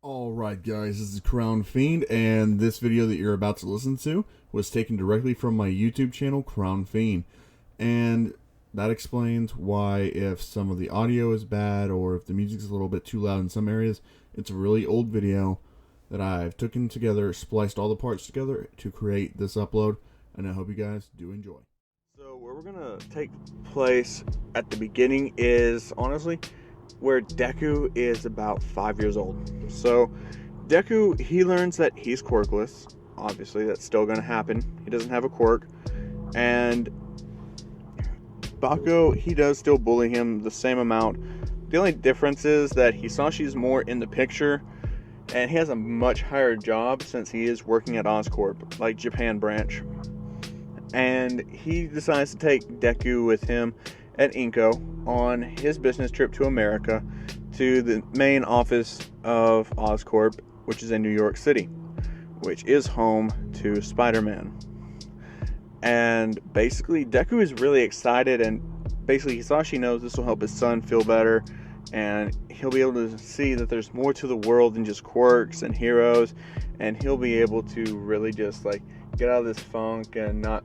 Alright guys, this is Crown Fiend, and this video that you're about to listen to was taken directly from my YouTube channel, Crown Fiend. And that explains why if some of the audio is bad or if the music's a little bit too loud in some areas. It's a really old video that I've taken together, spliced all the parts together to create this upload, and I hope you guys do enjoy. So where we're gonna take place at the beginning is, honestly, where Deku is about 5 years old. So Deku, he learns that he's quirkless. Obviously, that's still going to happen. He doesn't have a quirk. And Bako, he does still bully him the same amount. The only difference is that Hisashi's more in the picture, and he has a much higher job since he is working at Oscorp, like Japan branch. And he decides to take Deku with him at Inko on his business trip to America to the main office of Oscorp, which is in New York City, which is home to Spider-Man. And basically Deku is really excited, and basically Hisashi knows this will help his son feel better, and he'll be able to see that there's more to the world than just quirks and heroes, and he'll be able to really just like get out of this funk and not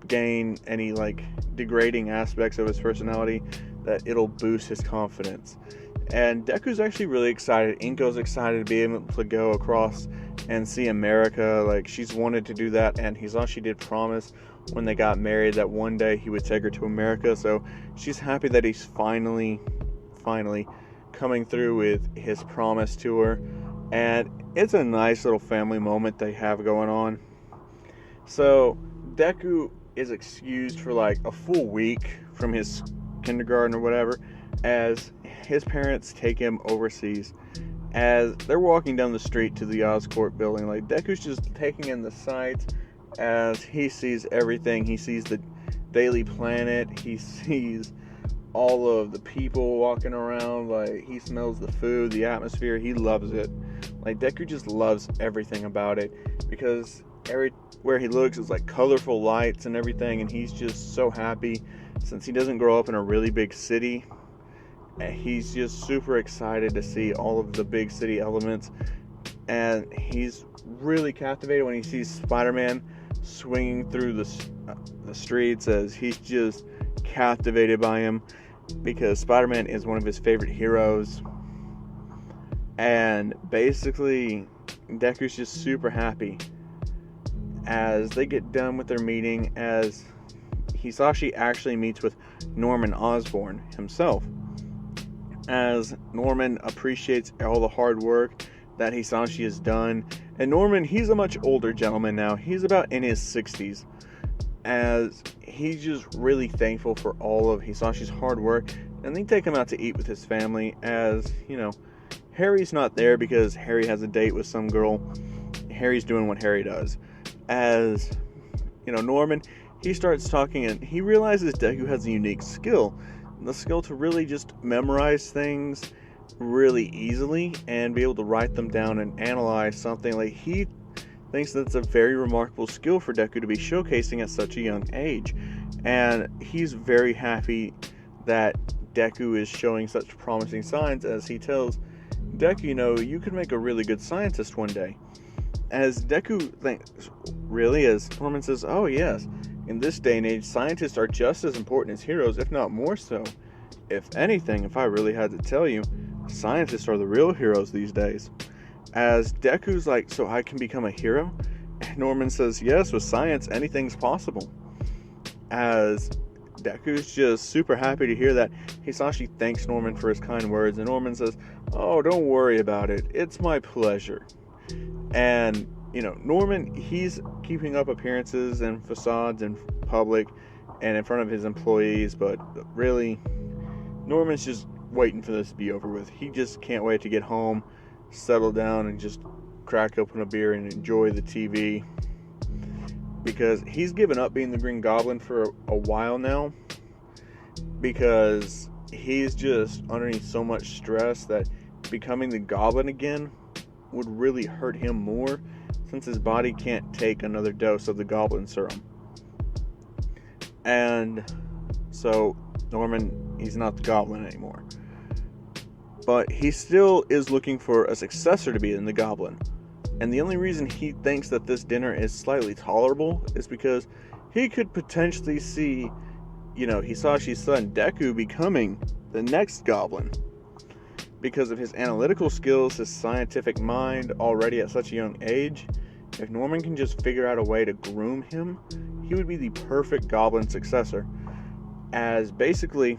gain any like degrading aspects of his personality, that it'll boost his confidence. And Deku's actually really excited. Inko's excited to be able to go across and see America. Like, she's wanted to do that, and Hisashi did promise when they got married that one day he would take her to America. So she's happy that he's finally coming through with his promise to her. And it's a nice little family moment they have going on. So Deku is excused for like a full week from his kindergarten or whatever, as his parents take him overseas. As they're walking down the street to the Oscorp building, like, Deku's just taking in the sights as he sees everything. He sees the Daily Planet, he sees all of the people walking around, like, he smells the food, the atmosphere, he loves it. Like, Deku just loves everything about it, because everywhere he looks is like colorful lights and everything, and he's just so happy since he doesn't grow up in a really big city. And he's just super excited to see all of the big city elements, and he's really captivated when he sees Spider-Man swinging through the streets, as he's just captivated by him because Spider-Man is one of his favorite heroes. And basically Deku's just super happy as they get done with their meeting, as Hisashi actually meets with Norman Osborn himself, as Norman appreciates all the hard work that Hisashi has done. And Norman, he's a much older gentleman now. He's about in his 60s, as he's just really thankful for all of Hisashi's hard work. And they take him out to eat with his family, as, you know, Harry's not there because Harry has a date with some girl. Harry's doing what Harry does. As, you know, Norman, he starts talking, and he realizes Deku has a unique skill. The skill to really just memorize things really easily and be able to write them down and analyze something. Like, he thinks that's a very remarkable skill for Deku to be showcasing at such a young age. And he's very happy that Deku is showing such promising signs, as he tells Deku, you know, you could make a really good scientist one day. As Deku thinks, really? As Norman says, oh yes, in this day and age, scientists are just as important as heroes, if not more so. If anything, if I really had to tell you, scientists are the real heroes these days. As Deku's like, so I can become a hero? And Norman says, yes, with science, anything's possible. As Deku's just super happy to hear that, Hisashi thanks Norman for his kind words, and Norman says, oh, don't worry about it, it's my pleasure. And, you know, Norman, he's keeping up appearances and facades in public and in front of his employees, but really, Norman's just waiting for this to be over with. He just can't wait to get home, settle down, and just crack open a beer and enjoy the TV, because he's given up being the Green Goblin for a while now, because he's just underneath so much stress that becoming the Goblin again would really hurt him more, since his body can't take another dose of the Goblin Serum. And so Norman, he's not the Goblin anymore. But he still is looking for a successor to be in the Goblin. And the only reason he thinks that this dinner is slightly tolerable is because he could potentially see, Hisashi's son Deku becoming the next Goblin. Because of his analytical skills, his scientific mind already at such a young age, if Norman can just figure out a way to groom him, he would be the perfect Goblin successor. As basically,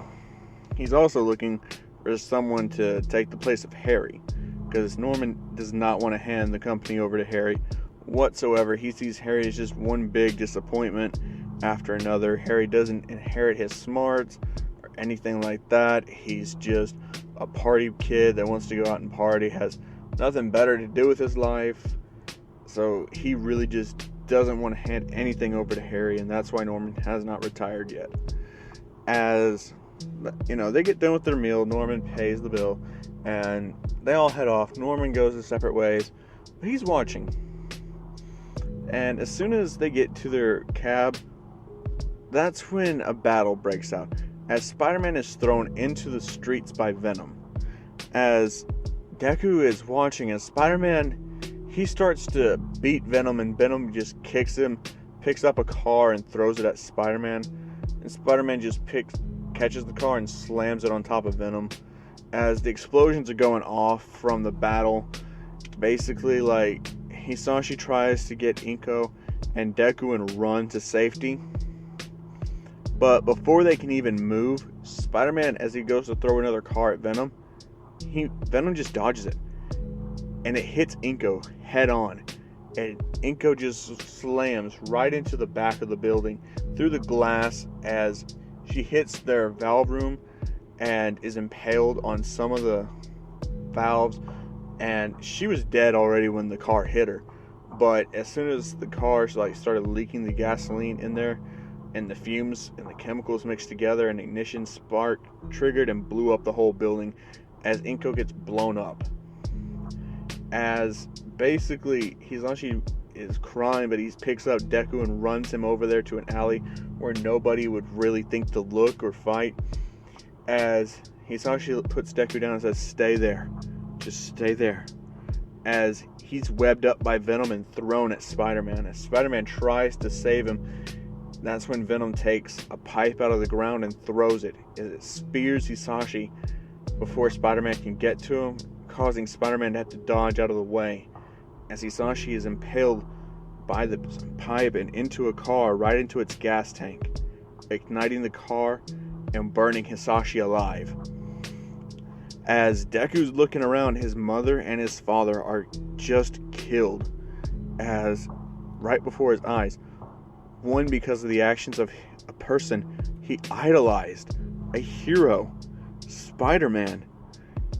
he's also looking for someone to take the place of Harry, because Norman does not want to hand the company over to Harry whatsoever. He sees Harry as just one big disappointment after another. Harry doesn't inherit his smarts or anything like that. He's just a party kid that wants to go out and party, has nothing better to do with his life. So he really just doesn't want to hand anything over to Harry, and that's why Norman has not retired yet. As they get done with their meal, Norman pays the bill, and they all head off. Norman goes his separate ways, but he's watching. And as soon as they get to their cab, that's when a battle breaks out, as Spider-Man is thrown into the streets by Venom. As Deku is watching, as Spider-Man, he starts to beat Venom, and Venom just kicks him, picks up a car and throws it at Spider-Man, and Spider-Man just catches the car and slams it on top of Venom. As the explosions are going off from the battle, basically Hisashi tries to get Inko and Deku and run to safety. But before they can even move, Spider-Man, as he goes to throw another car at Venom, Venom just dodges it. And it hits Inko head on. And Inko just slams right into the back of the building through the glass as she hits their valve room and is impaled on some of the valves. And she was dead already when the car hit her. But as soon as the car started leaking the gasoline in there, and the fumes and the chemicals mixed together, an ignition spark triggered and blew up the whole building as Inko gets blown up. As basically Hisashi is crying, but he picks up Deku and runs him over there to an alley where nobody would really think to look or fight. As Hisashi puts Deku down and says, "Stay there. Just stay there." As he's webbed up by Venom and thrown at Spider-Man. As Spider-Man tries to save him, that's when Venom takes a pipe out of the ground and throws it. It spears Hisashi before Spider-Man can get to him, causing Spider-Man to have to dodge out of the way. As Hisashi is impaled by the pipe and into a car, right into its gas tank, igniting the car and burning Hisashi alive. As Deku's looking around, his mother and his father are just killed, as right before his eyes. One, because of the actions of a person he idolized, a hero, Spider-Man.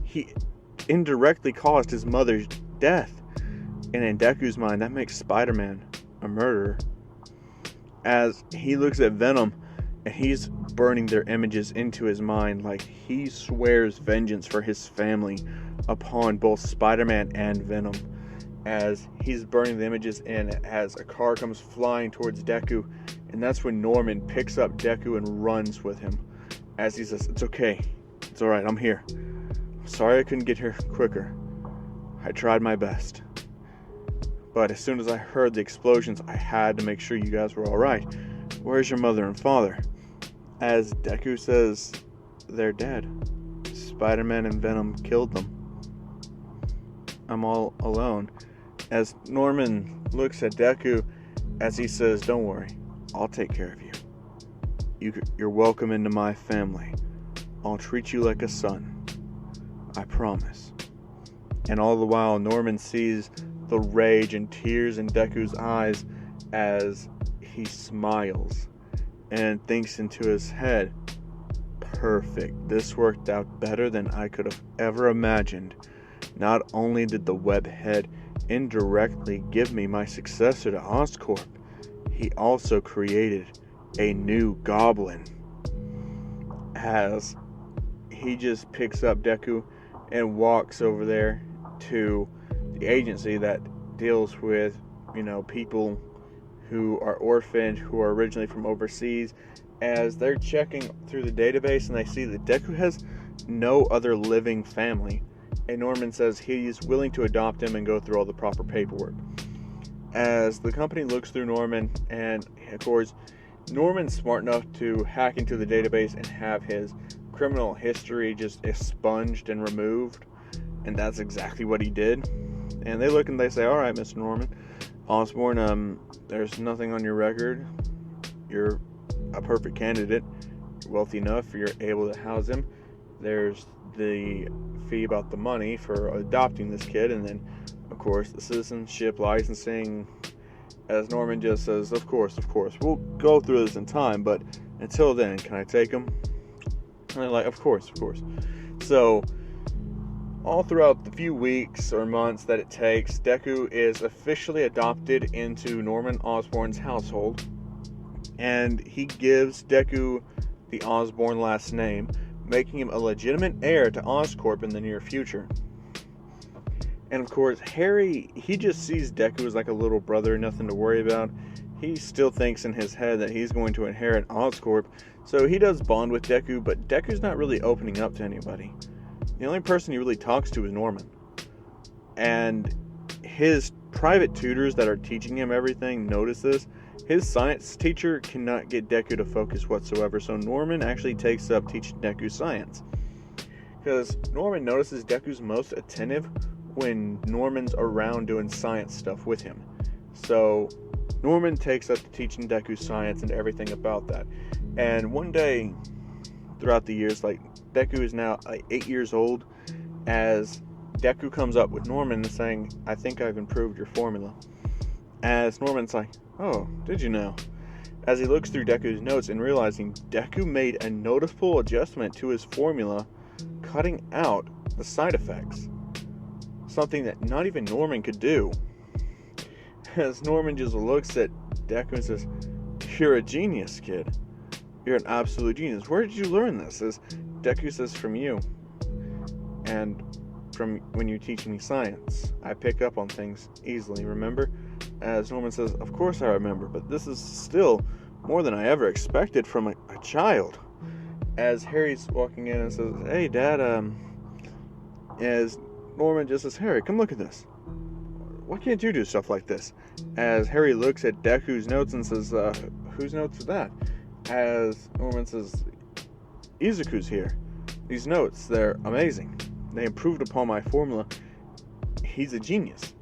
He indirectly caused his mother's death. And in Deku's mind, that makes Spider-Man a murderer. As he looks at Venom, and he's burning their images into his mind, like he swears vengeance for his family upon both Spider-Man and Venom. As he's burning the images in, as a car comes flying towards Deku, and that's when Norman picks up Deku and runs with him. As he says, "It's okay. It's alright, I'm here. Sorry I couldn't get here quicker. I tried my best. But as soon as I heard the explosions, I had to make sure you guys were alright. Where's your mother and father?" As Deku says, "They're dead. Spider-Man and Venom killed them. I'm all alone." As Norman looks at Deku, as he says, "Don't worry, I'll take care of you. You're welcome into my family. I'll treat you like a son. I promise." And all the while, Norman sees the rage and tears in Deku's eyes as he smiles and thinks into his head, "Perfect. This worked out better than I could have ever imagined. Not only did the webhead indirectly give me my successor to Oscorp, he also created a new goblin." As he just picks up Deku and walks over there to the agency that deals with, people who are orphaned, who are originally from overseas, as they're checking through the database and they see that Deku has no other living family, and Norman says he's willing to adopt him and go through all the proper paperwork. As the company looks through Norman, and of course, Norman's smart enough to hack into the database and have his criminal history just expunged and removed, and that's exactly what he did. And they look and they say, "Alright, Mr. Norman Osborn, there's nothing on your record. You're a perfect candidate. You're wealthy enough, you're able to house him. There's the fee about the money for adopting this kid, and then, of course, the citizenship licensing." As Norman just says, of course, we'll go through this in time, but until then, can I take him? And they're like, of course. So, all throughout the few weeks or months that it takes, Deku is officially adopted into Norman Osborn's household, and he gives Deku the Osborn last name, making him a legitimate heir to Oscorp in the near future. And of course, Harry, he just sees Deku as like a little brother, nothing to worry about. He still thinks in his head that he's going to inherit Oscorp, so he does bond with Deku, but Deku's not really opening up to anybody. The only person he really talks to is Norman. And his private tutors that are teaching him everything notice this. His science teacher cannot get Deku to focus whatsoever, so Norman actually takes up teaching Deku science. Because Norman notices Deku's most attentive when Norman's around doing science stuff with him. So Norman takes up to teaching Deku science and everything about that. And one day throughout the years, like, Deku is now 8 years old, as Deku comes up with Norman saying, "I think I've improved your formula." As Norman's like, "Oh, did you know?" As he looks through Deku's notes and realizing Deku made a noticeable adjustment to his formula, cutting out the side effects. Something that not even Norman could do. As Norman just looks at Deku and says, "You're a genius, kid. You're an absolute genius. Where did you learn this?" As Deku says, "From you. And from when you teach me science. I pick up on things easily, remember?" As Norman says, "Of course I remember, but this is still more than I ever expected from a child." As Harry's walking in and says, "Hey, Dad, as Norman just says, "Harry, come look at this. Why can't you do stuff like this?" As Harry looks at Deku's notes and says, "Whose notes are that?" As Norman says, "Izuku's here. These notes, they're amazing. They improved upon my formula. He's a genius.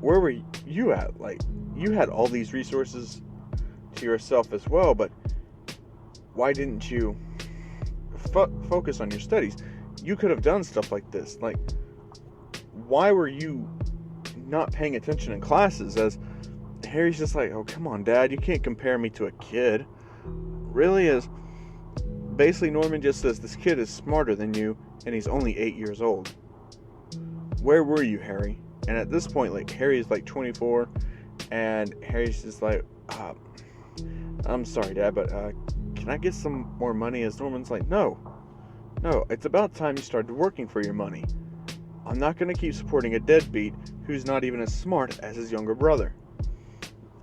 Where were you at? Like, you had all these resources to yourself as well, but why didn't you focus on your studies? You could have done stuff like this. Like, why were you not paying attention in classes?" As Harry's just like, "Oh, come on, Dad, you can't compare me to a kid." Really is. Basically, Norman just says, "This kid is smarter than you, and he's only 8 years old. Where were you, Harry?" And at this point, like, Harry's like 24, and Harry's just like, "I'm sorry, Dad, but can I get some more money?" As Norman's like, No, it's about time you started working for your money. I'm not going to keep supporting a deadbeat who's not even as smart as his younger brother."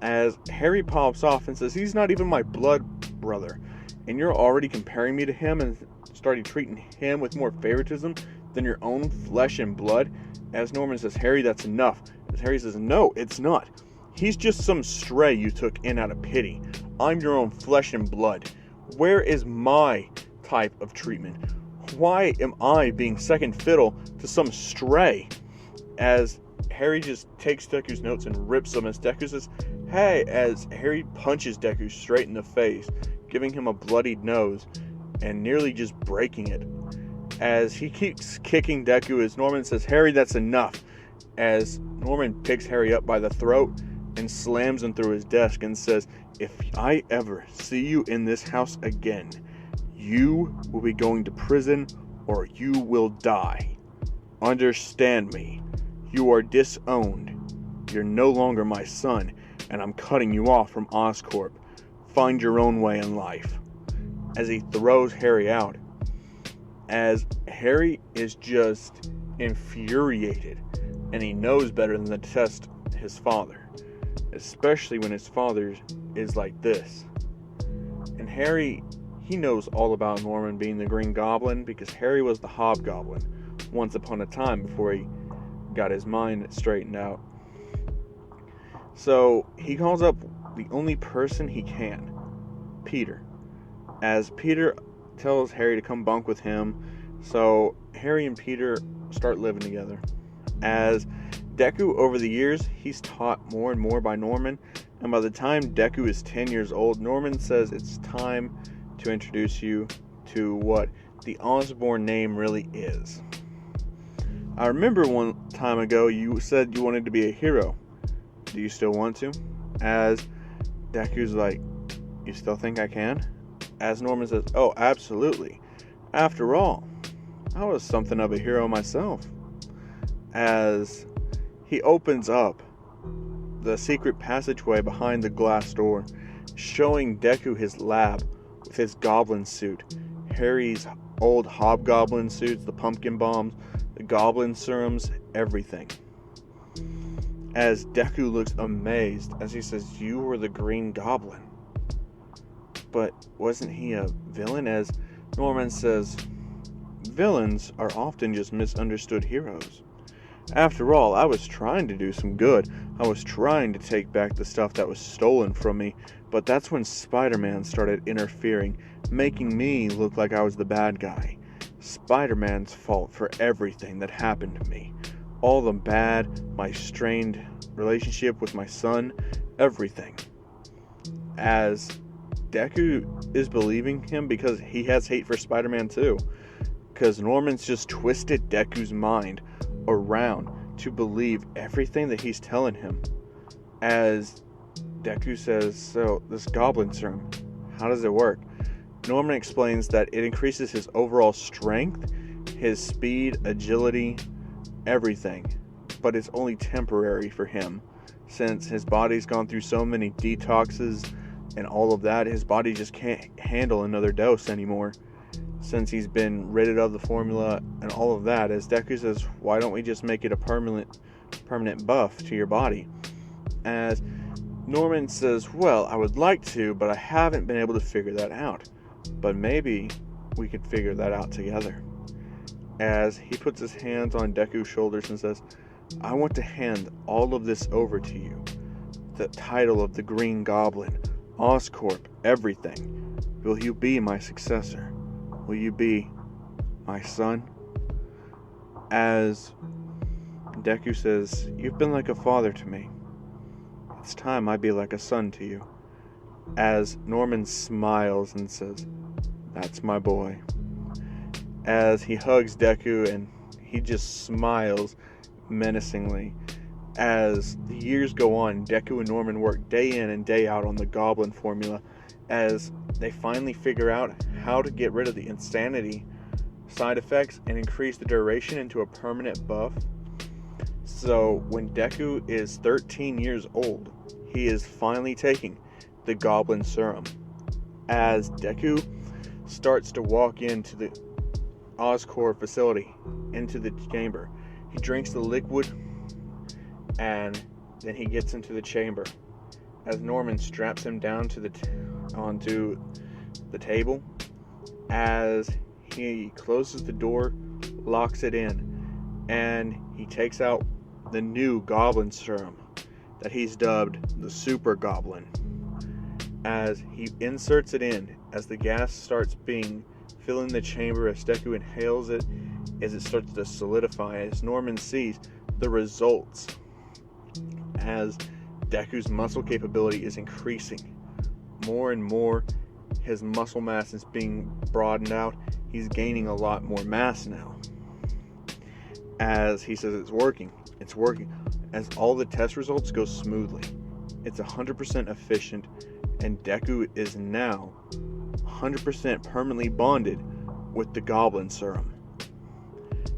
As Harry pops off and says, "He's not even my blood brother, and you're already comparing me to him and starting treating him with more favoritism than your own flesh and blood." As Norman says, "Harry, that's enough." As Harry says, "No, it's not. He's just some stray you took in out of pity. I'm your own flesh and blood. Where is my type of treatment? Why am I being second fiddle to some stray?" As Harry just takes Deku's notes and rips them, as Deku says, "Hey," as Harry punches Deku straight in the face, giving him a bloodied nose and nearly just breaking it. As he keeps kicking Deku, as Norman says, "Harry, that's enough." As Norman picks Harry up by the throat and slams him through his desk and says, "If I ever see you in this house again, you will be going to prison or you will die. Understand me. You are disowned. You're no longer my son, and I'm cutting you off from Oscorp. Find your own way in life." As he throws Harry out. As Harry is just infuriated, and he knows better than to test his father, especially when his father is like this. And Harry, he knows all about Norman being the Green Goblin because Harry was the Hobgoblin once upon a time before he got his mind straightened out. So he calls up the only person he can, Peter, as Peter tells Harry to come bunk with him. So Harry and Peter start living together. As Deku, over the years, he's taught more and more by Norman, and by the time Deku is 10 years old, Norman says it's time to introduce you to what the Osborn name really is. I remember one time ago you said you wanted to be a hero. Do you still want to? As Deku's like, you still think I can? As Norman says, oh, absolutely. After all, I was something of a hero myself. As he opens up the secret passageway behind the glass door, showing Deku his lab with his goblin suit, Harry's old hobgoblin suits, the pumpkin bombs, the goblin serums, everything. As Deku looks amazed as he says, you were the Green Goblin. But wasn't he a villain? As Norman says, villains are often just misunderstood heroes. After all, I was trying to do some good. I was trying to take back the stuff that was stolen from me, but that's when Spider-Man started interfering, making me look like I was the bad guy. Spider-Man's fault for everything that happened to me. All the bad, my strained relationship with my son, everything. As Deku is believing him because he has hate for Spider-Man too. Because Norman's just twisted Deku's mind around to believe everything that he's telling him. As Deku says, so this goblin serum, how does it work? Norman explains that it increases his overall strength, his speed, agility, everything, but it's only temporary for him since his body's gone through so many detoxes and all of that. His body just can't handle another dose anymore since he's been rid of the formula and all of that. As Deku says, why don't we just make it a permanent buff to your body? As Norman says, well, I would like to, but I haven't been able to figure that out. But maybe we could figure that out together. As he puts his hands on Deku's shoulders and says, I want to hand all of this over to you. The title of the Green Goblin, Oscorp, everything. Will you be my successor? Will you be my son? As Deku says, you've been like a father to me. It's time I be like a son to you. As Norman smiles and says, that's my boy. As he hugs Deku and he just smiles menacingly. As the years go on, Deku and Norman work day in and day out on the Goblin formula as they finally figure out how to get rid of the insanity side effects and increase the duration into a permanent buff. So when Deku is 13 years old, he is finally taking the Goblin Serum. As Deku starts to walk into the Oscorp facility, into the chamber, he drinks the liquid and then he gets into the chamber. As Norman straps him down to onto the table, as he closes the door, locks it in, and he takes out the new Goblin Serum that he's dubbed the Super Goblin. As he inserts it in, as the gas starts filling the chamber, as Deku inhales it, as it starts to solidify, as Norman sees the results, as Deku's muscle capability is increasing more and more. His muscle mass is being broadened out. He's gaining a lot more mass now. As he says it's working. As all the test results go smoothly. It's 100% efficient, and Deku is now 100% permanently bonded with the Goblin Serum.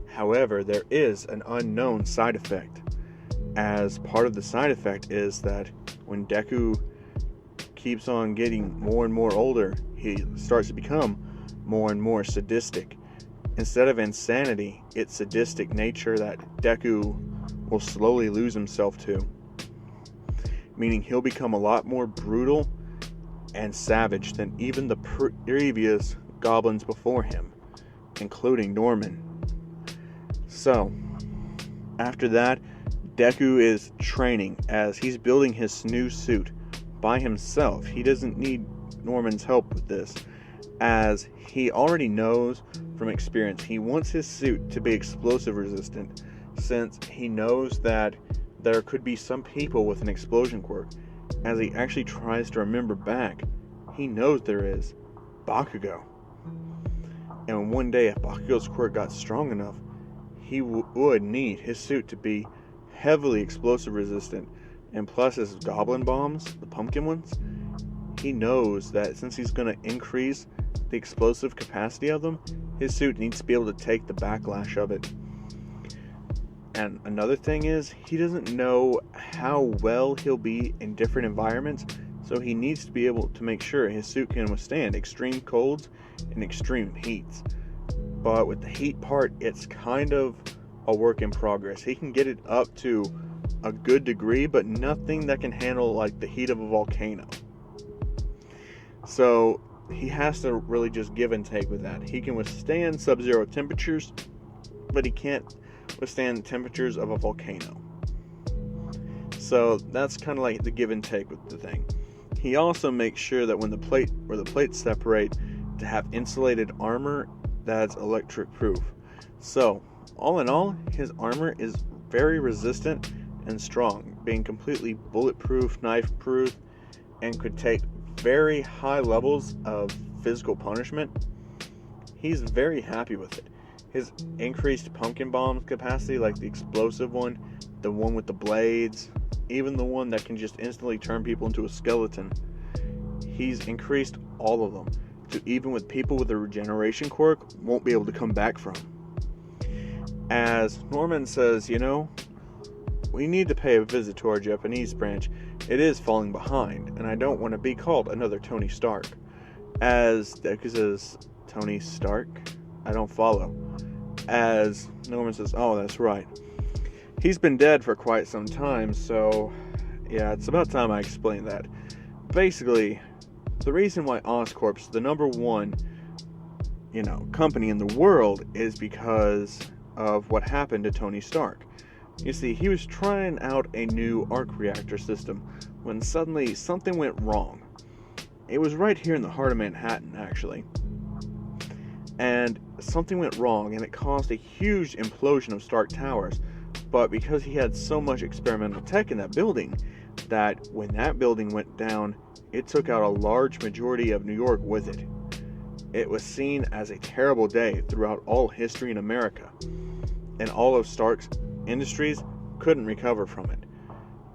However, there is an unknown side effect. As part of the side effect is that when Deku keeps on getting more and more older, he starts to become more and more sadistic. Instead of insanity, it's sadistic nature that Deku will slowly lose himself to. Meaning he'll become a lot more brutal and savage than even the previous goblins before him, including Norman. So, after that, Deku is training as he's building his new suit by himself. He doesn't need Norman's help with this, as he already knows from experience he wants his suit to be explosive resistant, since he knows that there could be some people with an explosion quirk. As he actually tries to remember back, he knows there is Bakugo. And one day, if Bakugo's quirk got strong enough, he would need his suit to be heavily explosive resistant. And plus his goblin bombs, the pumpkin ones, he knows that since he's going to increase the explosive capacity of them, his suit needs to be able to take the backlash of it. And another thing is, he doesn't know how well he'll be in different environments, so he needs to be able to make sure his suit can withstand extreme colds and extreme heats. But with the heat part, it's kind of a work in progress. He can get it up to a good degree, but nothing that can handle like the heat of a volcano. So he has to really just give and take with that. He can withstand sub-zero temperatures, but he can't withstand temperatures of a volcano. So that's kind of like the give and take with the thing. He also makes sure that when the plates separate, to have insulated armor that's electric proof. So all in all, his armor is very resistant and strong, being completely bulletproof, knife proof, and could take very high levels of physical punishment. He's very happy with it. His increased pumpkin bomb capacity, like the explosive one, the one with the blades, even the one that can just instantly turn people into a skeleton, he's increased all of them to even with people with a regeneration quirk won't be able to come back from. As Norman says, we need to pay a visit to our Japanese branch. It is falling behind, and I don't want to be called another Tony Stark. As Deku says, Tony Stark? I don't follow. As Norman says, oh, that's right. He's been dead for quite some time, so yeah, it's about time I explain that. Basically, the reason why Oscorp's the number one, company in the world is because of what happened to Tony Stark. You see, he was trying out a new arc reactor system when suddenly something went wrong. It was right here in the heart of Manhattan, actually. And something went wrong, and it caused a huge implosion of Stark Towers. But because he had so much experimental tech in that building, that when that building went down, it took out a large majority of New York with it. It was seen as a terrible day throughout all history in America, and all of Stark's industries couldn't recover from it.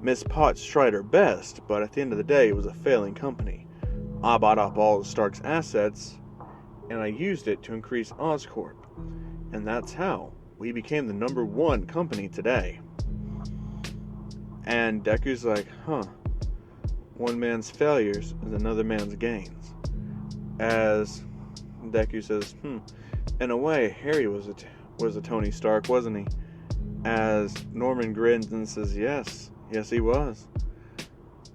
Miss Potts tried her best, but at the end of the day, it was a failing company. I bought up all of Stark's assets, and I used it to increase Oscorp, and that's how we became the number one company today. And Deku's like, one man's failures is another man's gains. As Deku says, in a way, Harry was a Tony Stark, wasn't he? As Norman grins and says, yes, he was.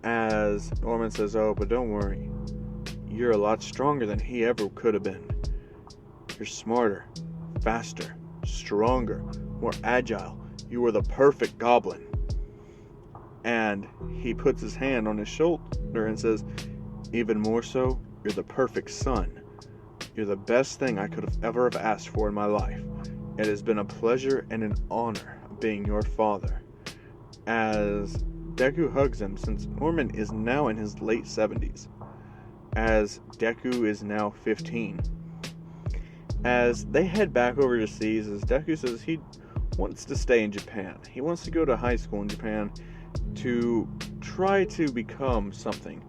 As Norman says, oh, but don't worry, you're a lot stronger than he ever could have been. You're smarter, faster, stronger, more agile. You were the perfect goblin. And he puts his hand on his shoulder and says, even more so, you're the perfect son. You're the best thing I could have ever asked for in my life. It has been a pleasure and an honor being your father. As Deku hugs him, since Norman is now in his late 70s. As Deku is now 15. As they head back overseas, as Deku says he wants to stay in Japan. He wants to go to high school in Japan to try to become something.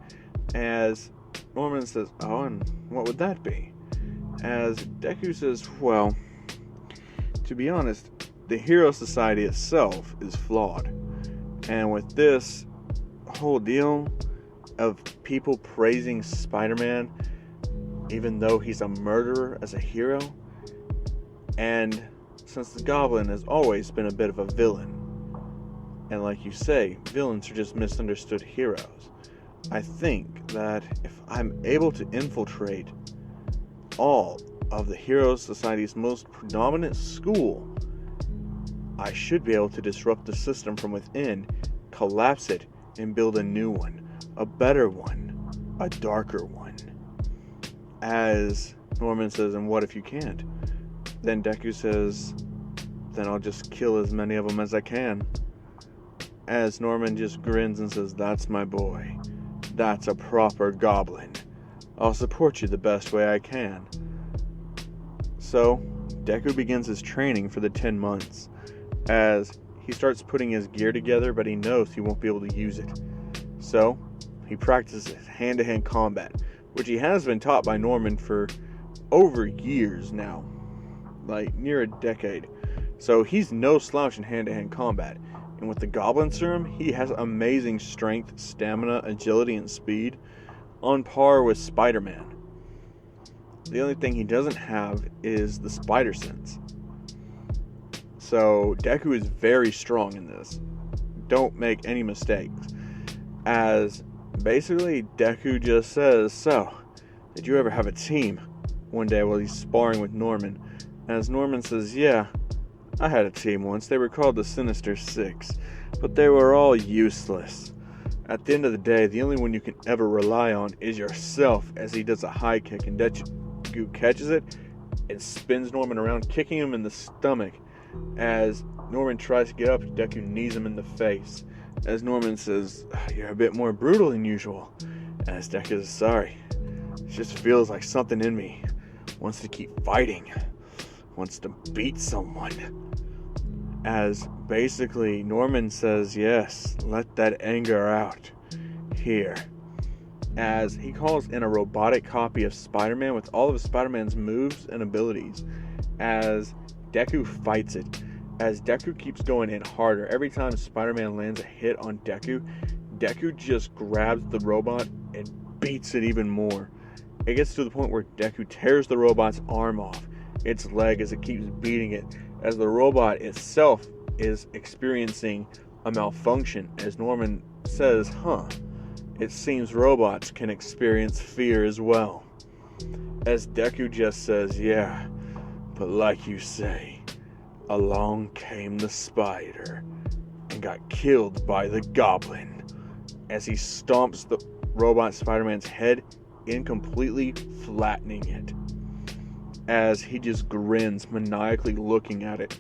As Norman says, oh, and what would that be? As Deku says, well, to be honest, the hero society itself is flawed. And with this whole deal of people praising Spider-Man, even though he's a murderer as a hero, and since the Goblin has always been a bit of a villain, and like you say, villains are just misunderstood heroes. I think that if I'm able to infiltrate all of the Hero Society's most predominant school, I should be able to disrupt the system from within, collapse it, and build a new one, a better one, a darker one. As Norman says, and what if you can't? Then Deku says, then I'll just kill as many of them as I can. As Norman just grins and says, that's my boy. That's a proper goblin. I'll support you the best way I can. So, Deku begins his training for the 10 months. As he starts putting his gear together, but he knows he won't be able to use it. So, he practices hand-to-hand combat, which he has been taught by Norman for over years now. Like, near a decade. So, he's no slouch in hand-to-hand combat. And with the Goblin Serum, he has amazing strength, stamina, agility, and speed, on par with Spider-Man. The only thing he doesn't have is the Spider Sense. So, Deku is very strong in this. Don't make any mistakes. As, basically, Deku just says, so, did you ever have a team? One day while he's sparring with Norman. As Norman says, yeah, I had a team once. They were called the Sinister Six, but they were all useless. At the end of the day, the only one you can ever rely on is yourself, as he does a high kick, and Deku catches it and spins Norman around, kicking him in the stomach. As Norman tries to get up, Deku knees him in the face. As Norman says, you're a bit more brutal than usual. As Deku says, sorry, it just feels like something in me wants to keep fighting, wants to beat someone. As basically Norman says, yes, let that anger out here. As he calls in a robotic copy of Spider-Man with all of Spider-Man's moves and abilities. As Deku fights it. As Deku keeps going in harder. Every time Spider-Man lands a hit on Deku, Deku just grabs the robot and beats it even more. It gets to the point where Deku tears the robot's arm off, its leg, as it keeps beating it, as the robot itself is experiencing a malfunction. As Norman says, it seems robots can experience fear as well. As Deku just says, yeah, but like you say, along came the spider and got killed by the goblin. As he stomps the robot Spider-Man's head in, completely flattening it. As he just grins, maniacally looking at it,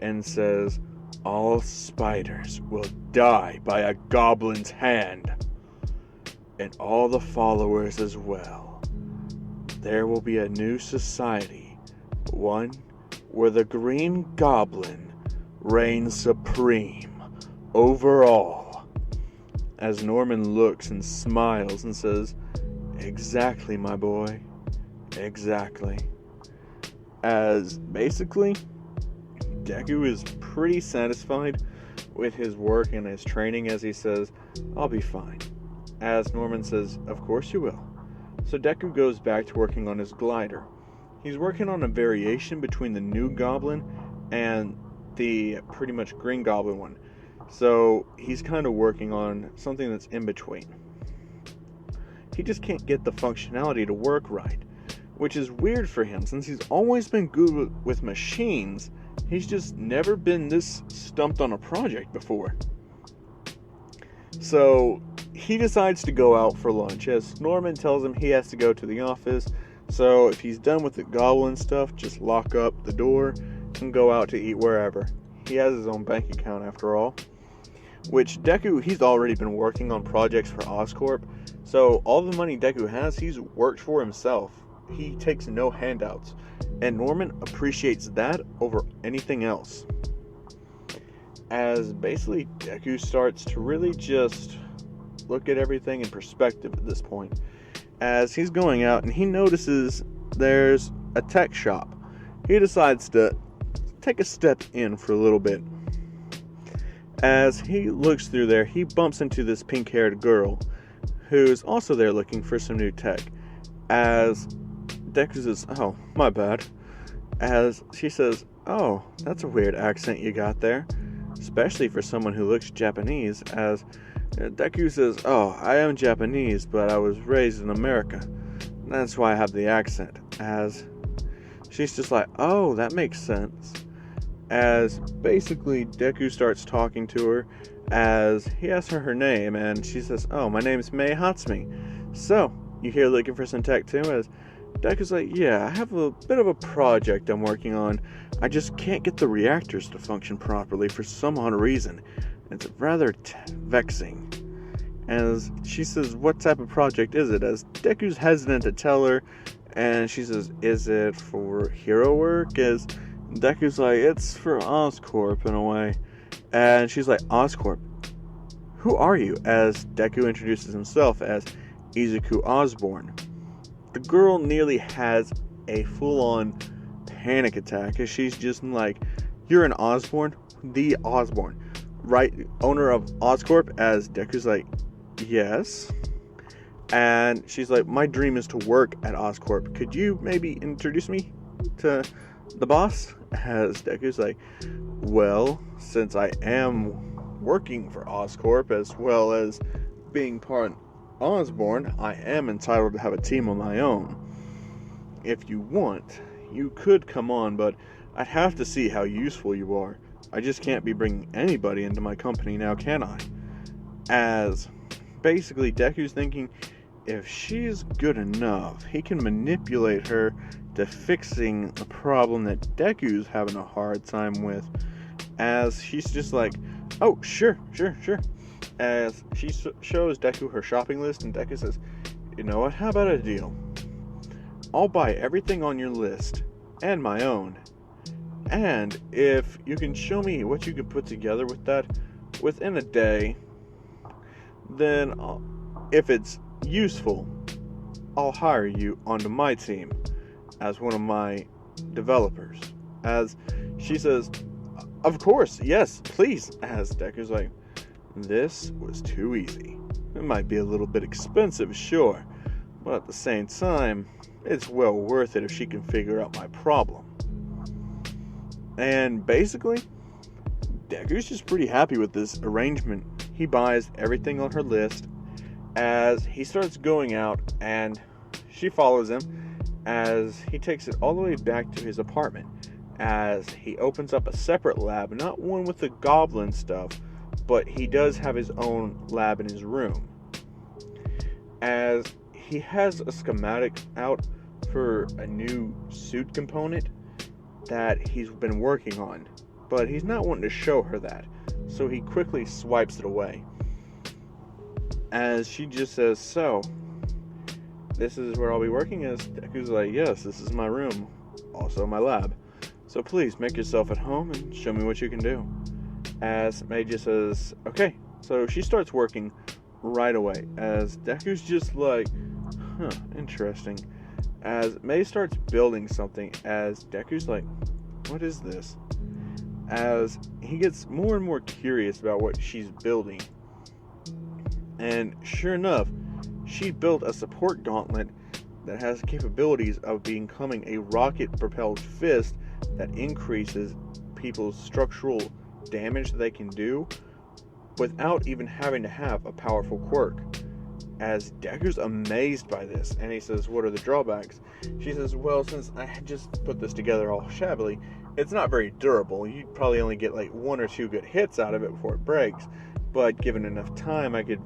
and says, all spiders will die by a goblin's hand, and all the followers as well. There will be a new society, one where the Green Goblin reigns supreme over all. As Norman looks and smiles and says, exactly, my boy, exactly. As basically, Deku is pretty satisfied with his work and his training, as he says, I'll be fine. As Norman says, of course you will. So Deku goes back to working on his glider. He's working on a variation between the new Goblin and the pretty much Green Goblin one. So he's kind of working on something that's in between. He just can't get the functionality to work right, which is weird for him since he's always been good with machines. He's just never been this stumped on a project before. So he decides to go out for lunch, as Norman tells him he has to go to the office. So if he's done with the goblin stuff, just lock up the door and go out to eat wherever. He has his own bank account after all. Which Deku, he's already been working on projects for Oscorp. So all the money Deku has, he's worked for himself. He takes no handouts. And Norman appreciates that over anything else. As basically Deku starts to really just look at everything in perspective at this point. As he's going out and he notices there's a tech shop. He decides to take a step in for a little bit. As he looks through there, he bumps into this pink-haired girl who's also there looking for some new tech. As Deku says, oh, my bad. As she says, oh, that's a weird accent you got there. Especially for someone who looks Japanese. As Deku says, "Oh, I am Japanese, but I was raised in America. That's why I have the accent." As she's just like, "Oh, that makes sense." As basically Deku starts talking to her, as he asks her name, and she says, "Oh, my name is Mei Hatsumi. So, you here looking for some tech too?" As Deku's like, "Yeah, I have a bit of a project I'm working on. I just can't get the reactors to function properly for some odd reason. It's rather vexing." As she says, "What type of project is it?" As Deku's hesitant to tell her, and she says, "Is it for hero work?" As Deku's like, "It's for Oscorp in a way." And she's like, "Oscorp? Who are you?" As Deku introduces himself as Izuku Osborne. The girl nearly has a full-on panic attack as she's just like, "You're an Osborne? The Osborne, right? Owner of Oscorp?" As Deku's like, "Yes." And she's like, "My dream is to work at Oscorp. Could you maybe introduce me to the boss?" As Deku's like, "Well, since I am working for Oscorp as well as being part Osborne, I am entitled to have a team of my own. If you want, you could come on, but I'd have to see how useful you are. I just can't be bringing anybody into my company now, can I?" As basically Deku's thinking, if she's good enough, he can manipulate her to fixing a problem that Deku's having a hard time with. As she's just like, "Oh, sure. As she shows Deku her shopping list, and Deku says, "You know what, how about a deal? I'll buy everything on your list, and my own. And if you can show me what you can put together with that within a day, then if it's useful, I'll hire you onto my team as one of my developers." As she says, "Of course, yes, please." As Deku's like, "This was too easy. It might be a little bit expensive, sure, but at the same time, it's well worth it if she can figure out my problem." And basically, Deku's just pretty happy with this arrangement. He buys everything on her list as he starts going out, and she follows him as he takes it all the way back to his apartment, as he opens up a separate lab, not one with the goblin stuff, but he does have his own lab in his room. As he has a schematic out for a new suit component that he's been working on, but he's not wanting to show her that, so he quickly swipes it away. As she just says, "So, this is where I'll be working?" As Deku's like, "Yes, this is my room, also my lab. So please make yourself at home and show me what you can do." As Mei just says, "Okay." So she starts working right away. As Deku's just like, interesting. As Mei starts building something, as Deku's like, "What is this?" As he gets more and more curious about what she's building. And sure enough, she built a support gauntlet that has capabilities of becoming a rocket-propelled fist that increases people's structural damage that they can do without even having to have a powerful quirk. As Deku's amazed by this, and he says, "What are the drawbacks?" She says, "Well, since I just put this together all shabbily, it's not very durable. You'd probably only get like 1 or 2 good hits out of it before it breaks. But given enough time, I could,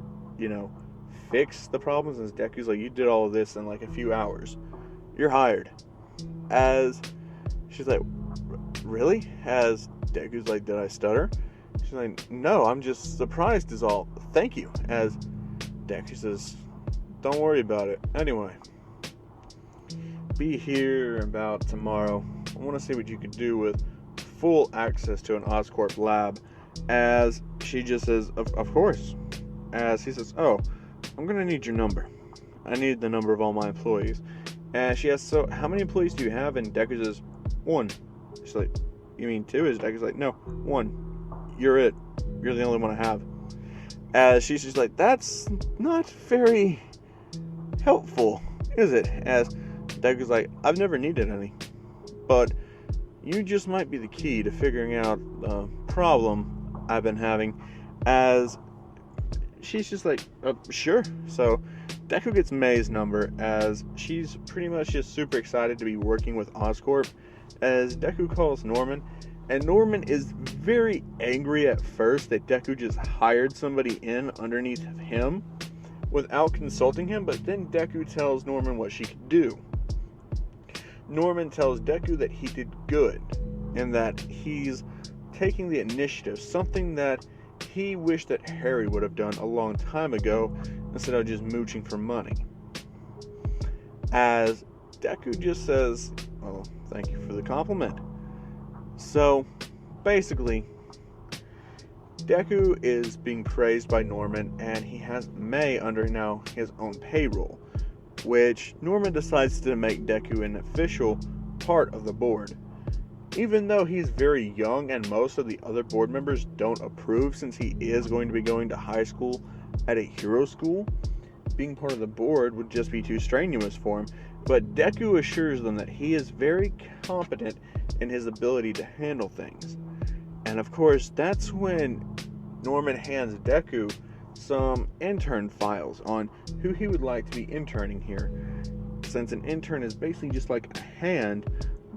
fix the problems." As Deku's like, "You did all of this in like a few hours. You're hired." As she's like, "Really?" As Deku's like, "Did I stutter?" She's like, "No, I'm just surprised is all. Thank you." As Deku says, "Don't worry about it. Anyway, be here about tomorrow. I want to see what you can do with full access to an Oscorp lab." As she just says, of course." As he says, "Oh, I'm going to need your number. I need the number of all my employees." And she asks, "So, how many employees do you have?" And Deku says, "1. She's like, "You mean 2? As Deku's like, "No, 1. You're it. You're the only one I have." As she's just like, "That's not very helpful, is it?" As Deku's like, "I've never needed any. But you just might be the key to figuring out the problem I've been having." As she's just like, sure. So Deku gets May's number, as she's pretty much just super excited to be working with Oscorp, as Deku calls Norman. And Norman is very angry at first that Deku just hired somebody in underneath of him without consulting him, but then Deku tells Norman what she could do. Norman tells Deku that he did good, and that he's taking the initiative, something that he wished that Harry would have done a long time ago, instead of just mooching for money. As Deku just says, oh, thank you for the compliment. So, basically, Deku is being praised by Norman, and he has May under now his own payroll, which Norman decides to make Deku an official part of the board. Even though he's very young and most of the other board members don't approve, since he is going to be going to high school at a hero school, being part of the board would just be too strenuous for him. But Deku assures them that he is very competent in his ability to handle things. And of course, that's when Norman hands Deku some intern files on who he would like to be interning here, since an intern is basically just like a hand,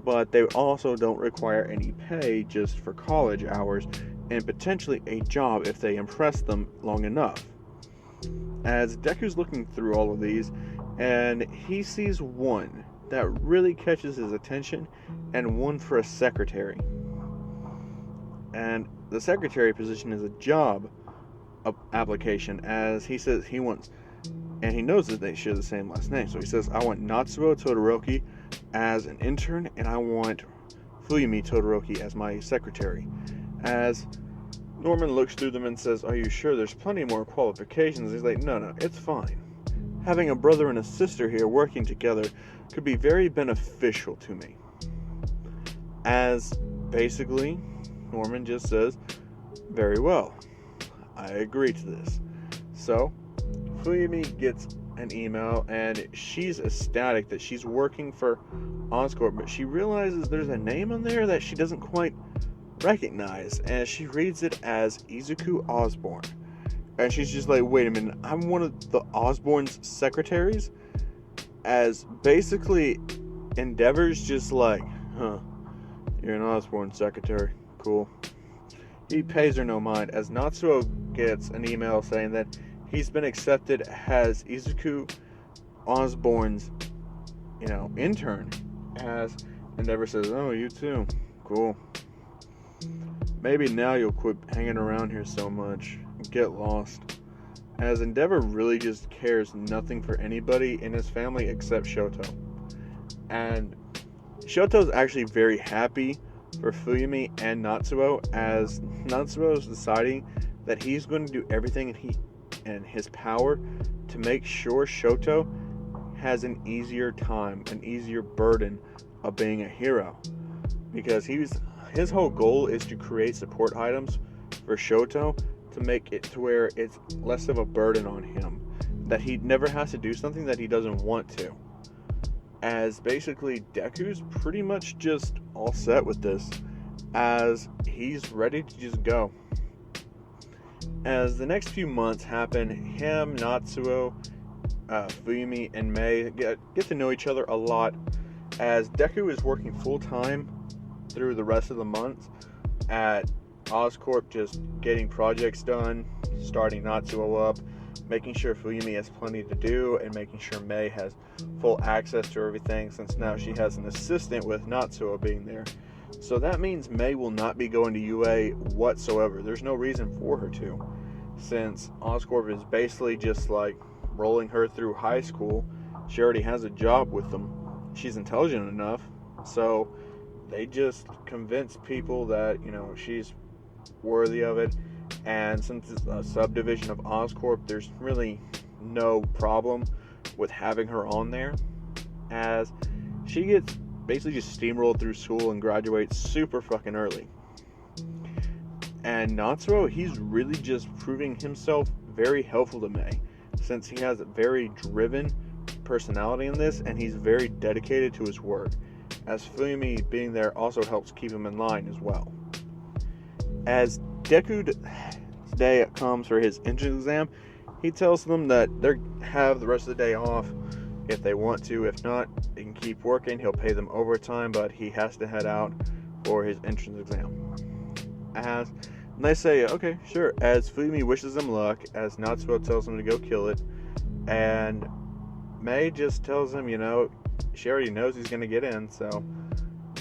but they also don't require any pay, just for college hours and potentially a job if they impress them long enough. As Deku's looking through all of these, and he sees one that really catches his attention, and one for a secretary. And the secretary position is a job application, as he says he wants, and he knows that they share the same last name, so he says, I want Natsuo Todoroki as an intern, and I want Fuyumi Todoroki as my secretary. As Norman looks through them and says, are you sure? There's plenty more qualifications. He's like, no, it's fine. Having a brother and a sister here working together could be very beneficial to me. As basically, Norman just says, very well, I agree to this. So, Fuyumi gets an email, and she's ecstatic that she's working for Oscorp, but she realizes there's a name on there that she doesn't quite recognize, and she reads it as Izuku Osborne. And she's just like, wait a minute, I'm one of the Osborne's secretaries? As basically, Endeavor's just like, you're an Osborne secretary, cool. He pays her no mind, as Natsuo gets an email saying that he's been accepted as Izuku Osborne's, intern. As Endeavor says, oh, you too, cool. Maybe now you'll quit hanging around here so much. Get lost. As Endeavor really just cares nothing for anybody in his family except Shoto. And Shoto's actually very happy for Fuyumi and Natsuo, as Natsuo is deciding that he's going to do everything in his power to make sure Shoto has an easier time, an easier burden of being a hero. Because his whole goal is to create support items for Shoto to make it to where it's less of a burden on him, that he never has to do something that he doesn't want to. As basically Deku's pretty much just all set with this, as he's ready to just go. As the next few months happen, him, Natsuo, Fuyumi, and May get to know each other a lot, as Deku is working full-time through the rest of the month at Oscorp, just getting projects done, starting Natsuo up, making sure Fuyumi has plenty to do, and making sure May has full access to everything, since now she has an assistant with Natsuo being there. So that means May will not be going to UA whatsoever. There's no reason for her to, since Oscorp is basically just like rolling her through high school. She already has a job with them. She's intelligent enough, so they just convince people that, she's worthy of it. And since it's a subdivision of Oscorp, there's really no problem with having her on there, as she gets basically just steamrolled through school and graduates super fucking early. And Natsuo, he's really just proving himself very helpful to May, since he has a very driven personality in this, and he's very dedicated to his work, as Fuyumi being there also helps keep him in line as well. As Deku's day comes for his entrance exam, He tells them that they have the rest of the day off if they want to. If not, they can keep working. He'll pay them overtime, but he has to head out for his entrance exam. And they say, okay, sure. As Fumi wishes him luck, as Natsuo tells him to go kill it, and Mei just tells him, she already knows he's going to get in, so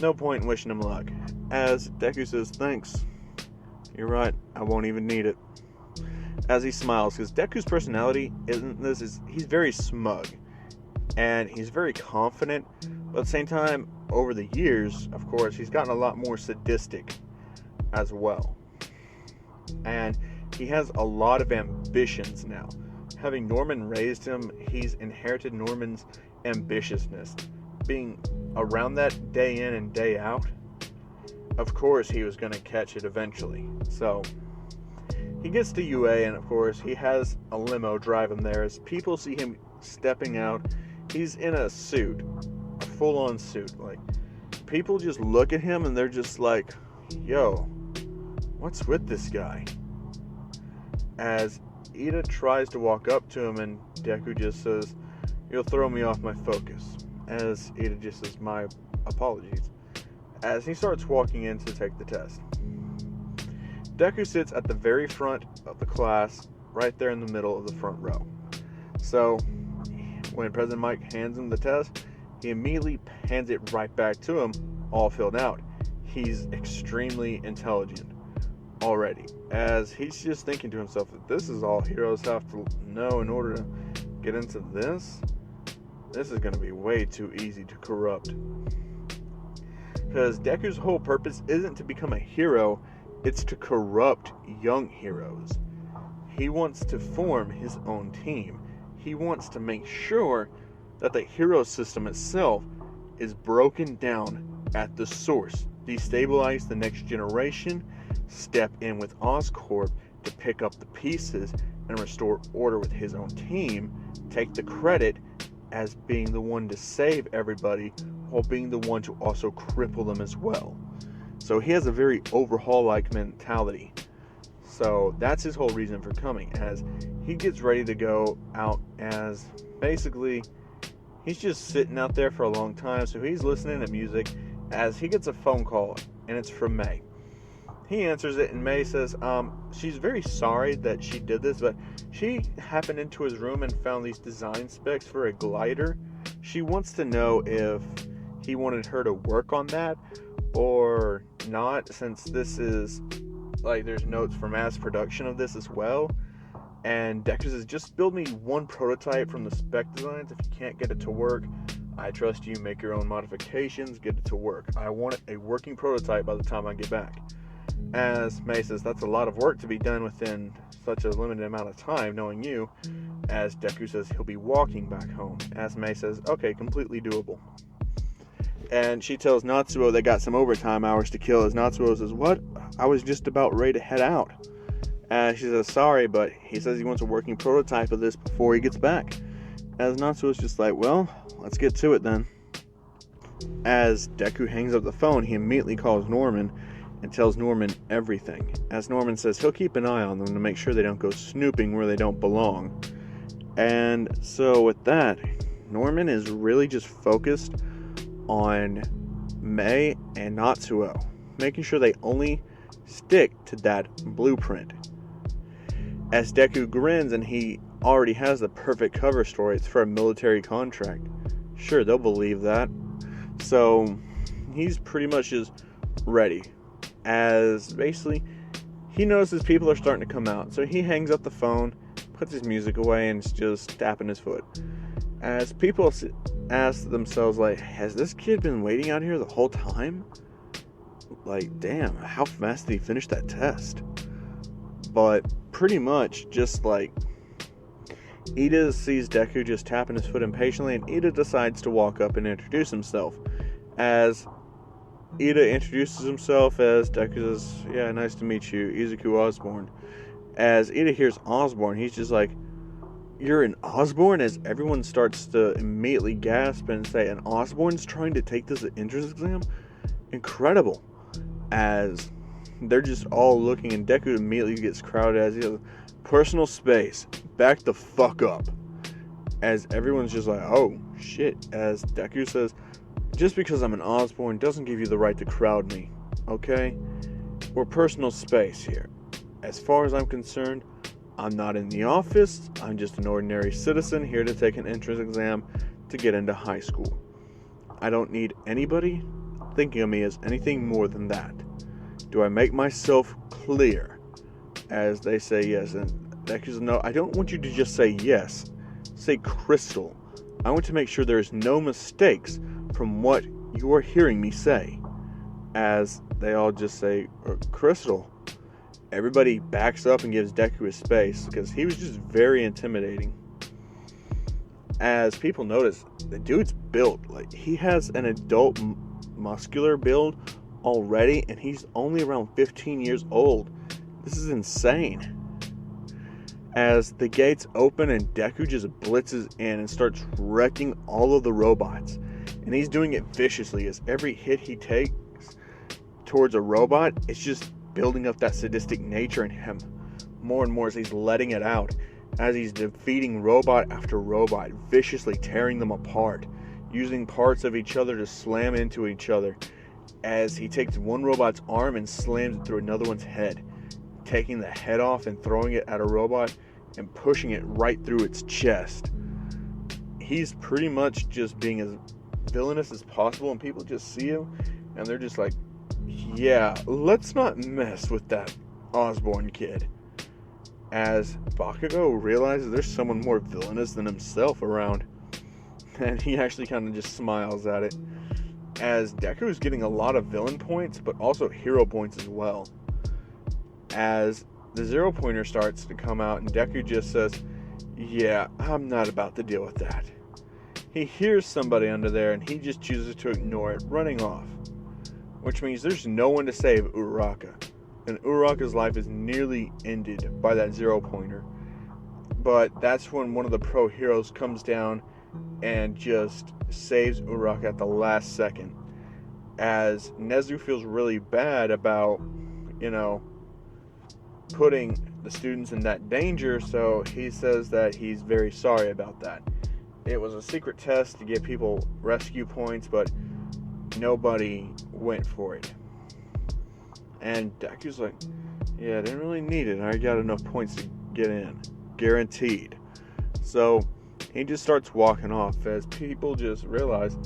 no point in wishing him luck. As Deku says, thanks. You're right, I won't even need it. As he smiles, because Deku's personality he's very smug, and he's very confident, but at the same time, over the years, of course, he's gotten a lot more sadistic as well. And he has a lot of ambitions now. Having Norman raised him, he's inherited Norman's ambitiousness. Being around that day in and day out, of course he was going to catch it eventually. So he gets to UA, and of course he has a limo drive him there. As people see him stepping out, he's in a suit, a full-on suit. Like, people just look at him and they're just like, yo, what's with this guy? As Ida tries to walk up to him, and Deku just says, you'll throw me off my focus. As Ida just says, my apologies. As he starts walking in to take the test. Deku sits at the very front of the class, right there in the middle of the front row. So, when President Mike hands him the test, he immediately hands it right back to him, all filled out. He's extremely intelligent already, as he's just thinking to himself that this is all heroes have to know in order to get into this. This is going to be way too easy to corrupt. Because Deku's whole purpose isn't to become a hero, it's to corrupt young heroes. He wants to form his own team. He wants to make sure that the hero system itself is broken down at the source. Destabilize the next generation, step in with Oscorp to pick up the pieces and restore order with his own team, take the credit as being the one to save everybody while being the one to also cripple them as well. So he has a very overhaul-like mentality. So that's his whole reason for coming, as he gets ready to go out, as basically he's just sitting out there for a long time, so he's listening to music as he gets a phone call, and it's from Mei. He answers it, and Mei says she's very sorry that she did this, but she happened into his room and found these design specs for a glider. She wants to know if he wanted her to work on that or not, since this is, like, there's notes for mass production of this as well. And Deku says, just build me one prototype from the spec designs. If you can't get it to work, I trust you, make your own modifications, get it to work. I want a working prototype by the time I get back. As Mei says, that's a lot of work to be done within such a limited amount of time, knowing you. As Deku says, he'll be walking back home. As Mei says, okay, completely doable. And she tells Natsuo they got some overtime hours to kill, as Natsuo says, what? I was just about ready to head out. As she says, sorry, but he says he wants a working prototype of this before he gets back. As Natsuo's just like, well, let's get to it then. As Deku hangs up the phone, he immediately calls Norman and tells Norman everything. As Norman says he'll keep an eye on them to make sure they don't go snooping where they don't belong. And so with that, Norman is really just focused on Mei and Natsuo, making sure they only stick to that blueprint. As Deku grins, and he already has the perfect cover story, it's for a military contract. Sure, they'll believe that. So he's pretty much just ready, as basically he knows his people are starting to come out. So he hangs up the phone, puts his music away, and is just tapping his foot. As people ask themselves, like, has this kid been waiting out here the whole time? Like, damn, how fast did he finish that test? But pretty much just like Ida sees Deku just tapping his foot impatiently, and Ida decides to walk up and introduce himself. As Ida introduces himself, as Deku says, yeah, nice to meet you, Izuku Osborne. As Ida hears Osborne, he's just like, you're an Osborne? As everyone starts to immediately gasp and say, an Osborne's trying to take this entrance exam? Incredible. As they're just all looking, and Deku immediately gets crowded as he has personal space, back the fuck up. As everyone's just like, oh shit. As Deku says, just because I'm an Osborn doesn't give you the right to crowd me, okay? We're personal space here. As far as I'm concerned, I'm not in the office. I'm just an ordinary citizen here to take an entrance exam to get into high school. I don't need anybody thinking of me as anything more than that. Do I make myself clear? As they say yes, and Deku's no, I don't want you to just say yes. Say crystal. I want to make sure there's no mistakes from what you are hearing me say. As they all just say, crystal. Everybody backs up and gives Deku his space because he was just very intimidating. As people notice, the dude's built. Like, he has an adult muscular build already, and he's only around 15 years old. This is insane. As the gates open and Deku just blitzes in and starts wrecking all of the robots. And he's doing it viciously, as every hit he takes towards a robot, it's just building up that sadistic nature in him more and more as he's letting it out. As he's defeating robot after robot, viciously tearing them apart, using parts of each other to slam into each other. As he takes one robot's arm and slams it through another one's head, taking the head off and throwing it at a robot and pushing it right through its chest. He's pretty much just being as villainous as possible, and people just see him and they're just like, yeah, let's not mess with that Osborn kid. As Bakugo realizes there's someone more villainous than himself around, and he actually kind of just smiles at it. As Deku is getting a lot of villain points, but also hero points as well. As the 0 pointer starts to come out, and Deku just says, yeah, I'm not about to deal with that. He hears somebody under there, and he just chooses to ignore it, running off. Which means there's no one to save Uraraka. And Uraraka's life is nearly ended by that 0 pointer. But that's when one of the pro heroes comes down and just saves Uraraka at the last second. As Nezu feels really bad about, putting the students in that danger, so he says that he's very sorry about that. It was a secret test to give people rescue points, but nobody went for it. And Deku's like, yeah, I didn't really need it. I got enough points to get in. Guaranteed. So he just starts walking off as people just realize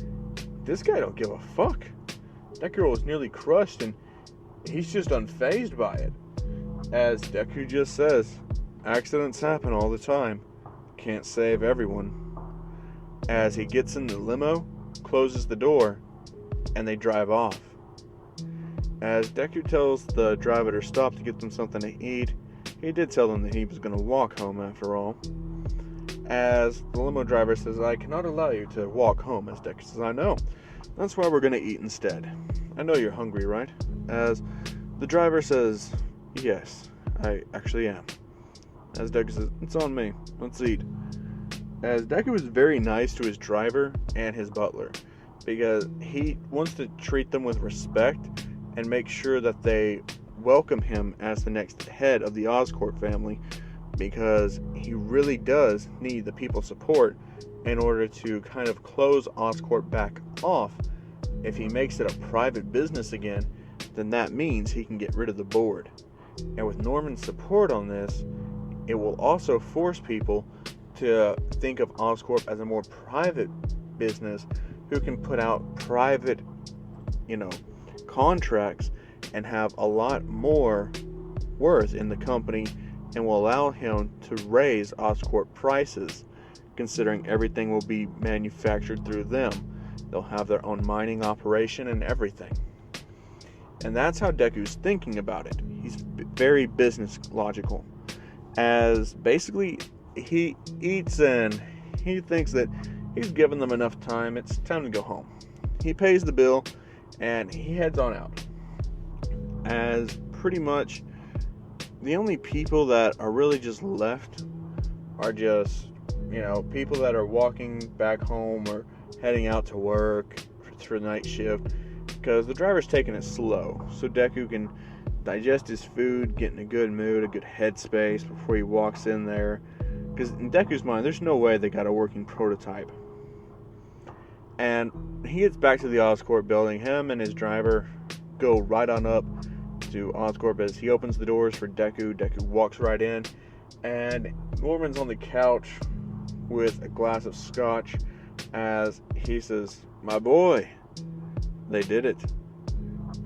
this guy don't give a fuck. That girl was nearly crushed and he's just unfazed by it. As Deku just says, accidents happen all the time. Can't save everyone. As he gets in the limo, closes the door, and they drive off. As Deku tells the driver to stop to get them something to eat, he did tell them that he was going to walk home after all. As the limo driver says, I cannot allow you to walk home. As Deku says, I know. That's why we're going to eat instead. I know you're hungry, right? As the driver says, yes, I actually am. As Deku says, it's on me. Let's eat. As Deku is very nice to his driver and his butler, because he wants to treat them with respect and make sure that they welcome him as the next head of the Oscorp family, because he really does need the people's support in order to kind of close Oscorp back off. If he makes it a private business again, then that means he can get rid of the board. And with Norman's support on this, it will also force people to think of Oscorp as a more private business who can put out private, contracts and have a lot more worth in the company, and will allow him to raise Oscorp prices, considering everything will be manufactured through them. They'll have their own mining operation and everything. And that's how Deku's thinking about it. He's very business logical. As basically he eats and he thinks that he's given them enough time. It's time to go home. He pays the bill and he heads on out. As pretty much the only people that are really just left are just, people that are walking back home or heading out to work for the night shift, because the driver's taking it slow so Deku can digest his food, get in a good mood, a good headspace before he walks in there Because in Deku's mind, there's no way they got a working prototype. And he gets back to the Oscorp building. Him and his driver go right on up to Oscorp as he opens the doors for Deku. Deku walks right in, and Norman's on the couch with a glass of scotch as he says, "My boy, they did it.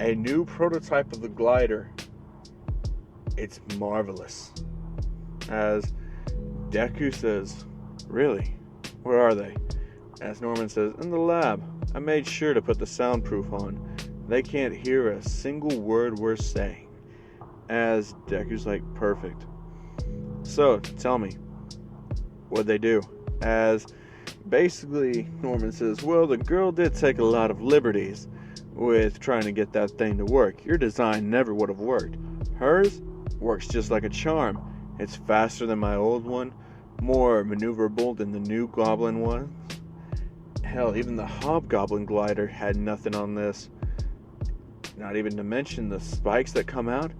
A new prototype of the glider. It's marvelous." As Deku says, "Really? Where are they?" As Norman says, "In the lab. I made sure to put the soundproof on. They can't hear a single word we're saying." As Deku's like, "Perfect. So, tell me, what'd they do?" As basically Norman says, "Well, the girl did take a lot of liberties with trying to get that thing to work. Your design never would have worked. Hers works just like a charm. It's faster than my old one, more maneuverable than the new Goblin one. Hell, even the Hobgoblin glider had nothing on this. Not even to mention the spikes that come out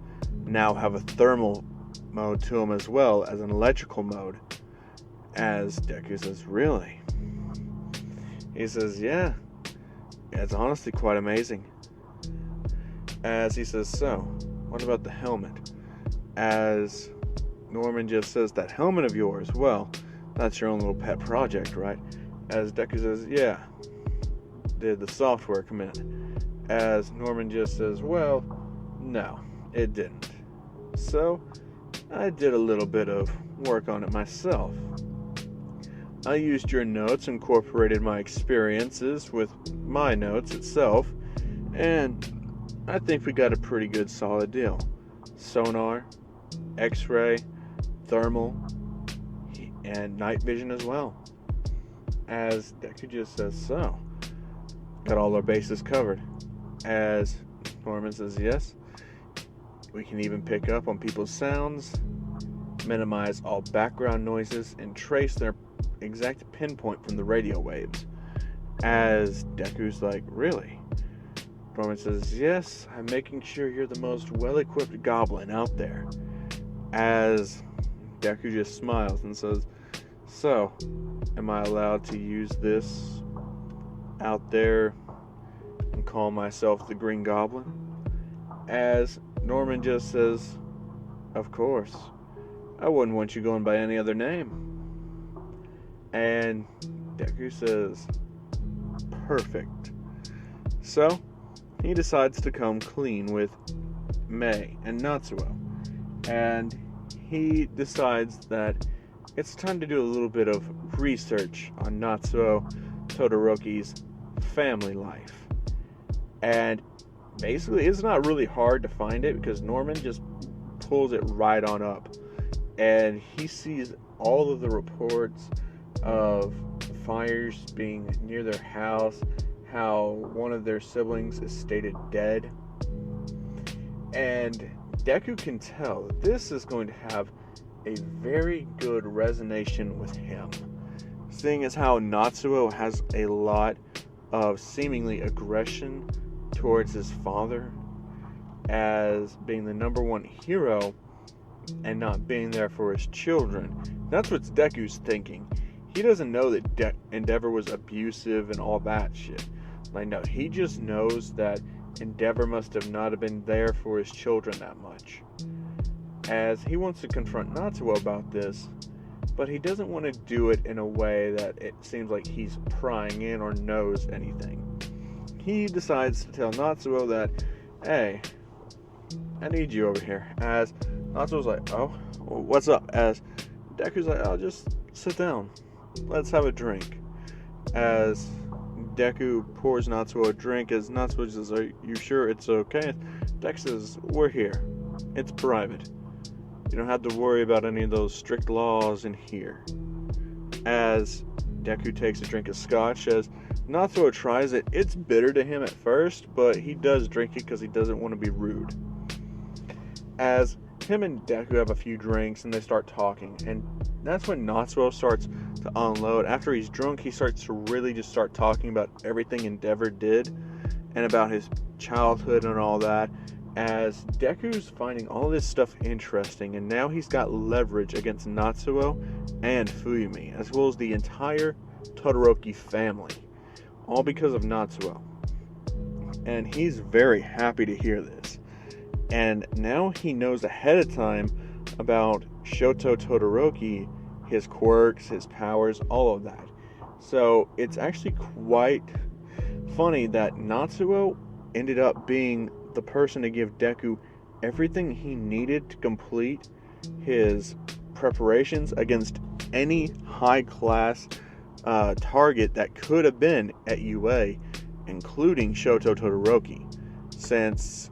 now have a thermal mode to them as well as an electrical mode." As Deku says, "Really?" He says, "Yeah, it's honestly quite amazing." As he says, "So, what about the helmet?" As Norman just says, "That helmet of yours, well, that's your own little pet project, right?" As Deku says, "Yeah. Did the software come in?" As Norman just says, "Well, no, it didn't. So, I did a little bit of work on it myself. I used your notes, incorporated my experiences with my notes itself, and I think we got a pretty good solid deal. Sonar, X-ray, thermal, and night vision as well." As Deku just says, "So, got all our bases covered." As Norman says, "Yes, we can even pick up on people's sounds, minimize all background noises, and trace their exact pinpoint from the radio waves." As Deku's like, "Really?" Norman says, "Yes, I'm making sure you're the most well-equipped goblin out there." As Deku just smiles and says, "So, am I allowed to use this out there and call myself the Green Goblin?" As Norman just says, "Of course. I wouldn't want you going by any other name." And Deku says, "Perfect." So, he decides to come clean with Mei and Natsuo. And he decides that it's time to do a little bit of research on Natsuo Todoroki's family life. And basically, it's not really hard to find it because Norman just pulls it right on up. And he sees all of the reports of fires being near their house, how one of their siblings is stated dead. And Deku can tell that this is going to have a very good resonation with him, seeing as how Natsuo has a lot of seemingly aggression towards his father as being the number one hero and not being there for his children. That's what Deku's thinking. He doesn't know that Endeavor was abusive and all that shit. Like, no, he just knows that Endeavor must have not have been there for his children that much. As he wants to confront Natsuo about this, but he doesn't want to do it in a way that it seems like he's prying in or knows anything. He decides to tell Natsuo that, "Hey, I need you over here." As Natsuo's like, "Oh, what's up?" As Deku's like, "Oh, just sit down. Let's have a drink." As Deku pours Natsuo a drink, as Natsuo says, "Are you sure it's okay?" Deku says, "We're here. It's private. You don't have to worry about any of those strict laws in here." As Deku takes a drink of scotch, as Natsuo tries it, it's bitter to him at first, but he does drink it because he doesn't want to be rude. As him and Deku have a few drinks and they start talking, and that's when Natsuo starts to unload. After he's drunk, he starts to really just start talking about everything Endeavor did and about his childhood and all that. as Deku's finding all this stuff interesting, and now he's got leverage against Natsuo and Fuyumi, as well as the entire Todoroki family, all because of Natsuo. And he's very happy to hear this. And now he knows ahead of time about Shoto Todoroki, his quirks, his powers, all of that. So it's actually quite funny that Natsuo ended up being the person to give Deku everything he needed to complete his preparations against any high-class target that could have been at UA, including Shoto Todoroki, since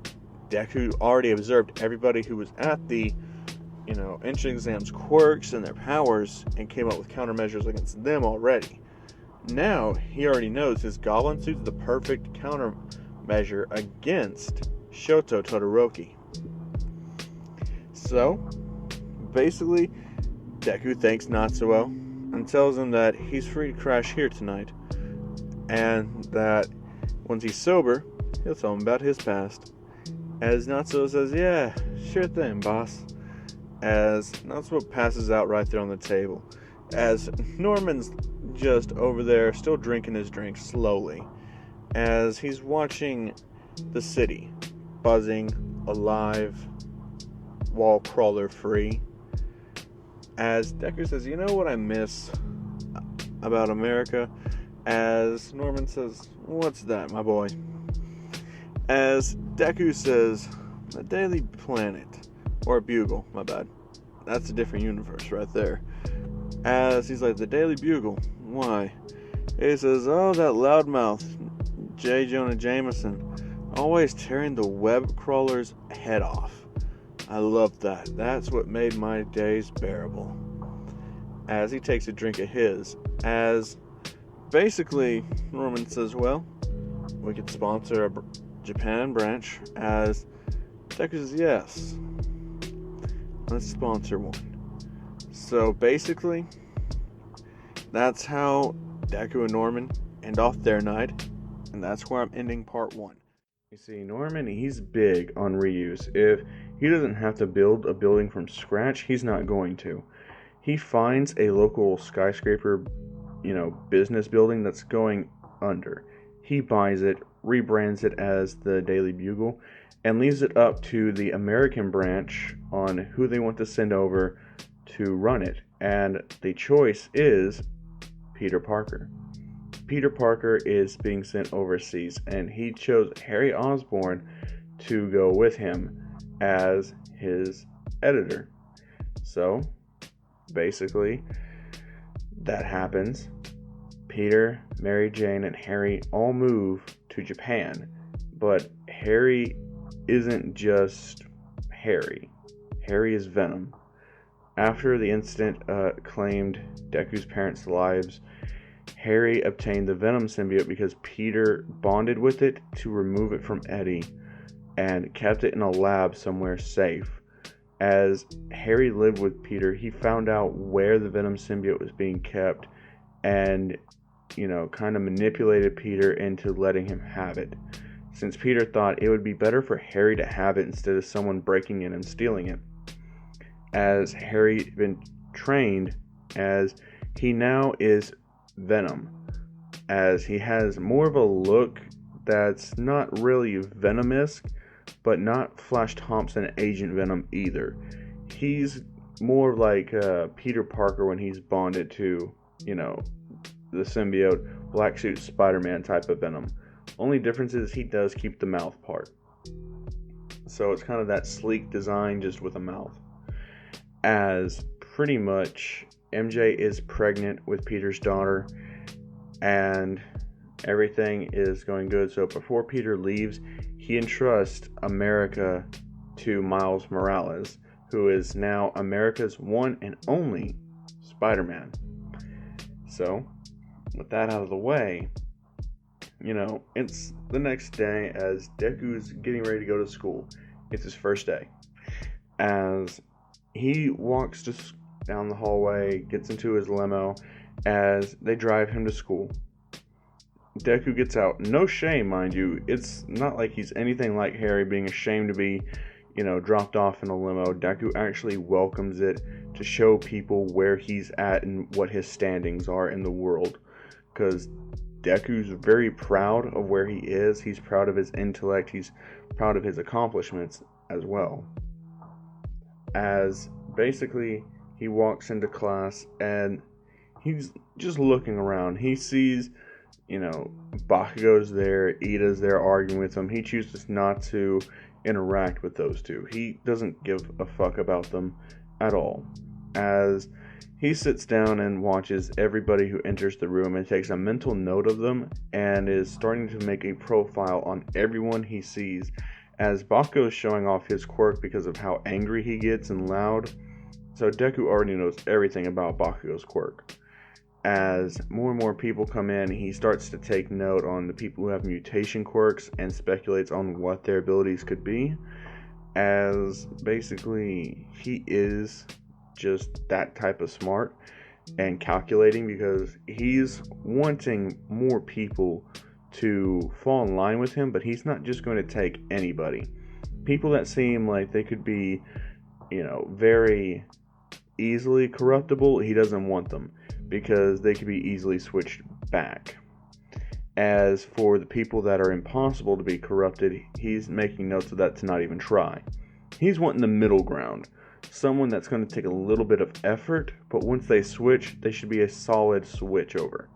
Deku already observed everybody who was at the entrance exam's quirks and their powers and came up with countermeasures against them already. Now he already knows his goblin suit's the perfect countermeasure against Shoto Todoroki. So basically, Deku thanks Natsuo and tells him that he's free to crash here tonight, and that once he's sober, he'll tell him about his past. As Natsuo says, "Yeah, sure thing, boss." As Natsuo passes out right there on the table, as Norman's just over there still drinking his drink slowly, as he's watching the city buzzing, alive, wall crawler free, as Deku says, "You know what I miss about America?" As Norman says, "What's that, my boy?" As Deku says, "The Daily Planet." Or Bugle, my bad. That's a different universe right there. As he's like, "The Daily Bugle, why?" He says, "Oh, that loudmouth, J. Jonah Jameson, always tearing the web crawler's head off. I loved that. That's what made my days bearable." As he takes a drink of his, as basically Norman says, "Well, we could sponsor a Japan branch." As Deku says, "Yes, let's sponsor one." So basically, that's how Deku and Norman end off their night, and that's where I'm ending part 1. You see, Norman, he's big on reuse. If he doesn't have to build a building from scratch, he's not going to. He finds a local skyscraper, business building that's going under. He buys it, rebrands it as the Daily Bugle, and leaves it up to the American branch on who they want to send over to run it. And the choice is Peter Parker. Peter Parker is being sent overseas, and he chose Harry Osborn to go with him as his editor. So, basically, that happens. Peter, Mary Jane, and Harry all move to Japan, but Harry isn't just Harry. Harry is Venom. After the incident claimed Deku's parents' lives, Harry obtained the Venom symbiote because Peter bonded with it to remove it from Eddie and kept it in a lab somewhere safe. As Harry lived with Peter, he found out where the Venom symbiote was being kept and, kind of manipulated Peter into letting him have it, since Peter thought it would be better for Harry to have it instead of someone breaking in and stealing it. As Harry had been trained, as he now is Venom, as he has more of a look that's not really Venom-esque, but not Flash Thompson Agent Venom either. He's more like Peter Parker when he's bonded to, the symbiote, black suit Spider-Man type of Venom. Only difference is he does keep the mouth part. So it's kind of that sleek design just with a mouth. As pretty much MJ is pregnant with Peter's daughter and everything is going good. So before Peter leaves, he entrusts America to Miles Morales, who is now America's one and only Spider-Man. So with that out of the way, it's the next day as Deku's getting ready to go to school. It's his first day. As he walks down the hallway, gets into his limo, as they drive him to school. Deku gets out. No shame, mind you. It's not like he's anything like Harry being ashamed to be, dropped off in a limo. Deku actually welcomes it to show people where he's at and what his standings are in the world. Because Deku's very proud of where he is. He's proud of his intellect. He's proud of his accomplishments as well. As basically he walks into class and he's just looking around. He sees, Bakugo's there, Ida's there arguing with him. He chooses not to interact with those two. He doesn't give a fuck about them at all. As he sits down and watches everybody who enters the room and takes a mental note of them and is starting to make a profile on everyone he sees, as Bakugo is showing off his quirk because of how angry he gets and loud. So Deku already knows everything about Bakugo's quirk. As more and more people come in, he starts to take note on the people who have mutation quirks and speculates on what their abilities could be. As basically he is just that type of smart and calculating, because he's wanting more people to fall in line with him, but he's not just going to take anybody. People that seem like they could be, very easily corruptible, he doesn't want them, because they could be easily switched back. As for the people that are impossible to be corrupted, he's making notes of that to not even try. He's wanting the middle ground. Someone that's going to take a little bit of effort, but once they switch, they should be a solid switch over.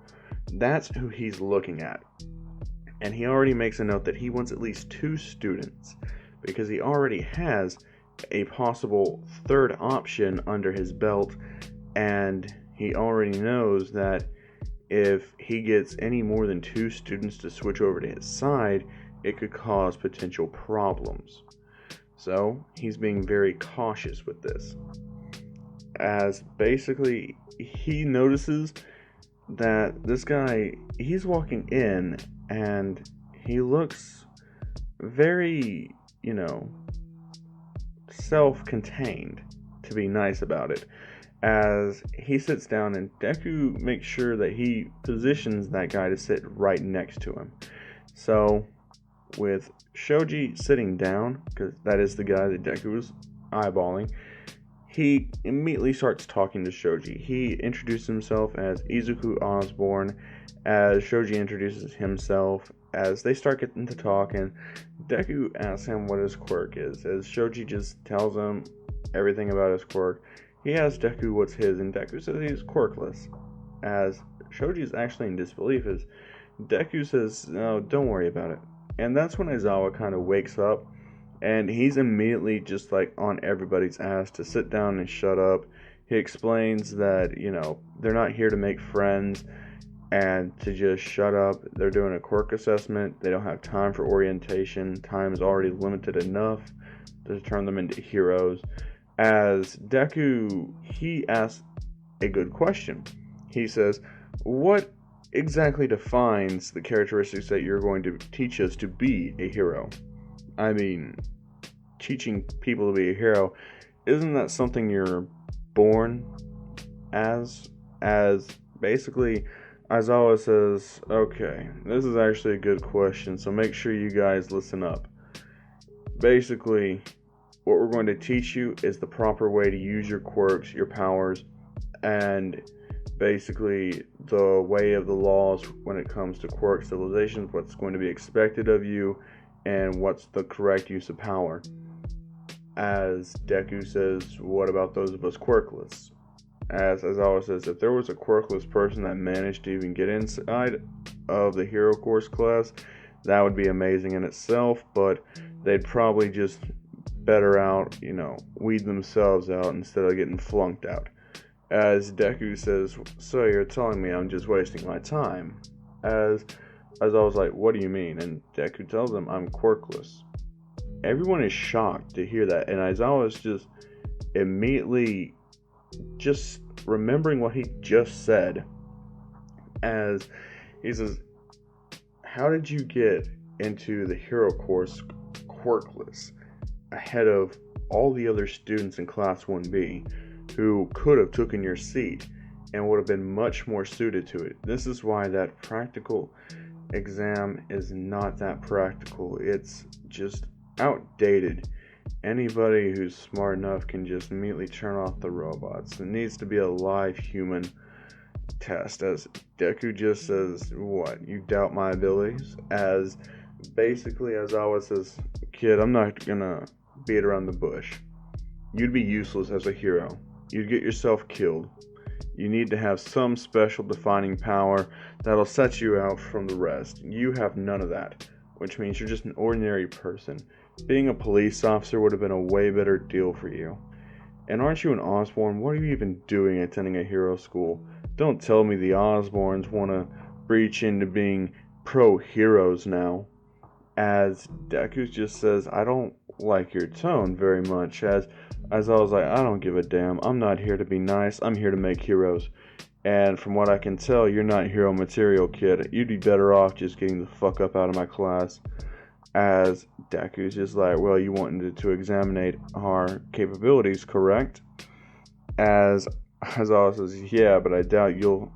That's who he's looking at. And he already makes a note that he wants at least 2 students, because he already has a possible third option under his belt, and he already knows that if he gets any more than 2 students to switch over to his side, it could cause potential problems. So he's being very cautious with this. As basically he notices that this guy, he's walking in and he looks very, self-contained, to be nice about it. As he sits down and Deku makes sure that he positions that guy to sit right next to him. So with Shoji sitting down, because that is the guy that Deku was eyeballing, he immediately starts talking to Shoji. He introduces himself as Izuku Osborne, as Shoji introduces himself, as they start getting to talk, and Deku asks him what his quirk is, as Shoji just tells him everything about his quirk. He asks Deku what's his, and Deku says he's quirkless. As Shoji is actually in disbelief, as Deku says, no, don't worry about it. And that's when Aizawa kind of wakes up, and he's immediately just like on everybody's ass to sit down and shut up. He explains that, they're not here to make friends and to just shut up. They're doing a quirk assessment. They don't have time for orientation. Time is already limited enough to turn them into heroes. As Deku, he asks a good question. He says, what exactly defines the characteristics that you're going to teach us to be a hero? I mean, teaching people to be a hero, isn't that something you're born as? As basically, Aizawa says, okay, this is actually a good question, so make sure you guys listen up. Basically, what we're going to teach you is the proper way to use your quirks, your powers, and basically the way of the laws when it comes to quirk civilizations, what's going to be expected of you, and what's the correct use of power. As Deku says, what about those of us quirkless? As Aizawa says, if there was a quirkless person that managed to even get inside of the hero course class, that would be amazing in itself, but they'd probably just better out, weed themselves out instead of getting flunked out. As Deku says, so you're telling me I'm just wasting my time? As I was like, what do you mean? And Deku tells him, I'm quirkless. Everyone is shocked to hear that, and Aizawa is just immediately just remembering what he just said. As he says, how did you get into the hero course quirkless ahead of all the other students in class 1B who could have taken your seat and would have been much more suited to it? This is why that practical exam is not that practical. It's just outdated. Anybody who's smart enough can just immediately turn off the robots. It needs to be a live human test. As Deku just says, what, you doubt my abilities? As basically, as Awa says, kid, I'm not gonna beat around the bush. You'd be useless as a hero. You'd get yourself killed. You need to have some special defining power that'll set you out from the rest. You have none of that, which means you're just an ordinary person. Being a police officer would have been a way better deal for you. And aren't you an Osborn? What are you even doing attending a hero school? Don't tell me the Osborns want to breach into being pro-heroes now. As Deku just says, I don't like your tone very much. As I was like, I don't give a damn. I'm not here to be nice. I'm here to make heroes. And from what I can tell, you're not hero material, kid. You'd be better off just getting the fuck up out of my class. As Deku's just like, well, you wanted to examine our capabilities, correct? As Azawa says, yeah, but I doubt you'll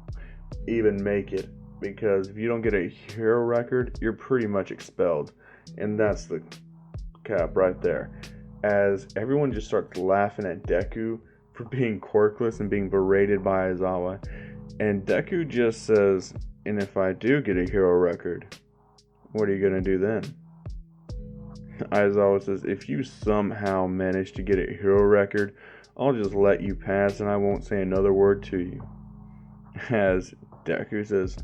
even make it. Because if you don't get a hero record, you're pretty much expelled. And that's the cap right there. As everyone just starts laughing at Deku for being quirkless and being berated by Aizawa. And Deku just says, and if I do get a hero record, what are you going to do then? Aizawa says, if you somehow manage to get a hero record, I'll just let you pass and I won't say another word to you. As Deku says,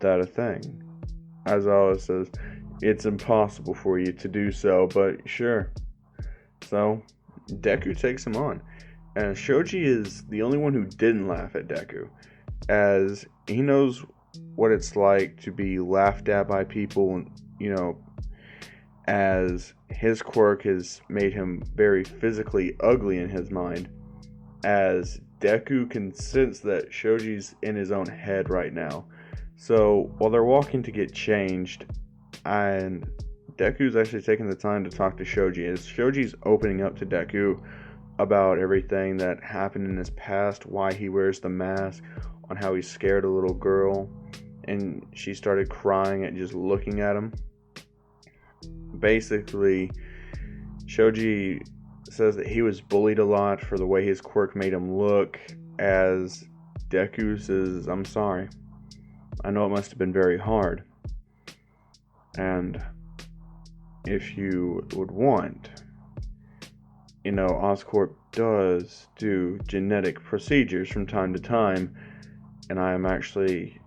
that a thing? Aizawa says, it's impossible for you to do so, but sure. So, Deku takes him on. And Shoji is the only one who didn't laugh at Deku, as he knows what it's like to be laughed at by people, you know, as his quirk has made him very physically ugly in his mind, as Deku can sense that Shoji's in his own head right now. So, while they're walking to get changed, and Deku's actually taking the time to talk to Shoji, as Shoji's opening up to Deku about everything that happened in his past, why he wears the mask, on how he scared a little girl, and she started crying at just looking at him. Basically, Shoji says that he was bullied a lot for the way his quirk made him look, as Deku says, I'm sorry. I know it must have been very hard. And if you would want, you know, Oscorp does do genetic procedures from time to time, and I am actually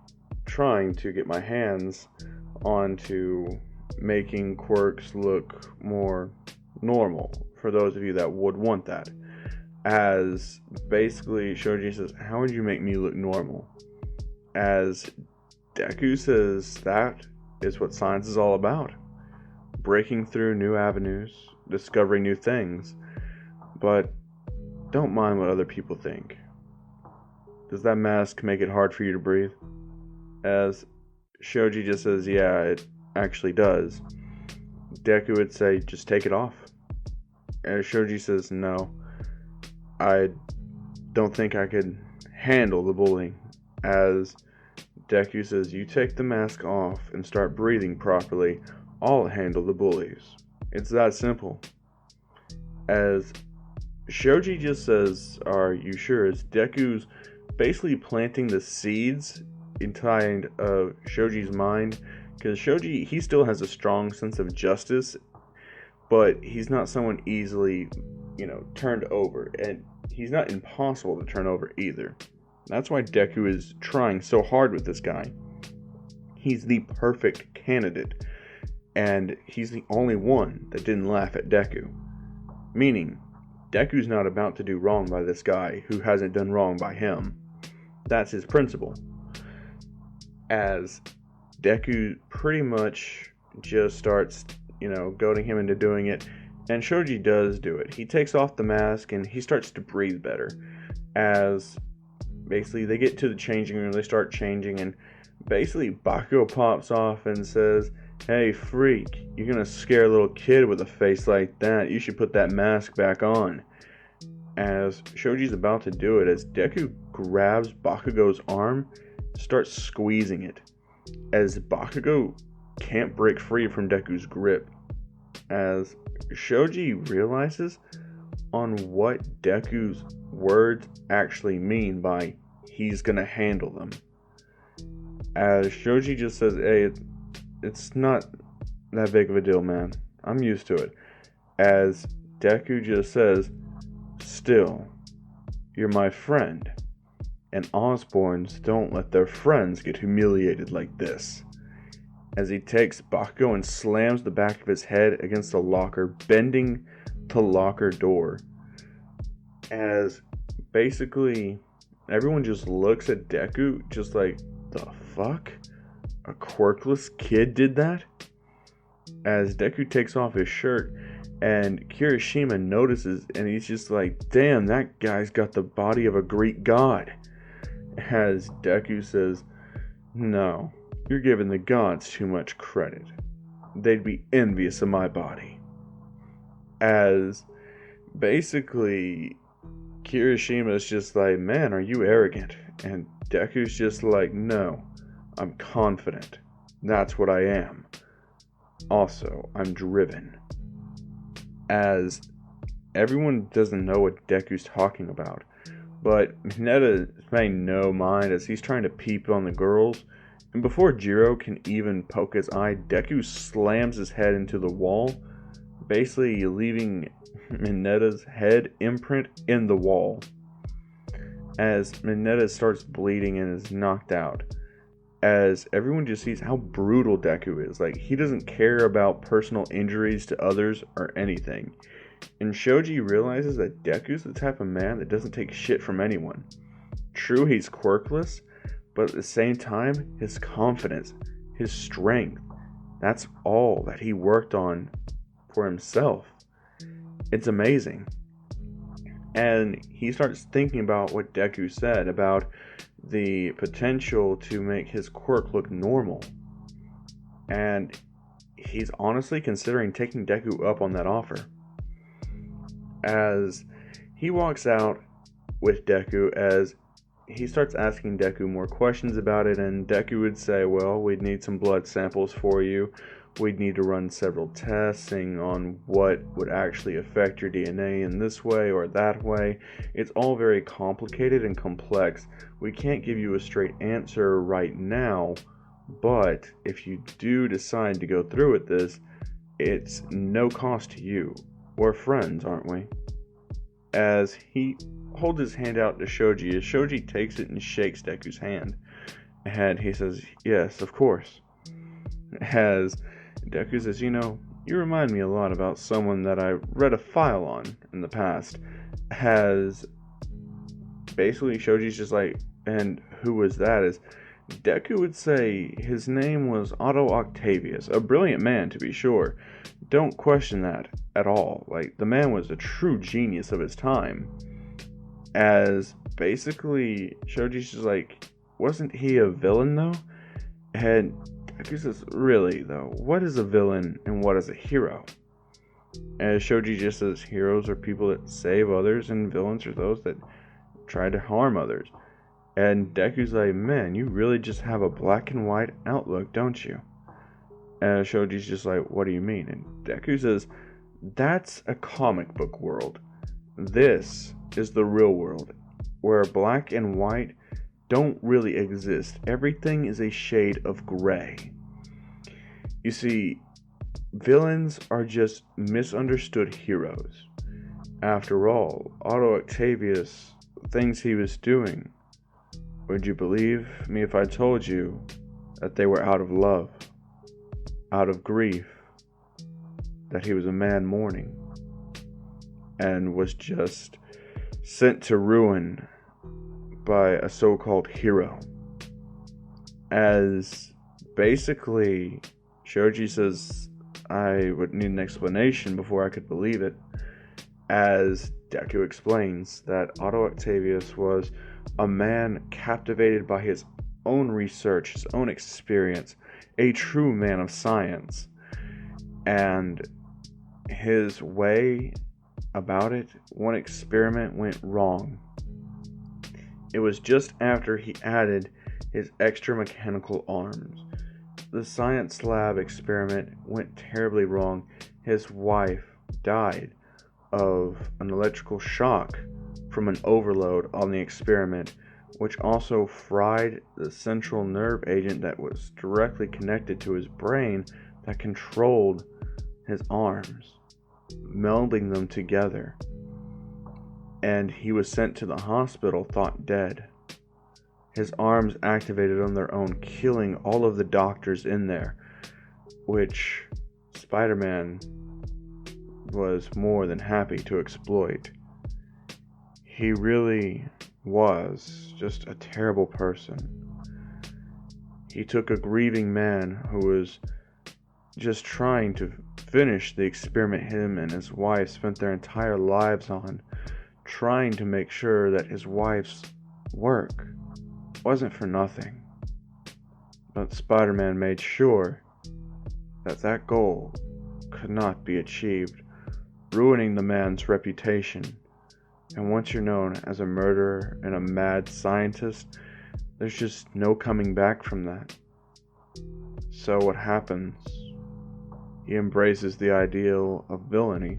trying to get my hands onto making quirks look more normal for those of you that would want that. As basically Shoji says, how would you make me look normal? As Deku says, that is what science is all about. Breaking through new avenues, discovering new things. But don't mind what other people think. Does that mask make it hard for you to breathe? As Shoji just says, yeah, it actually does. Deku would say, just take it off. As Shoji says, no, I don't think I could handle the bullying. As Deku says, you take the mask off and start breathing properly, I'll handle the bullies. It's that simple. As Shoji just says, are you sure? As Deku's basically planting the seeds inside of Shoji's mind, because Shoji, he still has a strong sense of justice, but he's not someone easily, you know, turned over, and he's not impossible to turn over either. That's why Deku is trying so hard with this guy. He's the perfect candidate, and he's the only one that didn't laugh at Deku. Meaning, Deku's not about to do wrong by this guy who hasn't done wrong by him. That's his principle. As Deku pretty much just starts, you know, goading him into doing it, and Shoji does do it. He takes off the mask and he starts to breathe better. As basically they get to the changing room, they start changing, and basically Bakugo pops off and says, hey freak, you're gonna scare a little kid with a face like that, you should put that mask back on. As Shoji's about to do it, as Deku grabs Bakugo's arm, starts squeezing it. as Bakugo can't break free from Deku's grip, as Shoji realizes on what Deku's words actually mean by he's gonna handle them. As Shoji just says, hey, it's not that big of a deal, man. I'm used to it. As Deku just says, still, you're my friend. And Osborns don't let their friends get humiliated like this. As he takes Bakugo and slams the back of his head against the locker, bending the locker door. As basically everyone just looks at Deku just like, the fuck? A quirkless kid did that? As Deku takes off his shirt and Kirishima notices and he's just like, damn, that guy's got the body of a Greek god. As Deku says, no, you're giving the gods too much credit. They'd be envious of my body. As basically Kirishima's just like, man, are you arrogant? And Deku's just like, no, I'm confident. That's what I am. Also, I'm driven. As everyone doesn't know what Deku's talking about, but Mineta is paying no mind as he's trying to peep on the girls. And before Jiro can even poke his eye, Deku slams his head into the wall, basically leaving Mineta's head imprint in the wall. As Mineta starts bleeding and is knocked out. As everyone just sees how brutal Deku is. Like, he doesn't care about personal injuries to others or anything. And Shoji realizes that Deku's the type of man that doesn't take shit from anyone. True, he's quirkless, but at the same time, his confidence, his strength, that's all that he worked on for himself. It's amazing. And he starts thinking about what Deku said about the potential to make his quirk look normal. And he's honestly considering taking Deku up on that offer. As he walks out with Deku, as he starts asking Deku more questions about it, and Deku would say, well, we'd need some blood samples for you. We'd need to run several testing on what would actually affect your DNA in this way or that way. It's all very complicated and complex. We can't give you a straight answer right now, but if you do decide to go through with this, it's no cost to you. We're friends, aren't we? As he holds his hand out to Shoji, as Shoji takes it and shakes Deku's hand. And he says, yes, of course. As Deku says, you know, you remind me a lot about someone that I read a file on in the past. Has basically Shoji's just like, and who was that? As Deku would say his name was Otto Octavius, a brilliant man to be sure. Don't question that at all. Like, the man was a true genius of his time. As basically Shoji's just like, wasn't he a villain though? And Deku says, really though, what is a villain and what is a hero? As Shoji just says, heroes are people that save others and villains are those that try to harm others. And Deku's like, man, you really just have a black and white outlook, don't you? And Shoji's just like, what do you mean? And Deku says, that's a comic book world. This is the real world, where black and white don't really exist. Everything is a shade of gray. You see, villains are just misunderstood heroes. After all, Otto Octavius, things he was doing, would you believe me if I told you that they were out of love, out of grief, that he was a man mourning, and was just sent to ruin by a so-called hero? As basically Shoji says, I would need an explanation before I could believe it. As Deku explains that Otto Octavius was a man captivated by his own research, his own experience, a true man of science. And his way about it, one experiment went wrong. It was just after he added his extra mechanical arms. The science lab experiment went terribly wrong. His wife died of an electrical shock from an overload on the experiment, which also fried the central nerve agent that was directly connected to his brain that controlled his arms, melding them together. And he was sent to the hospital, thought dead. His arms activated on their own, killing all of the doctors in there, which Spider-Man was more than happy to exploit. He really was just a terrible person. He took a grieving man who was just trying to finish the experiment him and his wife spent their entire lives on, trying to make sure that his wife's work wasn't for nothing. But Spider-Man made sure that that goal could not be achieved, ruining the man's reputation. And once you're known as a murderer and a mad scientist, there's just no coming back from that. So what happens? He embraces the ideal of villainy.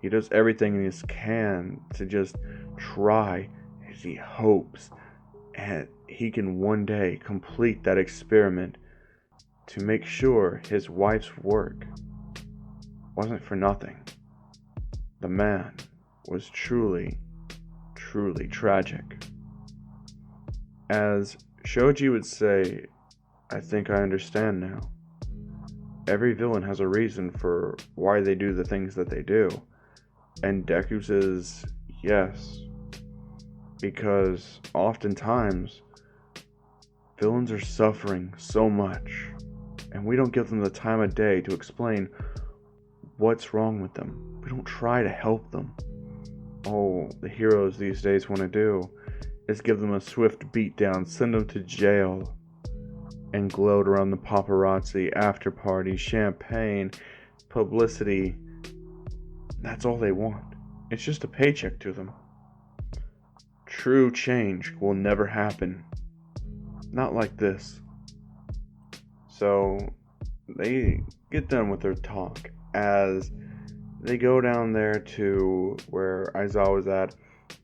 He does everything he can to just try, as he hopes, and he can one day complete that experiment to make sure his wife's work wasn't for nothing. The man was truly, truly tragic. As Shoji would say, I think I understand now. Every villain has a reason for why they do the things that they do. And Deku says, yes. Because oftentimes, villains are suffering so much, and we don't give them the time of day to explain what's wrong with them. We don't try to help them. All the heroes these days want to do is give them a swift beatdown, send them to jail, and gloat around the paparazzi, after party, champagne, publicity. That's all they want. It's just a paycheck to them. True change will never happen. Not like this. So they get done with their talk as they go down there to where Aizawa's at,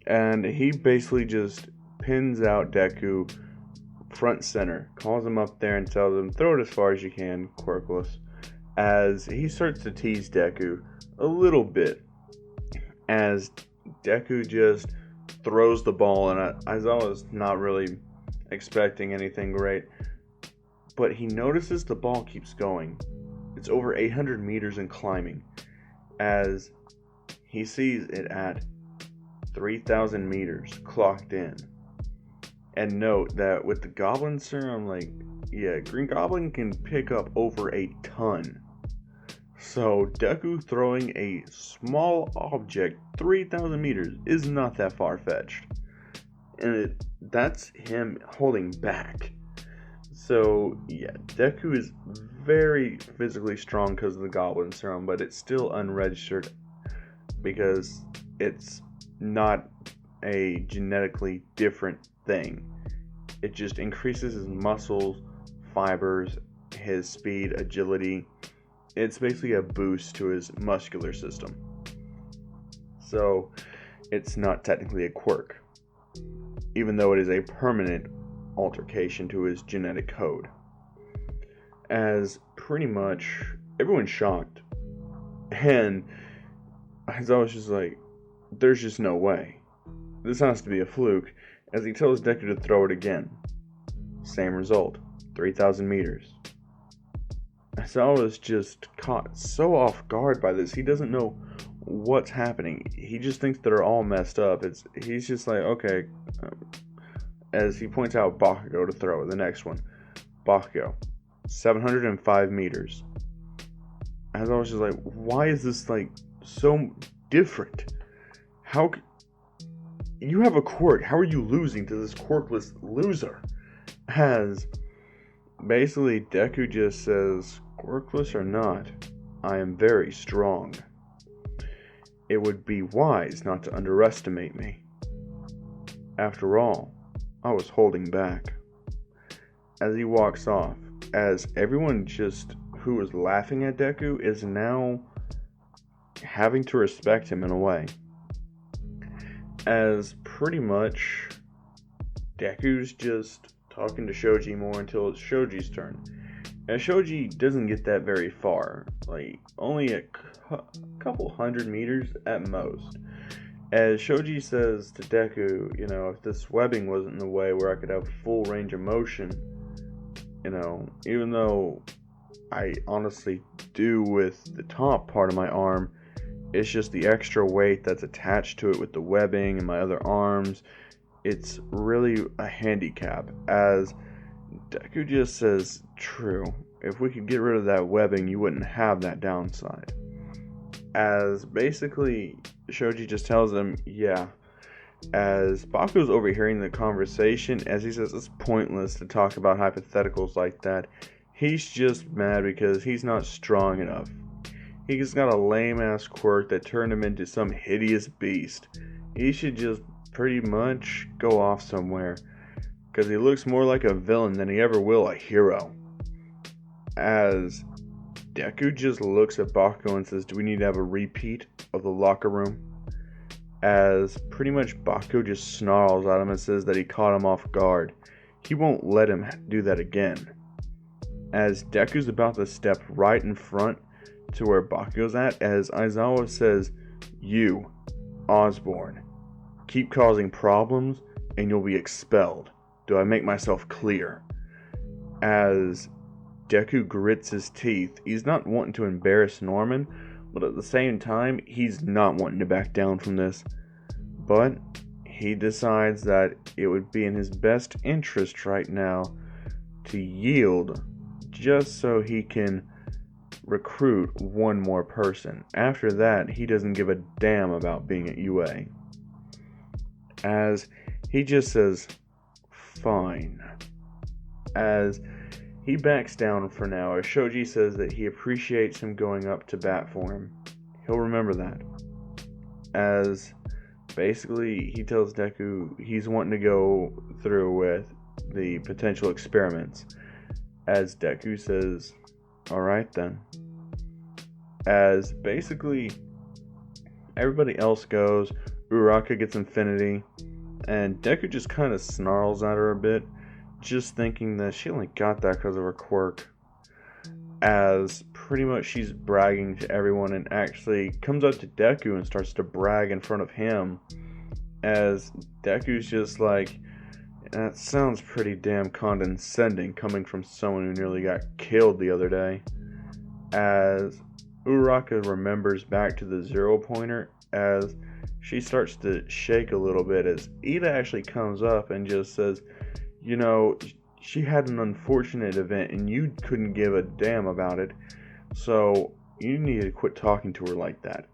and he basically just pins out Deku front center, calls him up there and tells him, throw it as far as you can, Quirkless, as he starts to tease Deku a little bit, as Deku just throws the ball, and Aizawa's not really expecting anything great, but he notices the ball keeps going. It's over 800 meters and climbing, as he sees it at 3,000 meters clocked in. And note that with the Goblin Serum, Green Goblin can pick up over a ton. So Deku throwing a small object 3,000 meters is not that far-fetched. And that's him holding back. So yeah, Deku is very physically strong because of the Goblin Serum, but it's still unregistered because it's not a genetically different thing. It just increases his muscles, fibers, his speed, agility. It's basically a boost to his muscular system. So it's not technically a quirk, even though it is a permanent altercation to his genetic code. As pretty much everyone's shocked, and I was just like, there's just no way. This has to be a fluke, as he tells Deku to throw it again. Same result, 3,000 meters. Aizawa is just caught so off guard by this. He doesn't know what's happening. He just thinks they're all messed up. He's just like, okay. As he points out Bakugo to throw the next one. Bakugo, 705 meters. Aizawa was just like, why is this so different? How you have a quirk? How are you losing to this quirkless loser? As basically Deku just says, quirkless or not, I am very strong. It would be wise not to underestimate me. After all, I was holding back. as he walks off, as everyone just who was laughing at Deku is now having to respect him in a way. As pretty much Deku's just talking to Shoji more until it's Shoji's turn. And Shoji doesn't get that very far, like only a couple hundred meters at most. As Shoji says to Deku, if this webbing wasn't in the way where I could have full range of motion, even though I honestly do with the top part of my arm, it's just the extra weight that's attached to it with the webbing and my other arms. It's really a handicap. As Deku just says, true, if we could get rid of that webbing, you wouldn't have that downside. As basically, Shoji just tells him, yeah. As Baku's overhearing the conversation, as he says it's pointless to talk about hypotheticals like that. He's just mad because he's not strong enough. He's got a lame-ass quirk that turned him into some hideous beast. He should just pretty much go off somewhere, because he looks more like a villain than he ever will a hero. As Deku just looks at Baku and says, do we need to have a repeat of the locker room? As pretty much Baku just snarls at him and says that he caught him off guard. He won't let him do that again. As Deku's about to step right in front to where Baku's at, as Aizawa says, you, Osborn, keep causing problems and you'll be expelled. Do I make myself clear? As Deku grits his teeth, he's not wanting to embarrass Norman, but at the same time, he's not wanting to back down from this. But he decides that it would be in his best interest right now to yield, just so he can recruit one more person. After that, he doesn't give a damn about being at UA. As he just says, fine. As he backs down for now, as Shoji says that he appreciates him going up to bat for him. He'll remember that. As basically he tells Deku he's wanting to go through with the potential experiments. As Deku says, alright then. As basically everybody else goes, Uraraka gets Infinity, and Deku just kind of snarls at her a bit, just thinking that she only got that because of her quirk. As pretty much she's bragging to everyone and actually comes up to Deku and starts to brag in front of him. As Deku's just like, that sounds pretty damn condescending coming from someone who nearly got killed the other day. As Uraraka remembers back to the 0 pointer, as she starts to shake a little bit, as Ida actually comes up and just says, she had an unfortunate event and you couldn't give a damn about it, so you need to quit talking to her like that.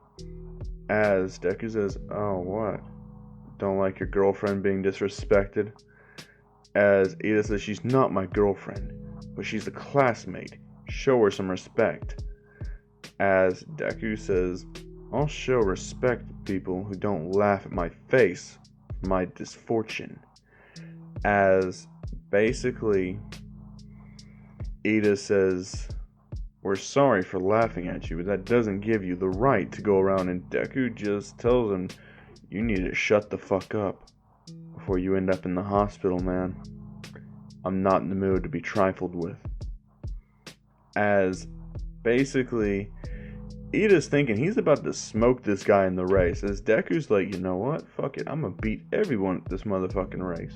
As Deku says, oh, what? Don't like your girlfriend being disrespected? As Ida says, she's not my girlfriend, but she's a classmate. Show her some respect. As Deku says, I'll show respect to people who don't laugh at my face for my misfortune. As basically Ida says, we're sorry for laughing at you, but that doesn't give you the right to go around, and Deku just tells him, you need to shut the fuck up before you end up in the hospital, man. I'm not in the mood to be trifled with. As basically Ida's thinking he's about to smoke this guy in the race, as Deku's like, you know what, fuck it, I'm gonna beat everyone at this motherfucking race.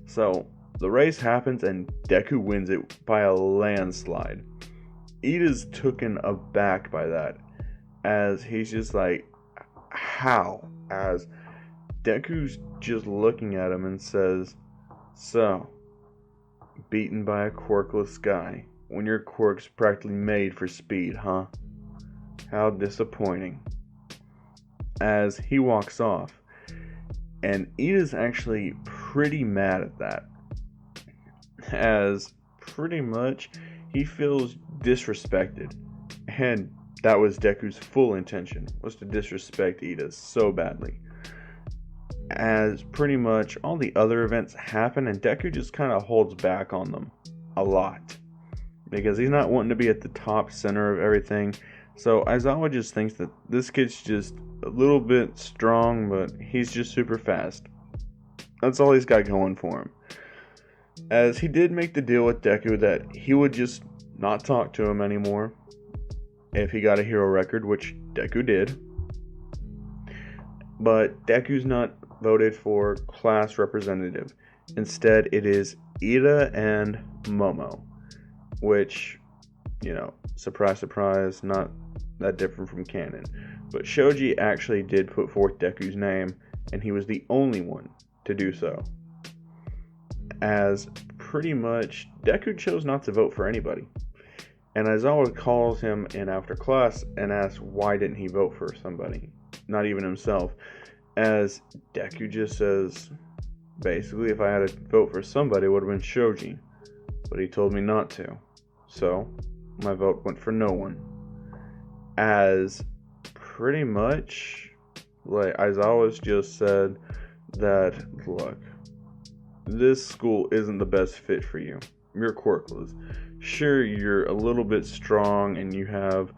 So the race happens and Deku wins it by a landslide. Ida's taken aback by that, as he's just like, how? As Deku's just looking at him and says, so, beaten by a quirkless guy, when your quirk's practically made for speed, huh? How disappointing. As he walks off, and Ida's actually pretty mad at that, as pretty much he feels disrespected, and that was Deku's full intention, was to disrespect Ida so badly. as pretty much all the other events happen, and Deku just kind of holds back on them a lot because he's not wanting to be at the top center of everything. So Aizawa just thinks that this kid's just a little bit strong, but he's just super fast. That's all he's got going for him. As he did make the deal with Deku that he would just not talk to him anymore if he got a hero record, which Deku did. But Deku's not voted for class representative. Instead, it is Ida and Momo, which, surprise, surprise, not that different from canon. But Shoji actually did put forth Deku's name, and he was the only one to do so. As pretty much Deku chose not to vote for anybody. And Aizawa calls him in after class and asks why didn't he vote for somebody, not even himself. As Deku just says, basically, if I had to vote for somebody, it would have been Shoji. But he told me not to. So, my vote went for no one. As pretty much, Aizawa's just said that, look, this school isn't the best fit for you. You're quirkless. Sure, you're a little bit strong and you have,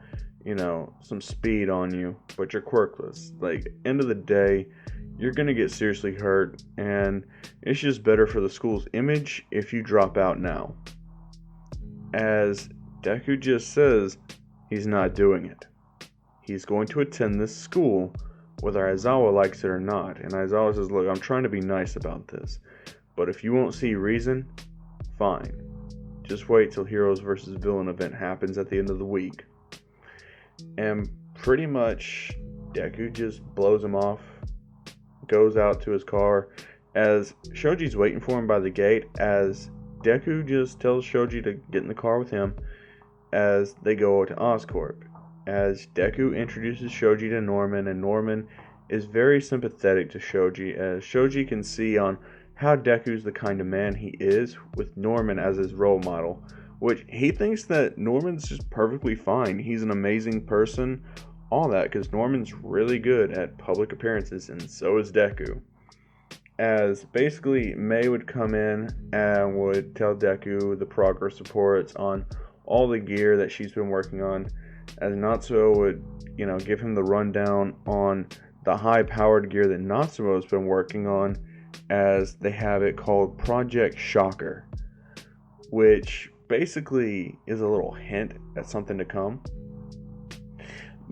some speed on you, but you're quirkless. End of the day, you're gonna get seriously hurt, and it's just better for the school's image if you drop out now. As Deku just says, he's not doing it. He's going to attend this school, whether Aizawa likes it or not. And Aizawa says, look, I'm trying to be nice about this, but if you won't see reason, fine. Just wait till Heroes vs. Villain event happens at the end of the week. And pretty much, Deku just blows him off, goes out to his car, as Shoji's waiting for him by the gate, as Deku just tells Shoji to get in the car with him as they go to Oscorp. As Deku introduces Shoji to Norman, and Norman is very sympathetic to Shoji, as Shoji can see on how Deku's the kind of man he is, with Norman as his role model, which he thinks that Norman's just perfectly fine. He's an amazing person, all that, because Norman's really good at public appearances, and so is Deku. As basically Mei would come in and would tell Deku the progress reports on all the gear that she's been working on, as Natsuo would, give him the rundown on the high-powered gear that Natsuo has been working on, as they have it called Project Shocker, which basically is a little hint at something to come.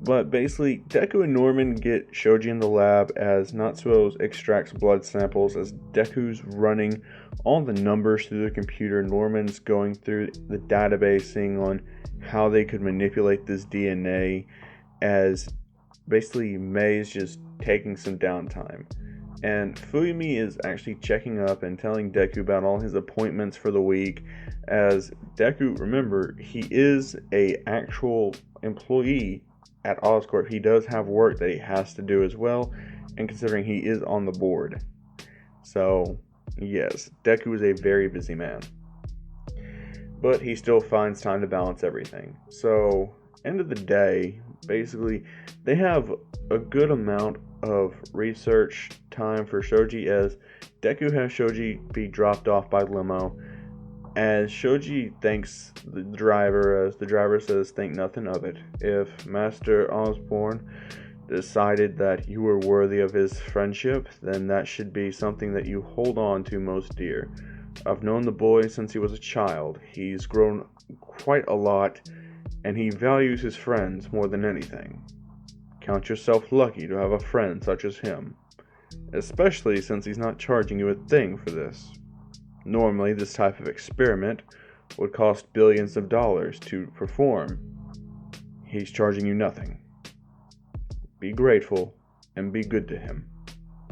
But basically, Deku and Norman get Shoji in the lab as Natsuo extracts blood samples, as Deku's running all the numbers through the computer. Norman's going through the database, seeing on how they could manipulate this DNA, as basically Mei's just taking some downtime. And Fuyumi is actually checking up and telling Deku about all his appointments for the week, as Deku, remember, he is a actual employee at Oscorp. He does have work that he has to do as well, and considering he is on the board. So, yes, Deku is a very busy man. But he still finds time to balance everything. So, end of the day, basically, they have a good amount of research time for Shoji, as Deku has Shoji be dropped off by limo, as Shoji thanks the driver, as the driver says, think nothing of it. If Master Osborne decided that you were worthy of his friendship, then that should be something that you hold on to most dear. I've known the boy since he was a child. He's grown quite a lot, and he values his friends more than anything. Count yourself lucky to have a friend such as him, especially since he's not charging you a thing for this. Normally, this type of experiment would cost billions of dollars to perform. He's charging you nothing. Be grateful and be good to him.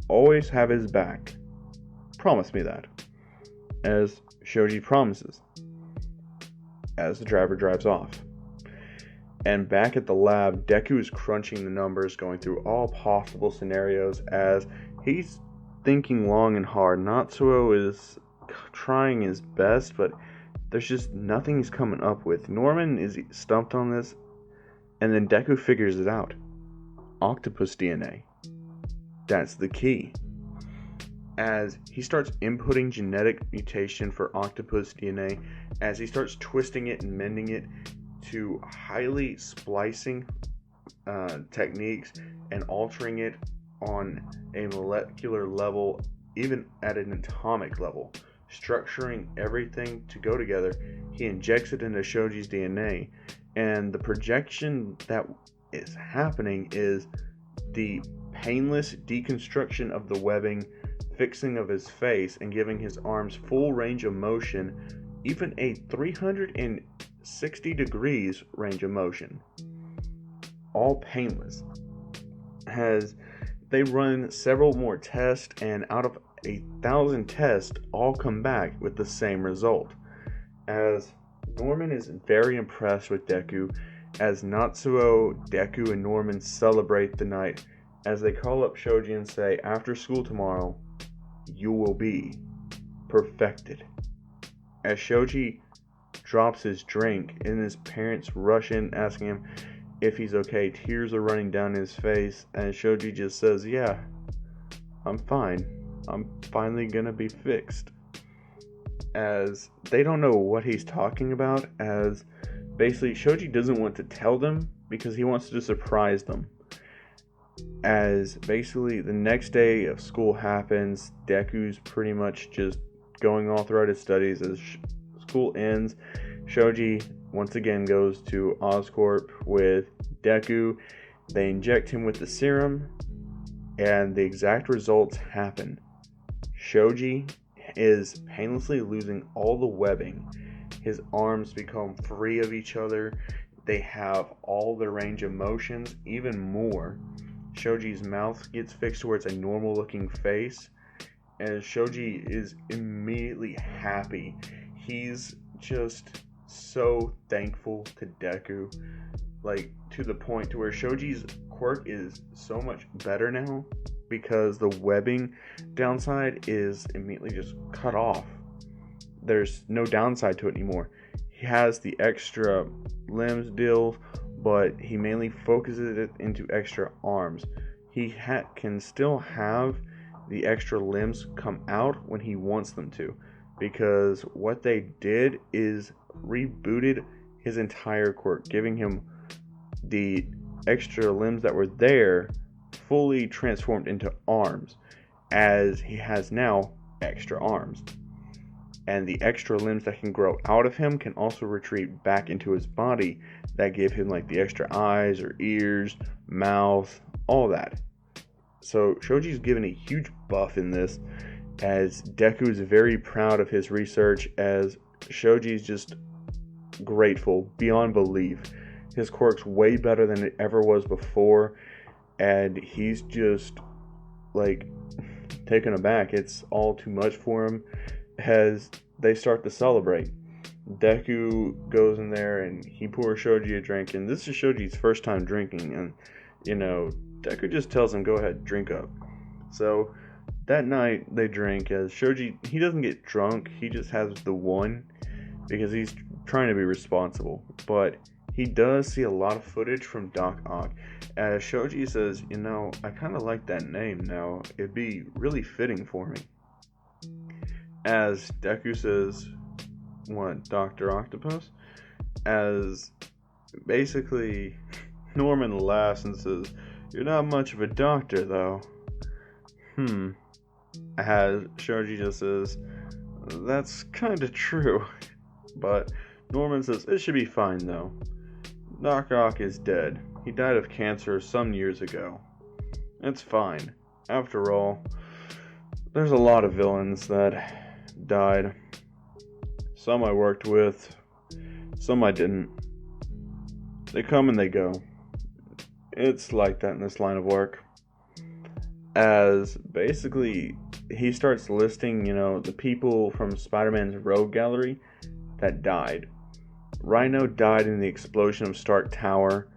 Always have his back. Promise me that. As Shoji promises, as the driver drives off. And back at the lab, Deku is crunching the numbers, going through all possible scenarios, as he's thinking long and hard. Natsuo is trying his best, but there's just nothing he's coming up with. Norman is stumped on this, and then Deku figures it out. Octopus DNA. That's the key. as he starts inputting genetic mutation for octopus DNA, as he starts twisting it and mending it to highly splicing techniques and altering it on a molecular level, even at an atomic level, structuring everything to go together. He injects it into Shoji's DNA, and the projection that is happening is the painless deconstruction of the webbing, fixing of his face, and giving his arms full range of motion, even a 360 degrees range of motion. All painless. As they run several more tests, and out of 1,000 tests, all come back with the same result. As Norman is very impressed with Deku, as Natsuo, Deku, and Norman celebrate the night, as they call up Shoji and say, after school tomorrow, you will be perfected. As Shoji drops his drink and his parents rush in asking him if he's okay, tears are running down his face, and Shoji just says, yeah, I'm fine. I'm finally gonna be fixed. As they don't know what he's talking about, as basically Shoji doesn't want to tell them because he wants to surprise them. As basically the next day of school happens, Deku's pretty much just going all throughout his studies. As school ends, Shoji once again goes to Oscorp with Deku. They inject him with the serum, and the exact results happen. Shoji is painlessly losing all the webbing. His arms become free of each other. They have all the range of motions, even more. Shoji's mouth gets fixed towards a normal looking face, and Shoji is immediately happy. He's just so thankful to Deku, like to the point to where Shoji's quirk is so much better now because the webbing downside is immediately just cut off. There's no downside to it anymore. He has the extra limbs deal, but he mainly focuses it into extra arms. He can still have the extra limbs come out when he wants them to, because what they did is rebooted his entire quirk, giving him the extra limbs that were there fully transformed into arms, as he has now extra arms. And the extra limbs that can grow out of him can also retreat back into his body, that give him like the extra eyes or ears, mouth, all that. So Shoji's given a huge buff in this, as Deku is very proud of his research, as Shoji's just grateful beyond belief. His quirk's way better than it ever was before, and he's just like taken aback. It's all too much for him. As they start to celebrate, Deku goes in there and he pours Shoji a drink, and this is Shoji's first time drinking, and Deku just tells him, go ahead, drink up. So that night they drink, as Shoji, he doesn't get drunk, he just has the one because he's trying to be responsible. But he does see a lot of footage from Doc Ock, as Shoji says, I kind of like that name now, it'd be really fitting for me. As Deku says, what, Dr. Octopus? As basically Norman laughs and says, you're not much of a doctor though. As Shoji just says, that's kinda true. But Norman says, it should be fine though. Doc Ock is dead. He died of cancer some years ago. It's fine. After all, there's a lot of villains that died. Some I worked with, some I didn't. They come and they go. It's like that in this line of work. As basically he starts listing, the people from Spider-Man's Rogue Gallery that died. Rhino died in the explosion of Stark Tower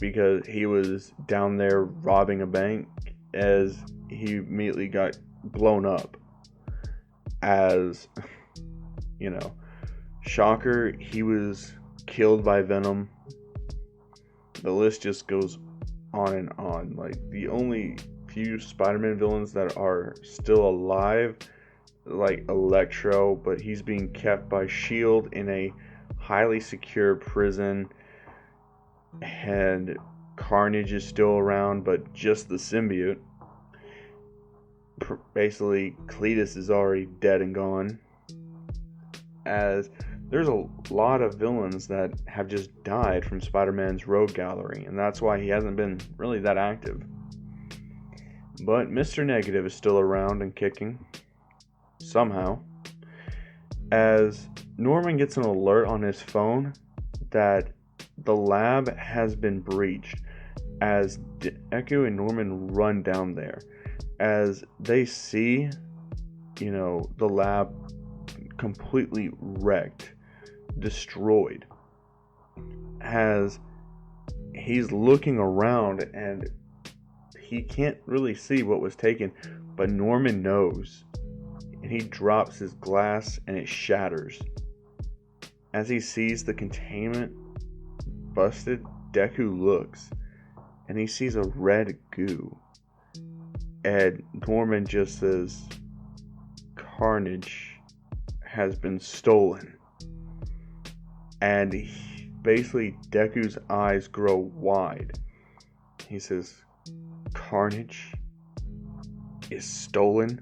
because he was down there robbing a bank, as he immediately got blown up. As Shocker, he was killed by Venom. The list just goes on and on. Like, the only few Spider-Man villains that are still alive, like Electro, but he's being kept by S.H.I.E.L.D. in a highly secure prison, and Carnage is still around, but just the symbiote. Basically, Cletus is already dead and gone, as there's a lot of villains that have just died from Spider-Man's rogue gallery, and that's why he hasn't been really that active. But Mr. Negative is still around and kicking, somehow, as Norman gets an alert on his phone that the lab has been breached, as Deku and Norman run down there, as they see, the lab completely wrecked, destroyed, as he's looking around and he can't really see what was taken, but Norman knows, and he drops his glass and it shatters. As he sees the containment busted, Deku looks and he sees a red goo, and Norman just says, "Carnage has been stolen." And basically Deku's eyes grow wide. He says, "Carnage is stolen?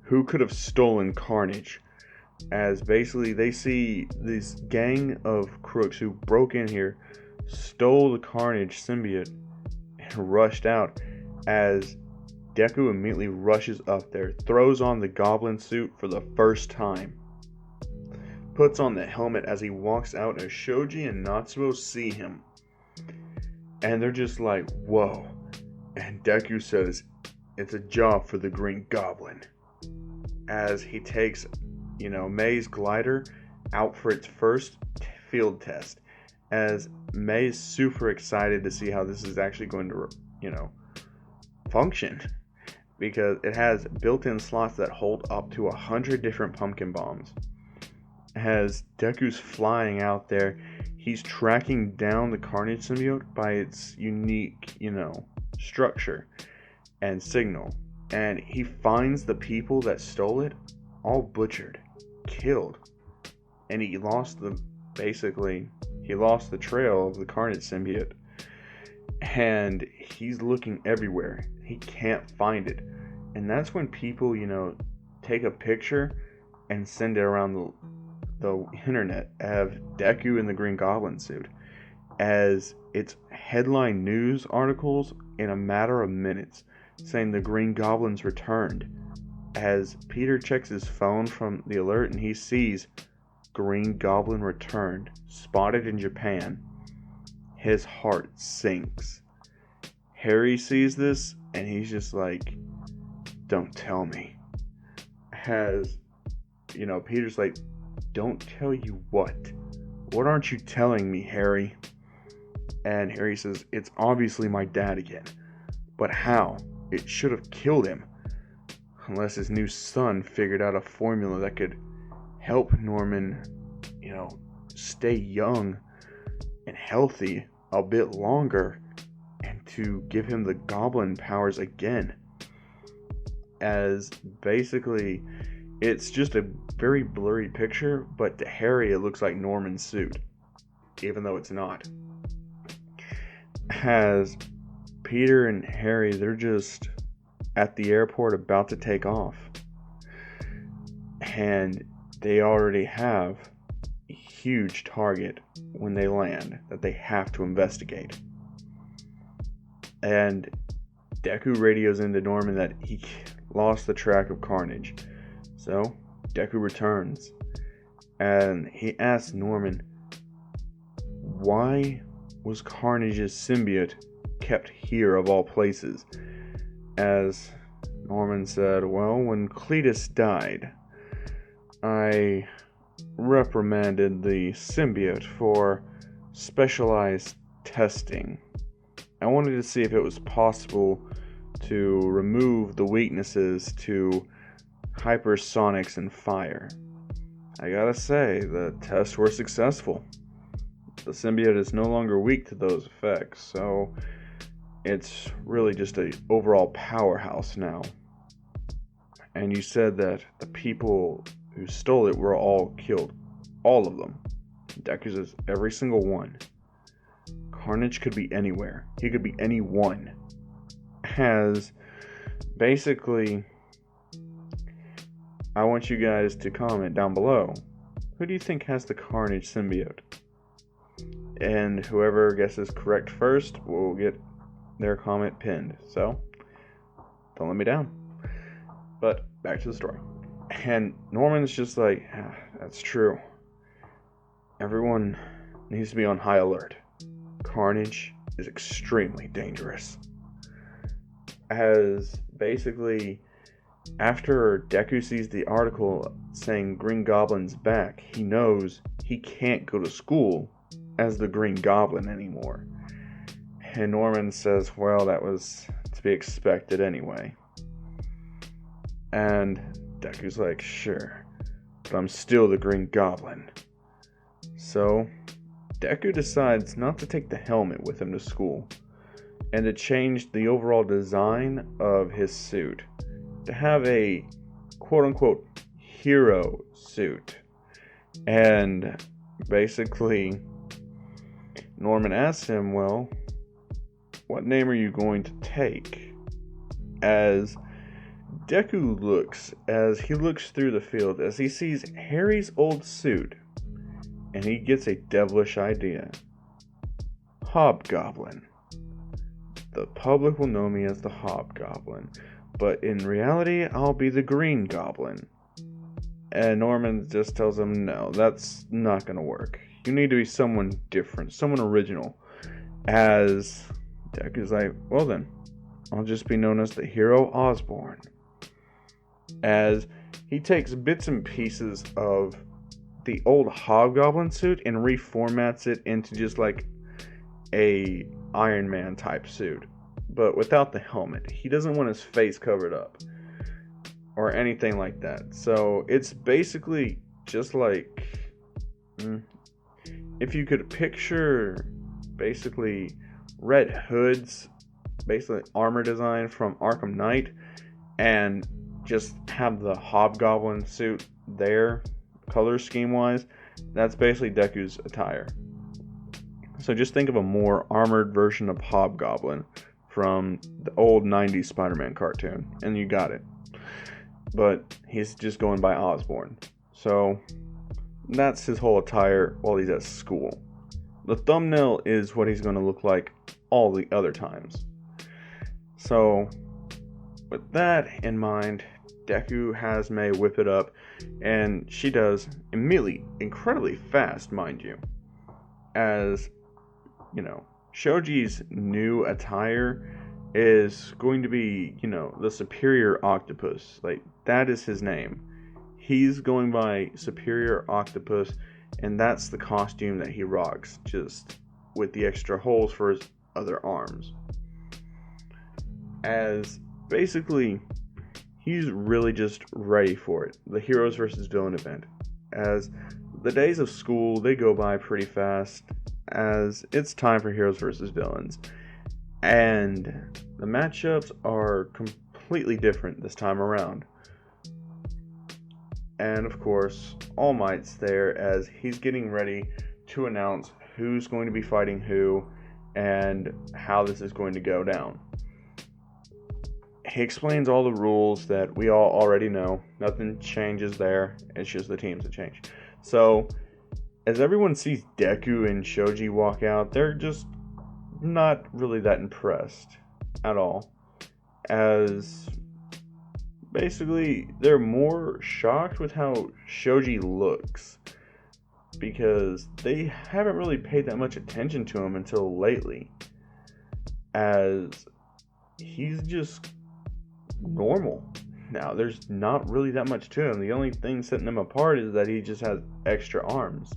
Who could have stolen Carnage?" As basically they see this gang of crooks who broke in here, stole the Carnage symbiote, and rushed out, as Deku immediately rushes up there, throws on the goblin suit for the first time, puts on the helmet as he walks out, as Shoji and Natsuo see him, and they're just like, "Whoa." And Deku says, "It's a job for the Green Goblin," as he takes, May's glider out for its first field test, as May's super excited to see how this is actually going to, function, because it has built-in slots that hold up to 100 different pumpkin bombs. As Deku's flying out there, he's tracking down the Carnage symbiote by its unique, structure and signal, and he finds the people that stole it all butchered, killed, and he lost the trail of the Carnage symbiote, and he's looking everywhere. He can't find it, and that's when people, take a picture and send it around the internet of Deku in the Green Goblin suit, as it's headline news articles in a matter of minutes saying the Green Goblin's returned. As Peter checks his phone from the alert and he sees Green Goblin returned, spotted in Japan, his heart sinks. Harry sees this and he's just like, "Don't tell me." As, Peter's like, "Don't tell you what? What aren't you telling me, Harry?" And Harry says, "It's obviously my dad again. But how? It should have killed him. Unless his new son figured out a formula that could help Norman, stay young and healthy a bit longer, and to give him the goblin powers again." As basically, it's just a very blurry picture, but to Harry it looks like Norman's suit, even though it's not. As Peter and Harry, they're just at the airport about to take off, and they already have a huge target when they land that they have to investigate. And Deku radios into Norman that he lost the track of Carnage. So Deku returns and he asks Norman, why was Carnage's symbiote kept here of all places? As Norman said, well, when Cletus died, I reprimanded the symbiote for specialized testing. I wanted to see if it was possible to remove the weaknesses to hypersonics and fire. I gotta say, the tests were successful. The symbiote is no longer weak to those effects, so it's really just a overall powerhouse now. And you said that the people who stole it were all killed. All of them. Deku says every single one. Carnage could be anywhere. He could be anyone. Has basically, I want you guys to comment down below. Who do you think has the Carnage symbiote? And whoever guesses correct first will get their comment pinned. So, don't let me down. But back to the story. And Norman's just like, that's true. Everyone needs to be on high alert. Carnage is extremely dangerous. As basically, after Deku sees the article saying Green Goblin's back, he knows he can't go to school as the Green Goblin anymore. And Norman says, well, that was to be expected anyway. And Deku's like, sure, but I'm still the Green Goblin. So, Deku decides not to take the helmet with him to school, and to change the overall design of his suit, to have a quote-unquote hero suit. And basically, Norman asks him, well, what name are you going to take? As Deku looks through the field, as he sees Harry's old suit, and he gets a devilish idea. Hobgoblin. The public will know me as the Hobgoblin, but in reality, I'll be the Green Goblin. And Norman just tells him, no, that's not gonna work. You need to be someone different, someone original. As Deku's like, well then, I'll just be known as the hero Osborn. As he takes bits and pieces of the old Hobgoblin suit and reformats it into just like a Iron Man type suit, but without the helmet. He doesn't want his face covered up or anything like that. So it's basically just like, if you could picture basically Red Hood's basically armor design from Arkham Knight, and just have the Hobgoblin suit there, color scheme wise, that's basically Deku's attire. So just think of a more armored version of Hobgoblin from the old 90s Spider-Man cartoon, and you got it. But he's just going by Osborn. So that's his whole attire while he's at school. The thumbnail is what he's going to look like all the other times. So with that in mind, Deku has Mei whip it up, and she does immediately, incredibly fast, mind you. As, you know, Shoji's new attire is going to be, you know, the Superior Octopus. Like, that is his name. He's going by Superior Octopus, and that's the costume that he rocks, just with the extra holes for his other arms. As basically, he's really just ready for it. The Heroes vs. Villain event. As the days of school, they go by pretty fast, as it's time for Heroes vs. Villains. And the matchups are completely different this time around. And of course, All Might's there as he's getting ready to announce who's going to be fighting who and how this is going to go down. He explains all the rules that we all already know. Nothing changes there. It's just the teams that change. So, as everyone sees Deku and Shoji walk out, they're just not really that impressed at all. As basically, they're more shocked with how Shoji looks, because they haven't really paid that much attention to him until lately. As he's just normal now. There's not really that much to him. The only thing setting him apart is that he just has extra arms.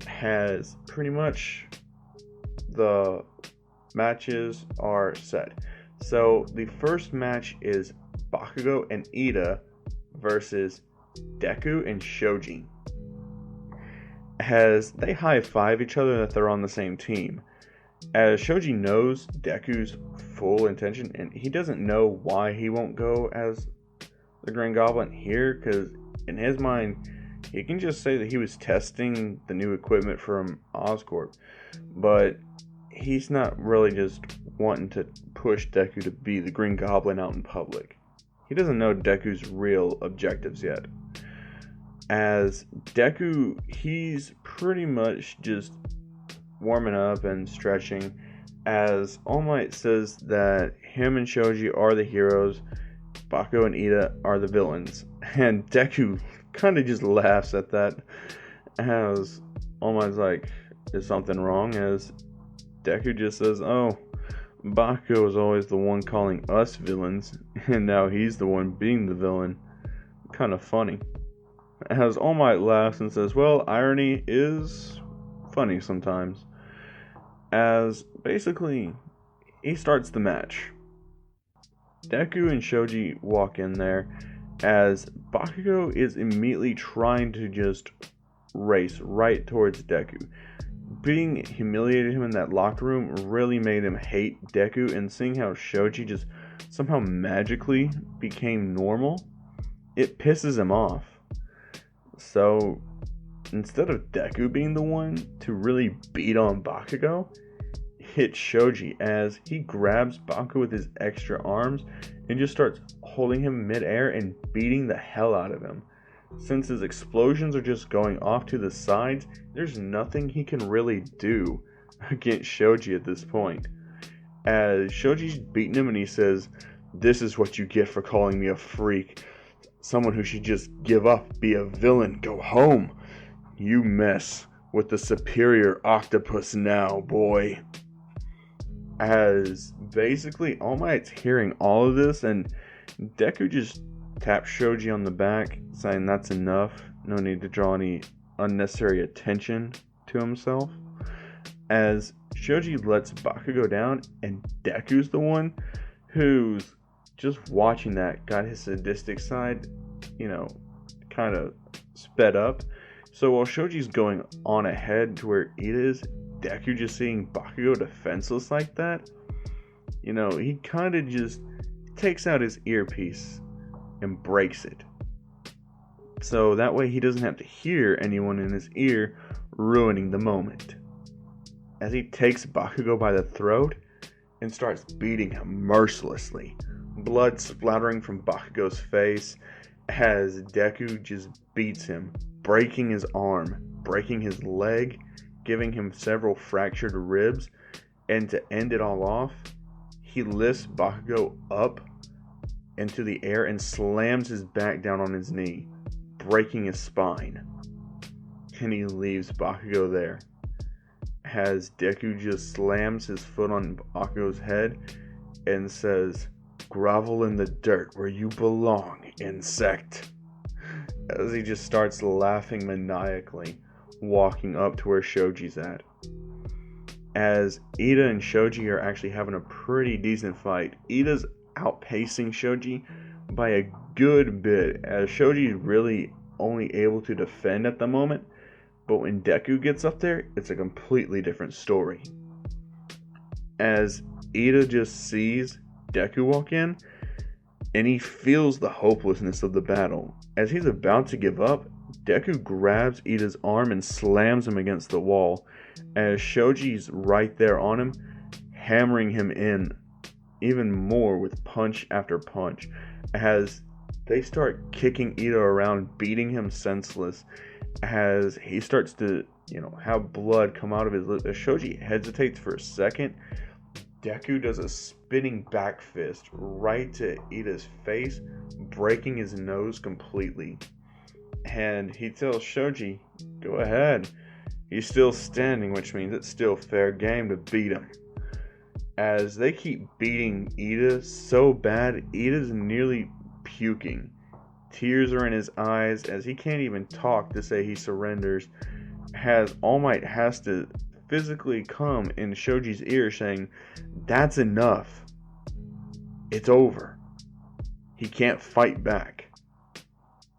Has pretty much the matches are set. So the first match is Bakugo and Ida versus Deku and Shoji. As they high-five each other that they're on the same team. As Shoji knows Deku's full intention, and he doesn't know why he won't go as the Green Goblin here, because in his mind, he can just say that he was testing the new equipment from Oscorp, but he's not really just wanting to push Deku to be the Green Goblin out in public. He doesn't know Deku's real objectives yet. As Deku, he's pretty much just warming up and stretching, as All Might says that him and Shoji are the heroes, Bakugo and Ida are the villains, and Deku kind of just laughs at that, as All Might's like, is something wrong? As Deku just says, oh, Bakugo is always the one calling us villains, and now he's the one being the villain. Kind of funny. As All Might laughs and says, well, irony is funny sometimes. As basically, he starts the match. Deku and Shoji walk in there, as Bakugo is immediately trying to just race right towards Deku. Being humiliated him in that locker room really made him hate Deku, and seeing how Shoji just somehow magically became normal, it pisses him off. So instead of Deku being the one to really beat on Bakugo, it's Shoji, as he grabs Bakugo with his extra arms and just starts holding him midair and beating the hell out of him. Since his explosions are just going off to the sides, there's nothing he can really do against Shoji at this point. As Shoji's beating him and he says, this is what you get for calling me a freak. Someone who should just give up, be a villain, go home. You mess with the superior octopus now, boy. As basically All Might's hearing all of this, and Deku just taps Shoji on the back, saying that's enough, no need to draw any unnecessary attention to himself. As Shoji lets Bakugo down, and Deku's the one who's just watching that, got his sadistic side, kind of sped up. So while Shoji's going on ahead to where Ida is, Deku just seeing Bakugo defenseless like that, he kind of just takes out his earpiece and breaks it. So that way he doesn't have to hear anyone in his ear ruining the moment. As he takes Bakugo by the throat and starts beating him mercilessly, blood splattering from Bakugo's face, as Deku just beats him, breaking his arm, breaking his leg, giving him several fractured ribs, and to end it all off, he lifts Bakugo up into the air and slams his back down on his knee, breaking his spine. And he leaves Bakugo there. As Deku just slams his foot on Bakugo's head and says, grovel in the dirt where you belong, insect. As he just starts laughing maniacally, walking up to where Shoji's at. As Ida and Shoji are actually having a pretty decent fight. Ida's outpacing Shoji by a good bit, as Shoji's really only able to defend at the moment, but when Deku gets up there, it's a completely different story. As Ida just sees Deku walk in, and he feels the hopelessness of the battle. As he's about to give up, Deku grabs Ida's arm and slams him against the wall, as Shoji's right there on him, hammering him in even more with punch after punch, as they start kicking Ida around, beating him senseless, as he starts to, have blood come out of his lips. As Shoji hesitates for a second, Deku does a spinning back fist right to Ida's face, breaking his nose completely. And he tells Shoji, go ahead. He's still standing, which means it's still fair game to beat him. As they keep beating Ida so bad, Ida's nearly puking. Tears are in his eyes as he can't even talk to say he surrenders. As All Might has to physically come in Shoji's ear saying, that's enough. It's over. He can't fight back.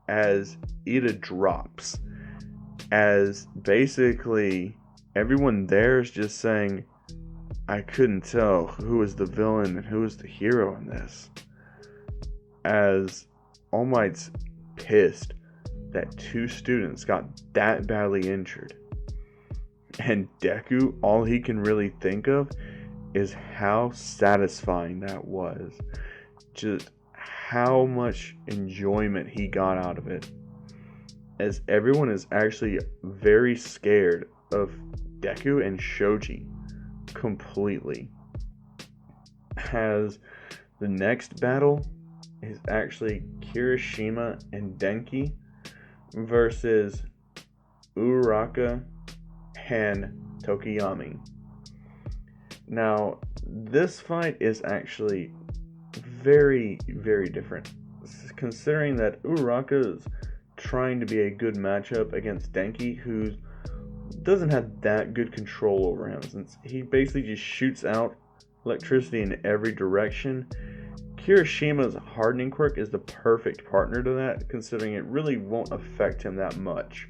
As Ida drops. As basically everyone there is just saying, I couldn't tell who was the villain and who was the hero in this. As All Might's pissed that 2 students got that badly injured. And Deku, all he can really think of is how satisfying that was. Just how much enjoyment he got out of it. As everyone is actually very scared of Deku and Shoji completely. As the next battle is actually Kirishima and Denki versus Uraraka and Tokiyami. Now, this fight is actually very, very different, considering that Uraraka is trying to be a good matchup against Denki, who doesn't have that good control over him, since he basically just shoots out electricity in every direction. Kirishima's hardening quirk is the perfect partner to that, considering it really won't affect him that much.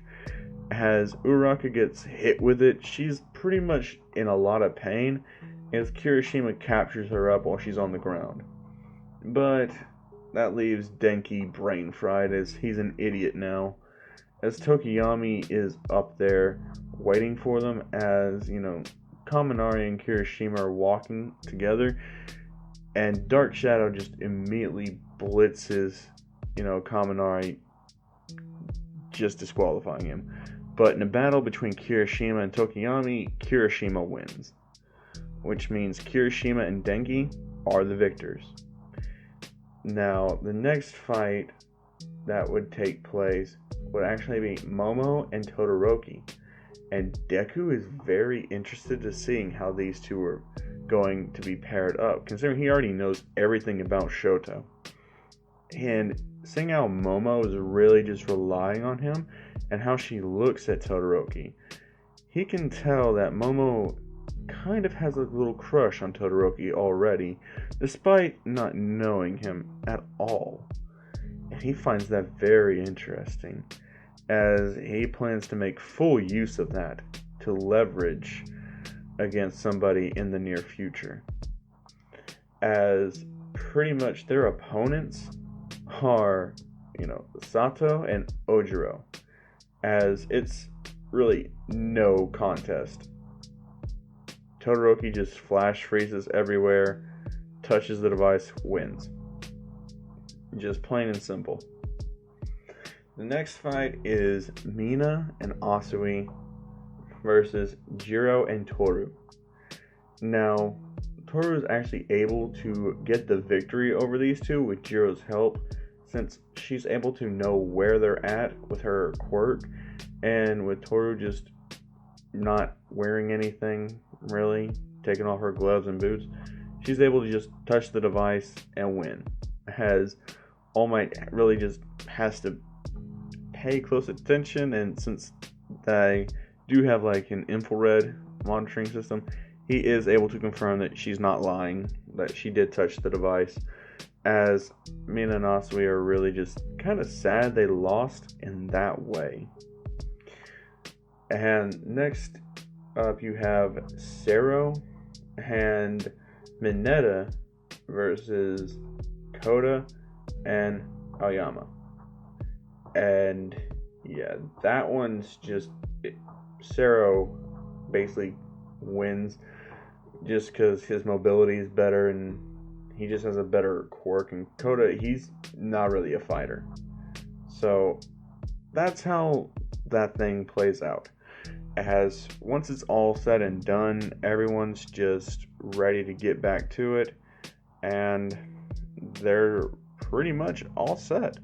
As Uraraka gets hit with it, she's pretty much in a lot of pain, as Kirishima captures her up while she's on the ground. But that leaves Denki brain fried, as he's an idiot now. As Tokiyami is up there waiting for them, as, Kaminari and Kirishima are walking together, and Dark Shadow just immediately blitzes, Kaminari, just disqualifying him. But in a battle between Kirishima and Tokiyami, Kirishima wins. Which means Kirishima and Denki are the victors. Now, the next fight that would take place would actually be Momo and Todoroki. And Deku is very interested to seeing how these two are going to be paired up, considering he already knows everything about Shoto. And seeing how Momo is really just relying on him, and how she looks at Todoroki, he can tell that Momo kind of has a little crush on Todoroki already, despite not knowing him at all. And he finds that very interesting, as he plans to make full use of that to leverage against somebody in the near future. As pretty much their opponents are, Sato and Ojiro, as it's really no contest. Todoroki just flash freezes everywhere, touches the device, wins. Just plain and simple. The next fight is Mina and Asui versus Jiro and Toru. Now, Toru is actually able to get the victory over these two with Jiro's help, since she's able to know where they're at with her quirk, and with Toru just not wearing anything, really, taking off her gloves and boots, she's able to just touch the device and win. As All Might really just has to pay close attention, and since they do have like an infrared monitoring system, he is able to confirm that she's not lying, that she did touch the device. As Mina and Asui are really just kind of sad they lost in that way. And next up you have Sero and Mineta versus Koda and Aoyama. And yeah, that one's just Sero basically wins just because his mobility is better and he just has a better quirk, and Koda, he's not really a fighter. So that's how that thing plays out. As once it's all said and done, everyone's just ready to get back to it, and they're pretty much all set.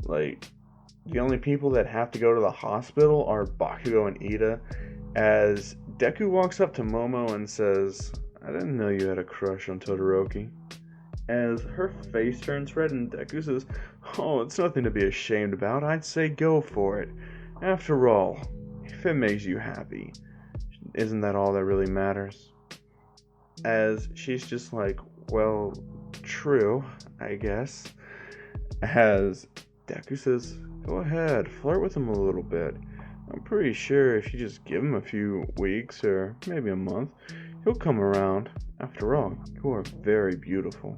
Like, the only people that have to go to the hospital are Bakugo and Ida, as Deku walks up to Momo and says, "I didn't know you had a crush on Todoroki." As her face turns red and Deku says, "Oh, it's nothing to be ashamed about. I'd say go for it. After all, if it makes you happy, isn't that all that really matters?" As she's just like, "Well, true, I guess." As Deku says, "Go ahead, flirt with him a little bit. I'm pretty sure if you just give him a few weeks or maybe a month, He'll come around. After all, you are very beautiful.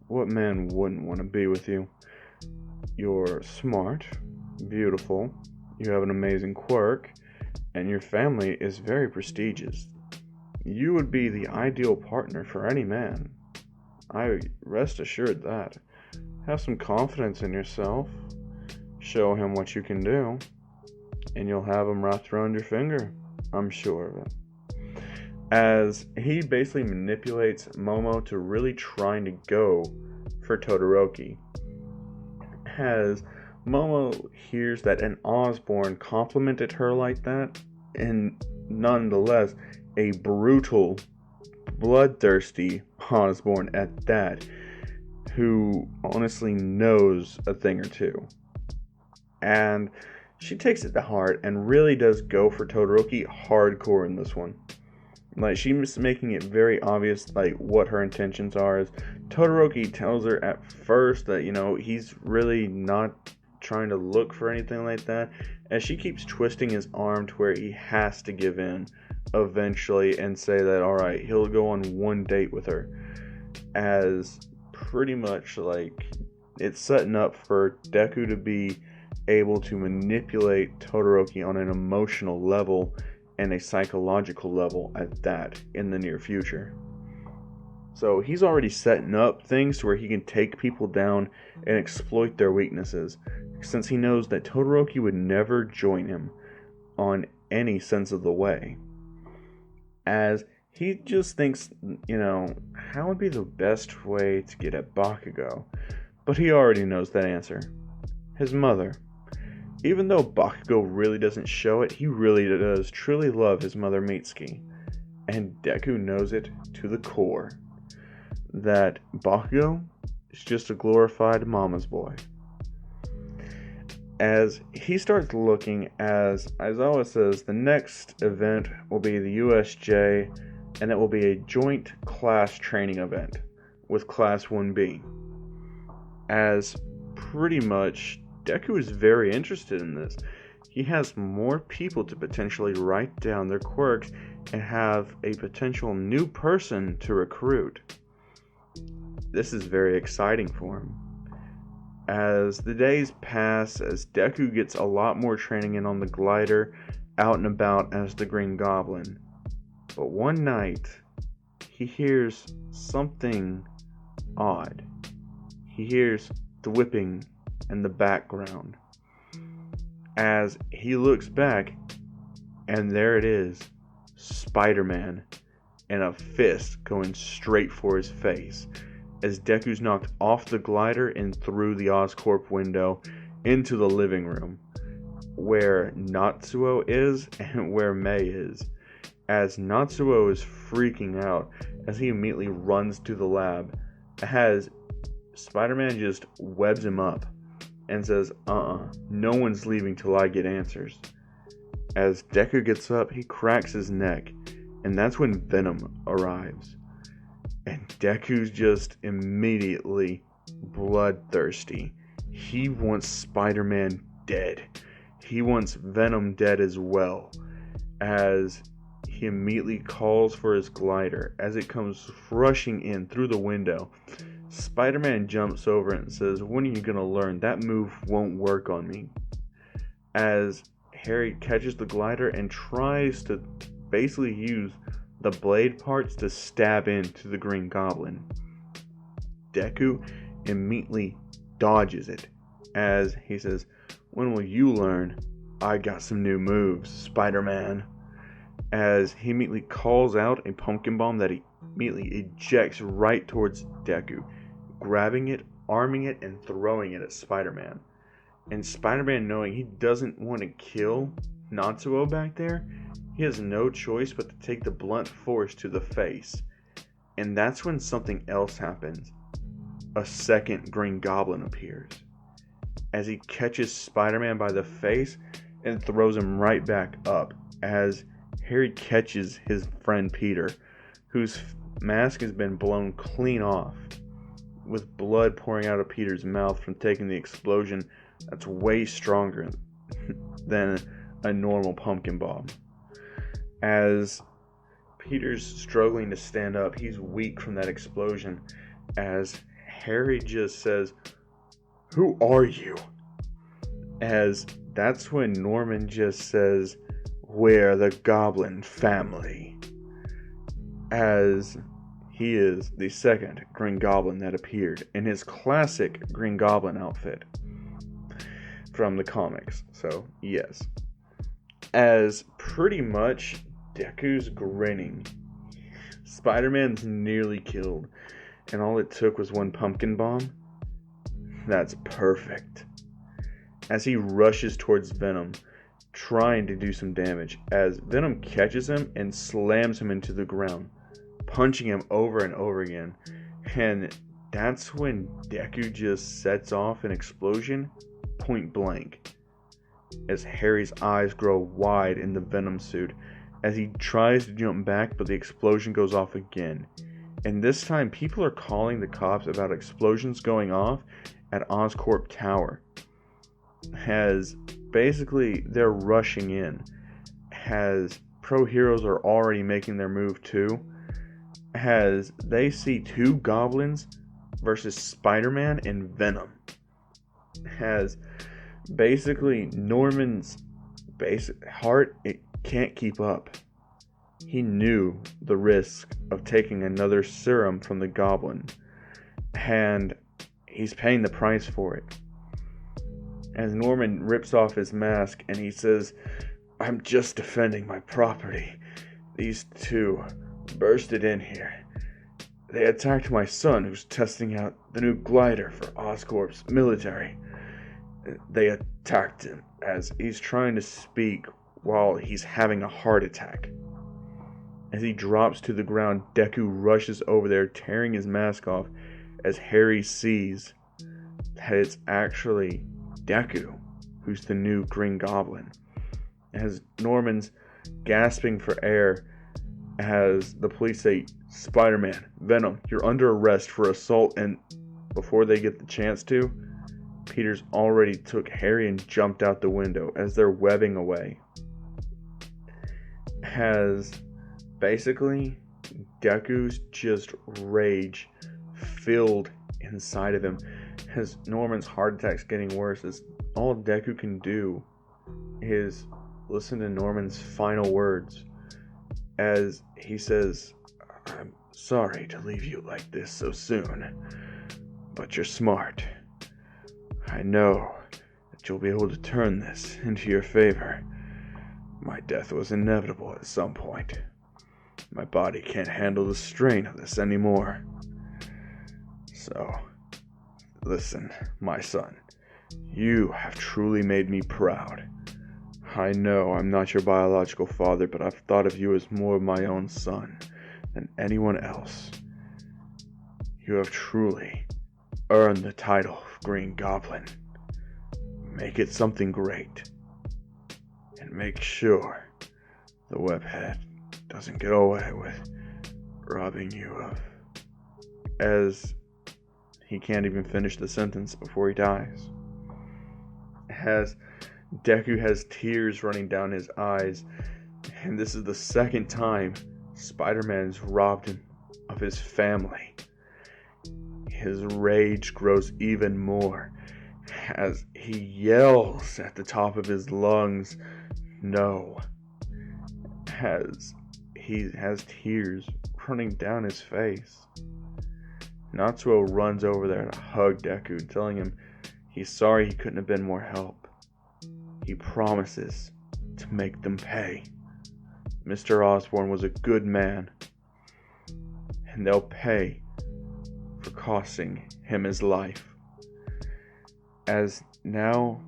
What man wouldn't want to be with you? You're smart, beautiful, you have an amazing quirk, and your family is very prestigious. You would be the ideal partner for any man. I rest assured that. Have some confidence in yourself. Show him what you can do, and you'll have him wrapped around your finger. I'm sure of it. As he basically manipulates Momo to really trying to go for Todoroki. As Momo hears that an Osborn complimented her like that, and nonetheless a brutal, bloodthirsty Osborn at that, who honestly knows a thing or two. And she takes it to heart and really does go for Todoroki hardcore in this one. Like, she's making it very obvious, like, what her intentions are. Is Todoroki tells her at first that, he's really not trying to look for anything like that, as she keeps twisting his arm to where he has to give in eventually and say that, alright, he'll go on one date with her. As pretty much, like, it's setting up for Deku to be able to manipulate Todoroki on an emotional level and a psychological level at that in the near future. So he's already setting up things to where he can take people down and exploit their weaknesses, since he knows that Todoroki would never join him on any sense of the way. As he just thinks, how would be the best way to get at Bakugo? But he already knows that answer. His mother. Even though Bakugo really doesn't show it, he really does truly love his mother Mitsuki. And Deku knows it to the core. That Bakugo is just a glorified mama's boy. As he starts looking, as Aizawa says, the next event will be the USJ, and it will be a joint class training event with Class 1B. As pretty much Deku is very interested in this. He has more people to potentially write down their quirks and have a potential new person to recruit. This is very exciting for him. As the days pass, as Deku gets a lot more training in on the glider, out and about as the Green Goblin. But one night, he hears something odd. He hears the whipping in the background. As he looks back, and there it is, Spider-Man, and a fist going straight for his face, as Deku's knocked off the glider and through the Oscorp window into the living room, where Natsuo is and where Mei is. As Natsuo is freaking out, as he immediately runs to the lab, as Spider-Man just webs him up and says, no one's leaving till I get answers. As Deku gets up, he cracks his neck, and that's when Venom arrives. And Deku's just immediately bloodthirsty. He wants Spider-Man dead. He wants Venom dead as well. As he immediately calls for his glider, as it comes rushing in through the window, Spider-Man jumps over it and says, when are you going to learn? That move won't work on me. As Harry catches the glider and tries to basically use the blade parts to stab into the Green Goblin. Deku immediately dodges it, as he says, when will you learn? I got some new moves, Spider-Man. As he immediately calls out a pumpkin bomb that he immediately ejects right towards Deku, grabbing it, arming it, and throwing it at Spider-Man. And Spider-Man, knowing he doesn't want to kill Natsuo back there, he has no choice but to take the blunt force to the face. And that's when something else happens. A second Green Goblin appears, as he catches Spider-Man by the face and throws him right back up, as Harry catches his friend Peter, whose mask has been blown clean off, with blood pouring out of Peter's mouth from taking the explosion that's way stronger than a normal pumpkin bomb. As Peter's struggling to stand up. He's weak from that explosion. As Harry just says, "Who are you?" As that's when Norman just says, "We're the Goblin family." As he is the second Green Goblin that appeared in his classic Green Goblin outfit from the comics. So, yes. As pretty much Deku's grinning. Spider-Man's nearly killed, and all it took was one pumpkin bomb. That's perfect. As he rushes towards Venom, trying to do some damage, as Venom catches him and slams him into the ground, punching him over and over again. And that's when Deku just sets off an explosion, point blank, as Harry's eyes grow wide in the Venom suit, as he tries to jump back, but the explosion goes off again. And this time, people are calling the cops about explosions going off at Oscorp Tower. As basically they're rushing in, as pro heroes are already making their move too, as they see two goblins versus Spider-Man and Venom. As basically Norman's basic heart, it can't keep up. He knew the risk of taking another serum from the goblin, and he's paying the price for it. As Norman rips off his mask and he says, "I'm just defending my property. These two bursted in here. They attacked my son who's testing out the new glider for Oscorp's military. They attacked him," as he's trying to speak while he's having a heart attack. As he drops to the ground, Deku rushes over there, tearing his mask off, as Harry sees that it's actually Deku who's the new Green Goblin. As Norman's gasping for air, as the police say, "Spider-Man, Venom, you're under arrest for assault," and before they get the chance to, Peter's already took Harry and jumped out the window as they're webbing away. As basically Deku's just rage filled inside of him, as Norman's heart attack's getting worse, as all Deku can do is listen to Norman's final words as he says, "I'm sorry to leave you like this so soon, but you're smart. I know that you'll be able to turn this into your favor. My death was inevitable at some point. My body can't handle the strain of this anymore. So, listen, my son, you have truly made me proud. I know I'm not your biological father, but I've thought of you as more of my own son than anyone else. You have truly earned the title of Green Goblin. Make it something great. And make sure the webhead doesn't get away with robbing you of..." As he can't even finish the sentence before he dies. As Deku has tears running down his eyes, and this is the second time Spider-Man's robbed him of his family. His rage grows even more as he yells at the top of his lungs, "No," as he has tears running down his face. Natsuo runs over there to hug Deku, telling him he's sorry he couldn't have been more help. He promises to make them pay. Mr. Osborn was a good man, and they'll pay for costing him his life. As now,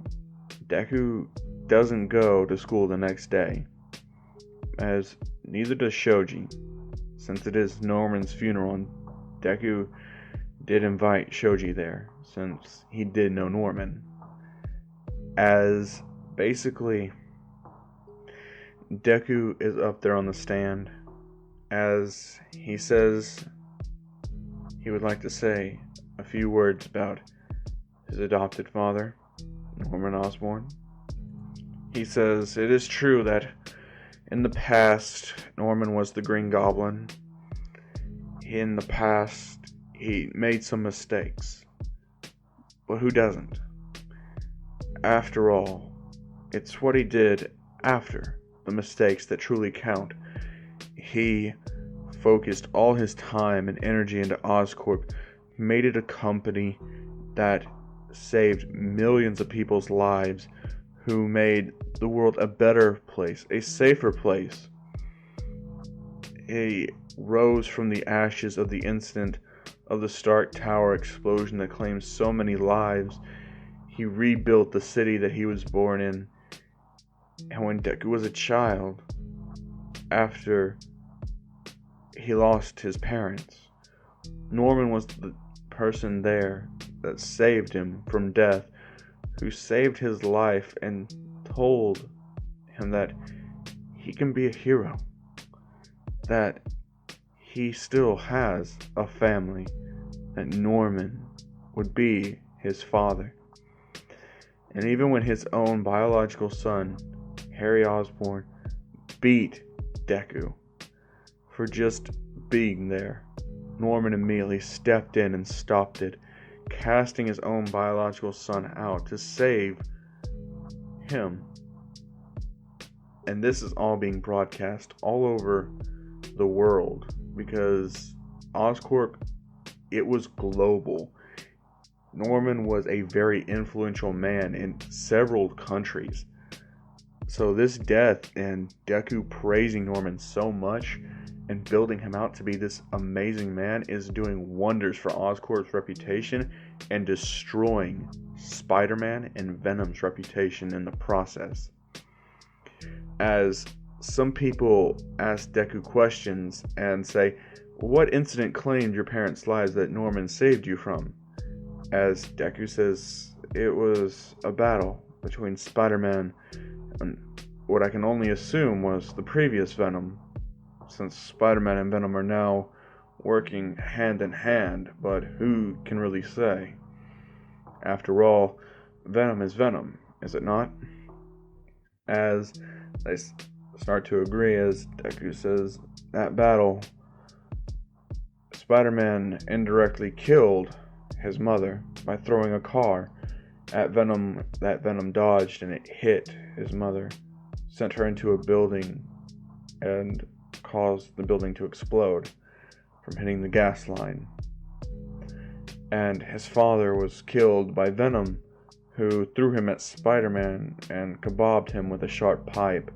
Deku doesn't go to school the next day, as neither does Shoji, since it is Norman's funeral, and Deku did invite Shoji there, since he did know Norman. As basically, Deku is up there on the stand, as he says he would like to say a few words about his adopted father, Norman Osborn. He says, "It is true that In the past, Norman was the Green Goblin. In the past, he made some mistakes. But who doesn't? After all, it's what he did after the mistakes that truly count. He focused all his time and energy into Oscorp, made it a company that saved millions of people's lives, who made the world a better place, a safer place. He rose from the ashes of the incident of the Stark Tower explosion that claimed so many lives. He rebuilt the city that he was born in. And when Deku was a child, after he lost his parents, Norman was the person there that saved him from death, who saved his life and told him that he can be a hero, that he still has a family, that Norman would be his father. And even when his own biological son, Harry Osborn, beat Deku for just being there, Norman immediately stepped in and stopped it, casting his own biological son out to save him. And this is all being broadcast all over the world because Oscorp, it was global. Norman was a very influential man in several countries. So this death and Deku praising Norman so much and building him out to be this amazing man is doing wonders for Oscorp's reputation and destroying Spider-Man and Venom's reputation in the process. As some people ask Deku questions and say, "What incident claimed your parents' lives that Norman saved you from?" As Deku says, it was a battle between Spider-Man and what I can only assume was the previous Venom, since Spider-Man and Venom are now working hand in hand, but who can really say? After all, Venom is Venom, is it not? As they start to agree, as Deku says, that battle, Spider-Man indirectly killed his mother by throwing a car at Venom that Venom dodged, and it hit his mother, sent her into a building, and caused the building to explode from hitting the gas line. And his father was killed by Venom, who threw him at Spider-Man and kebabbed him with a sharp pipe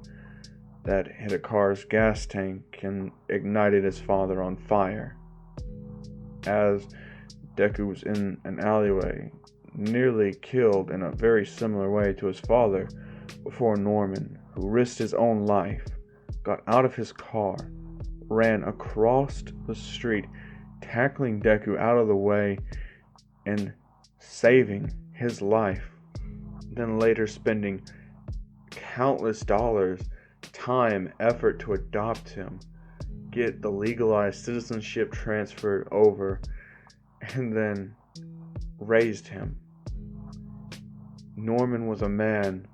that hit a car's gas tank and ignited his father on fire. As Deku was in an alleyway, nearly killed in a very similar way to his father, before Norman, who risked his own life, got out of his car, ran across the street, tackling Deku out of the way and saving his life, then later spending countless dollars, time, effort to adopt him, get the legalized citizenship transferred over, and then raised him. Norman was a man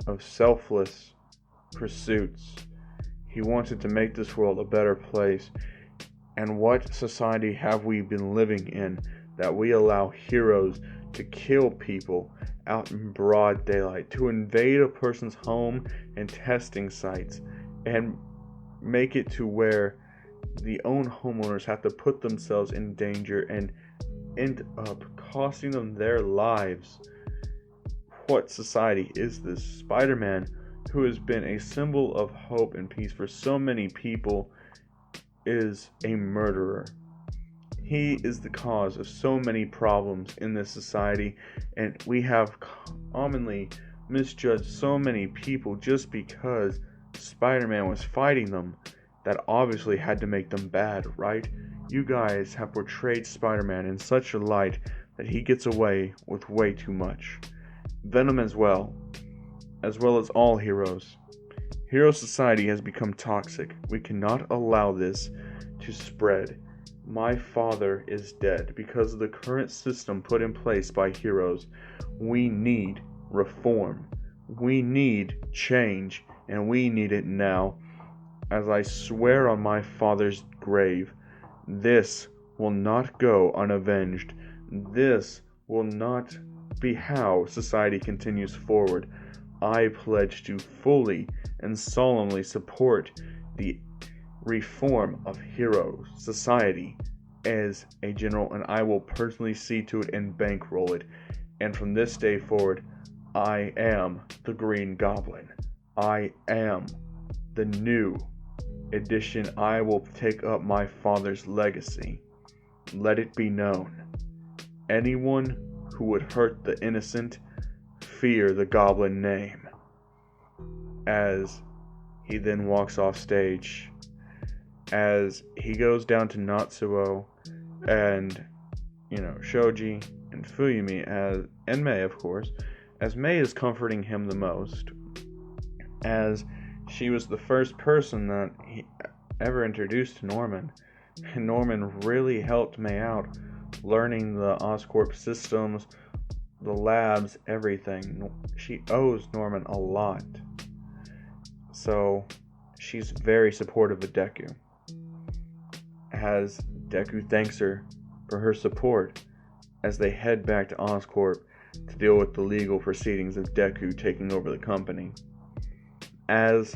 of selfless pursuits. He wanted to make this world a better place. And what society have we been living in that we allow heroes to kill people out in broad daylight, to invade a person's home and testing sites, and make it to where the own homeowners have to put themselves in danger and end up costing them their lives? What society is this? Spider-Man, who has been a symbol of hope and peace for so many people, is a murderer. He is the cause of so many problems in this society, and we have commonly misjudged so many people just because Spider-Man was fighting them. That obviously had to make them bad, right? You guys have portrayed Spider-Man in such a light that he gets away with way too much. Venom as well as all heroes. Hero society has become toxic. We cannot allow this to spread. My father is dead because of the current system put in place by heroes. We need reform. We need change, and we need it now. as I swear on my father's grave, this will not go unavenged. This will not be how society continues forward. I pledge to fully and solemnly support the reform of hero society as a general, and I will personally see to it and bankroll it. And from this day forward, I am the Green Goblin. I am the new edition. I will take up my father's legacy. Let it be known. Anyone who would hurt the innocent, fear the Goblin name. As he then walks off stage, as he goes down to Natsuo and, Shoji and Fuyumi, and Mei, of course, as Mei is comforting him the most, as she was the first person that he ever introduced to Norman, and Norman really helped Mei out, learning the Oscorp systems, the labs, everything. She owes Norman a lot. So, she's very supportive of Deku. As Deku thanks her for her support as they head back to Oscorp to deal with the legal proceedings of Deku taking over the company. As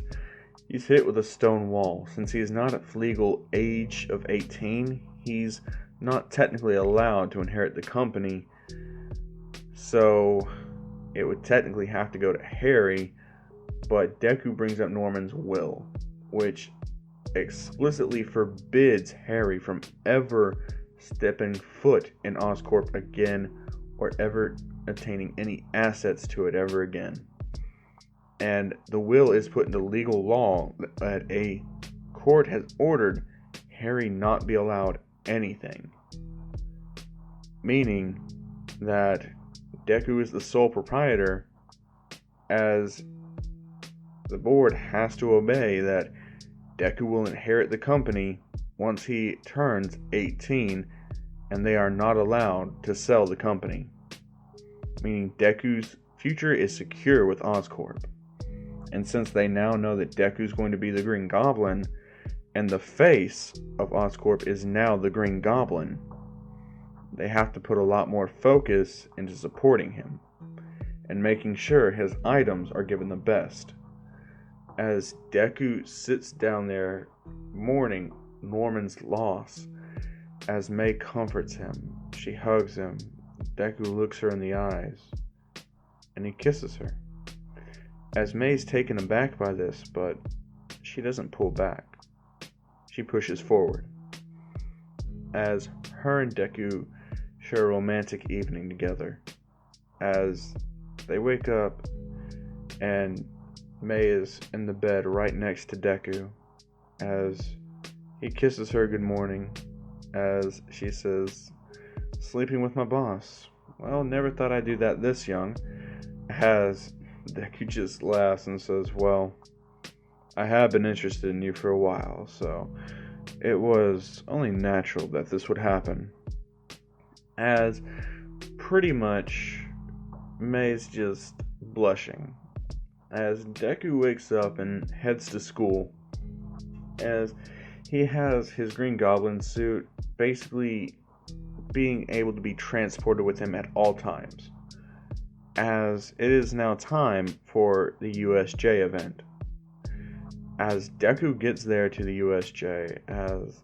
he's hit with a stone wall, since he is not at legal age of 18, he's not technically allowed to inherit the company, so it would technically have to go to Harry, but Deku brings up Norman's will, which explicitly forbids Harry from ever stepping foot in Oscorp again, or ever attaining any assets to it ever again. And the will is put into legal law that a court has ordered Harry not be allowed anything. Meaning that Deku is the sole proprietor, as the board has to obey that Deku will inherit the company once he turns 18, and they are not allowed to sell the company. Meaning Deku's future is secure with Oscorp. And since they now know that Deku's going to be the Green Goblin, and the face of Oscorp is now the Green Goblin, they have to put a lot more focus into supporting him, and making sure his items are given the best. As Deku sits down there mourning Norman's loss, as Mei comforts him, she hugs him, Deku looks her in the eyes, and he kisses her. As Mei's taken aback by this, but she doesn't pull back. She pushes forward. As her and Deku share a romantic evening together. As they wake up, and Mei is in the bed right next to Deku. As he kisses her good morning. As she says, "Sleeping with my boss. Well, never thought I'd do that this young." As Deku just laughs and says, "Well, I have been interested in you for a while, so it was only natural that this would happen." As pretty much Mei's just blushing. As Deku wakes up and heads to school, as he has his Green Goblin suit basically being able to be transported with him at all times, as it is now time for the USJ event. As Deku gets there to the USJ, as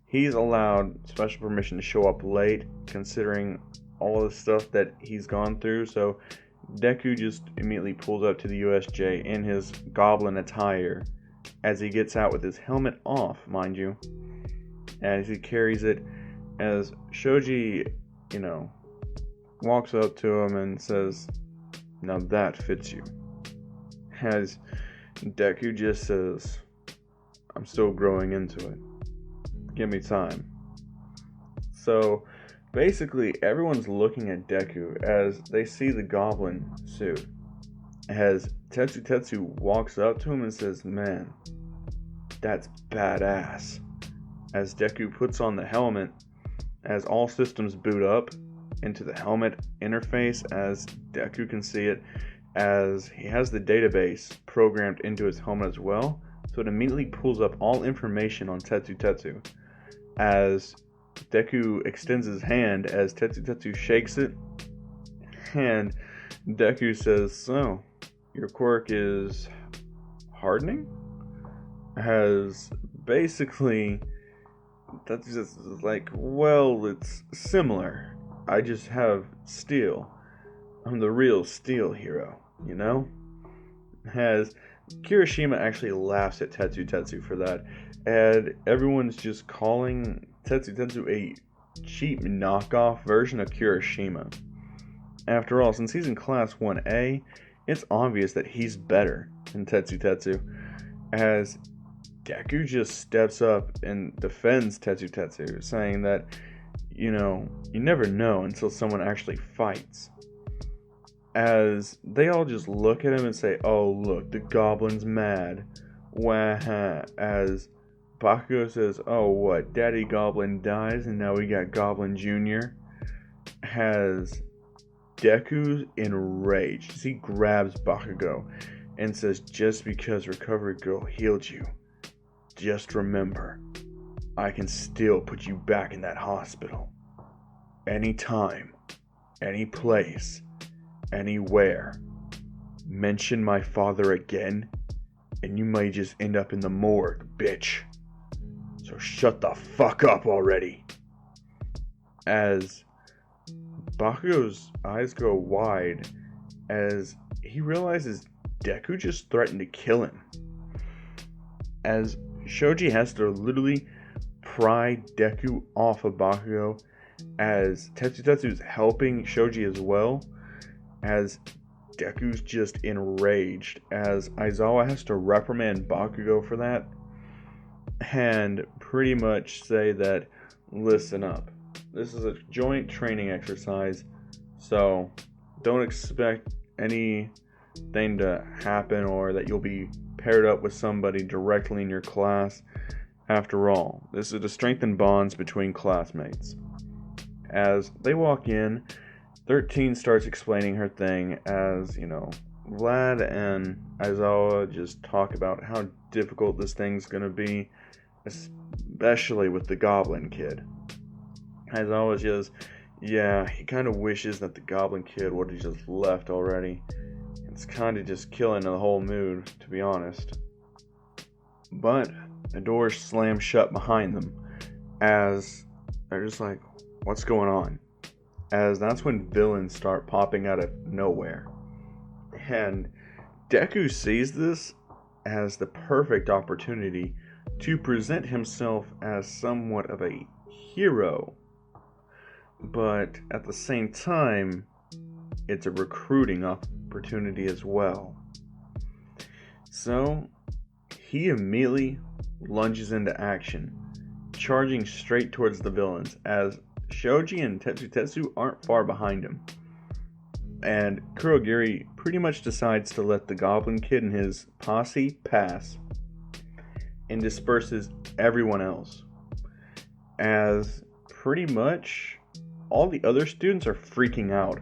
he's allowed special permission to show up late, considering all the stuff that he's gone through. So Deku just immediately pulls up to the USJ in his goblin attire, as he gets out with his helmet off, mind you, as he carries it, as Shoji, walks up to him and says, "Now that fits you." As Deku just says, "I'm still growing into it. Give me time." So basically everyone's looking at Deku as they see the goblin suit. As Tetsu walks up to him and says, "Man, that's badass." As Deku puts on the helmet, as all systems boot up into the helmet interface, as Deku can see it, as he has the database programmed into his helmet as well, so it immediately pulls up all information on Tetsu Tetsu. As Deku extends his hand, as Tetsu Tetsu shakes it, and Deku says, "So, your quirk is hardening?" As basically, that's just like, well, it's similar. I just have steel. I'm the real steel hero, you know? As Kirishima actually laughs at Tetsu Tetsu for that, and everyone's just calling Tetsu Tetsu a cheap knockoff version of Kirishima. After all, since he's in Class 1A, it's obvious that he's better than Tetsu Tetsu, as Deku just steps up and defends Tetsu Tetsu, saying that, you never know until someone actually fights. As they all just look at him and say, "Oh, look, the goblin's mad." Wah-ha. As Bakugo says, "Oh, what, Daddy Goblin dies and now we got Goblin Jr.?" Has Deku's enraged as he grabs Bakugo and says, "Just because Recovery Girl healed you, just remember, I can still put you back in that hospital. Anytime, any place, anywhere. Mention my father again, and you might just end up in the morgue, bitch. So shut the fuck up already." As Bakugo's eyes go wide as he realizes Deku just threatened to kill him. As Shoji has to literally pry Deku off of Bakugo, as Tetsu Tetsu's helping Shoji as well, as Deku's just enraged, as Aizawa has to reprimand Bakugo for that, and pretty much say that, "Listen up, this is a joint training exercise, so don't expect anything to happen or that you'll be paired up with somebody directly in your class. After all, this is to strengthen bonds between classmates." As they walk in, 13 starts explaining her thing as, Vlad and Aizawa just talk about how difficult this thing's gonna be, especially with the Goblin Kid. Aizawa just, yeah, he kind of wishes that the Goblin Kid would have just left already. It's kind of just killing the whole mood, to be honest. But the door slams shut behind them as they're just like, what's going on? As that's when villains start popping out of nowhere. And Deku sees this as the perfect opportunity to present himself as somewhat of a hero. But at the same time, it's a recruiting opportunity as well. So he immediately lunges into action, charging straight towards the villains, as Shoji and Tetsu Tetsu aren't far behind him. And Kurogiri pretty much decides to let the Goblin Kid and his posse pass and disperses everyone else, as pretty much all the other students are freaking out.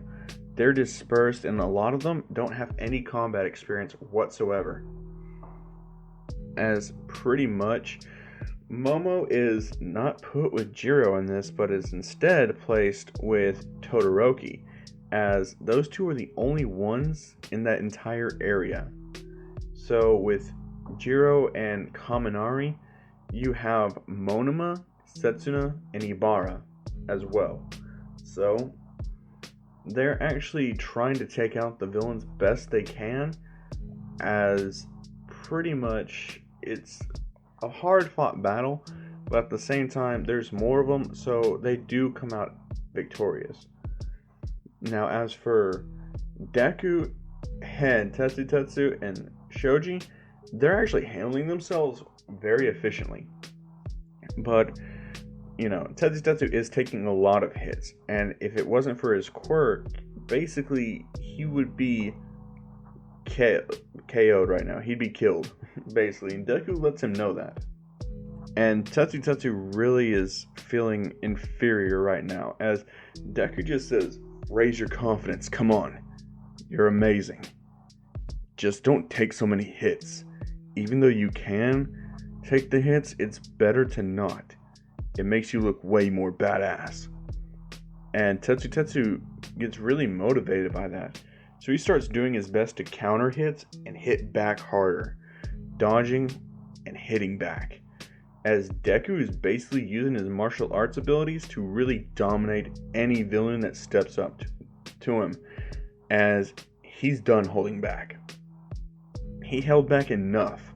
They're dispersed and a lot of them don't have any combat experience whatsoever. As pretty much Momo is not put with Jiro in this, but is instead placed with Todoroki, as those two are the only ones in that entire area. So with Jiro and Kaminari, you have Monoma, Setsuna, and Ibara as well. So they're actually trying to take out the villains best they can, as pretty much it's a hard-fought battle, but at the same time, there's more of them, so they do come out victorious. Now, as for Deku, Hen, Tetsu Tetsu, and Shoji, they're actually handling themselves very efficiently. But, Tetsu Tetsu is taking a lot of hits, and if it wasn't for his quirk, basically, he would be KO'd right now. He'd be killed, basically. And Deku lets him know that. And Tetsu Tetsu really is feeling inferior right now, as Deku just says, "Raise your confidence, come on. You're amazing. Just don't take so many hits. even though you can take the hits, it's better to not. It makes you look way more badass. And Tetsu gets really motivated by that. So he starts doing his best to counter hits and hit back harder, dodging and hitting back, as Deku is basically using his martial arts abilities to really dominate any villain that steps up to him, as he's done holding back. He held back enough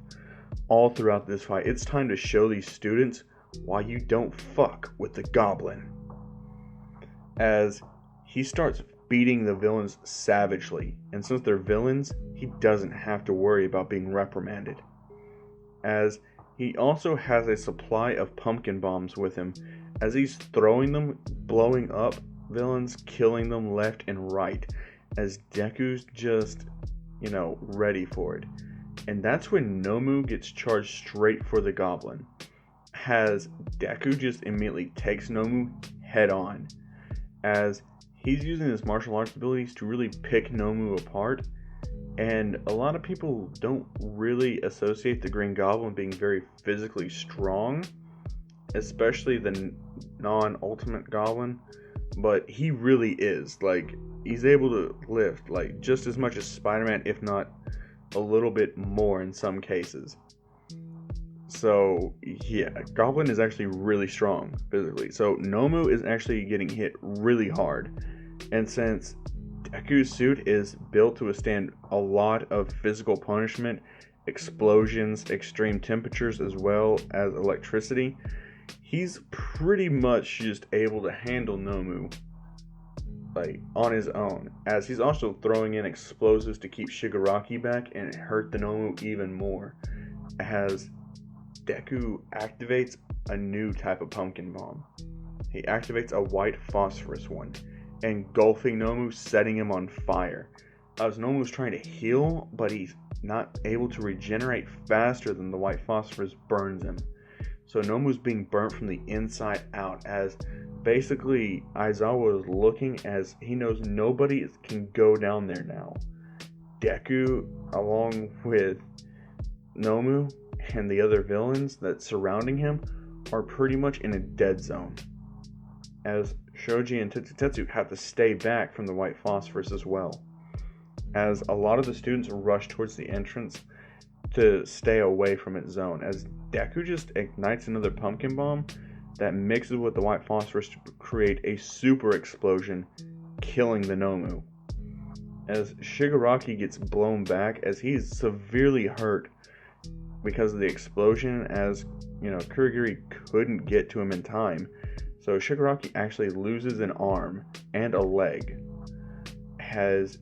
all throughout this fight. It's time to show these students why you don't fuck with the Goblin, as he starts beating the villains savagely, and since they're villains, he doesn't have to worry about being reprimanded, as he also has a supply of pumpkin bombs with him, as he's throwing them, blowing up villains, killing them left and right, as Deku's just, ready for it. And that's when Nomu gets charged straight for the Goblin, as Deku just immediately takes Nomu head on, as he's using his martial arts abilities to really pick Nomu apart. And a lot of people don't really associate the Green Goblin being very physically strong, especially the non-ultimate Goblin, but he really is. Like, he's able to lift like just as much as Spider-Man, if not a little bit more in some cases. So yeah, Goblin is actually really strong physically. So Nomu is actually getting hit really hard, and since Deku's suit is built to withstand a lot of physical punishment, explosions, extreme temperatures, as well as electricity, he's pretty much just able to handle Nomu on his own, as he's also throwing in explosives to keep Shigaraki back and hurt the Nomu even more, as Deku activates a new type of pumpkin bomb. He activates a white phosphorus one, engulfing Nomu, setting him on fire. As Nomu's trying to heal, but he's not able to regenerate faster than the white phosphorus burns him. So Nomu's being burnt from the inside out, as basically Aizawa is looking, as he knows nobody can go down there now. Deku, along with Nomu and the other villains that's surrounding him, are pretty much in a dead zone, as Shoji and Tetsu have to stay back from the white phosphorus as well, as a lot of the students rush towards the entrance to stay away from its zone, as Deku just ignites another pumpkin bomb that mixes with the white phosphorus to create a super explosion, killing the Nomu, as Shigaraki gets blown back, as he's severely hurt because of the explosion, as Kurogiri couldn't get to him in time. So Shigaraki actually loses an arm and a leg. His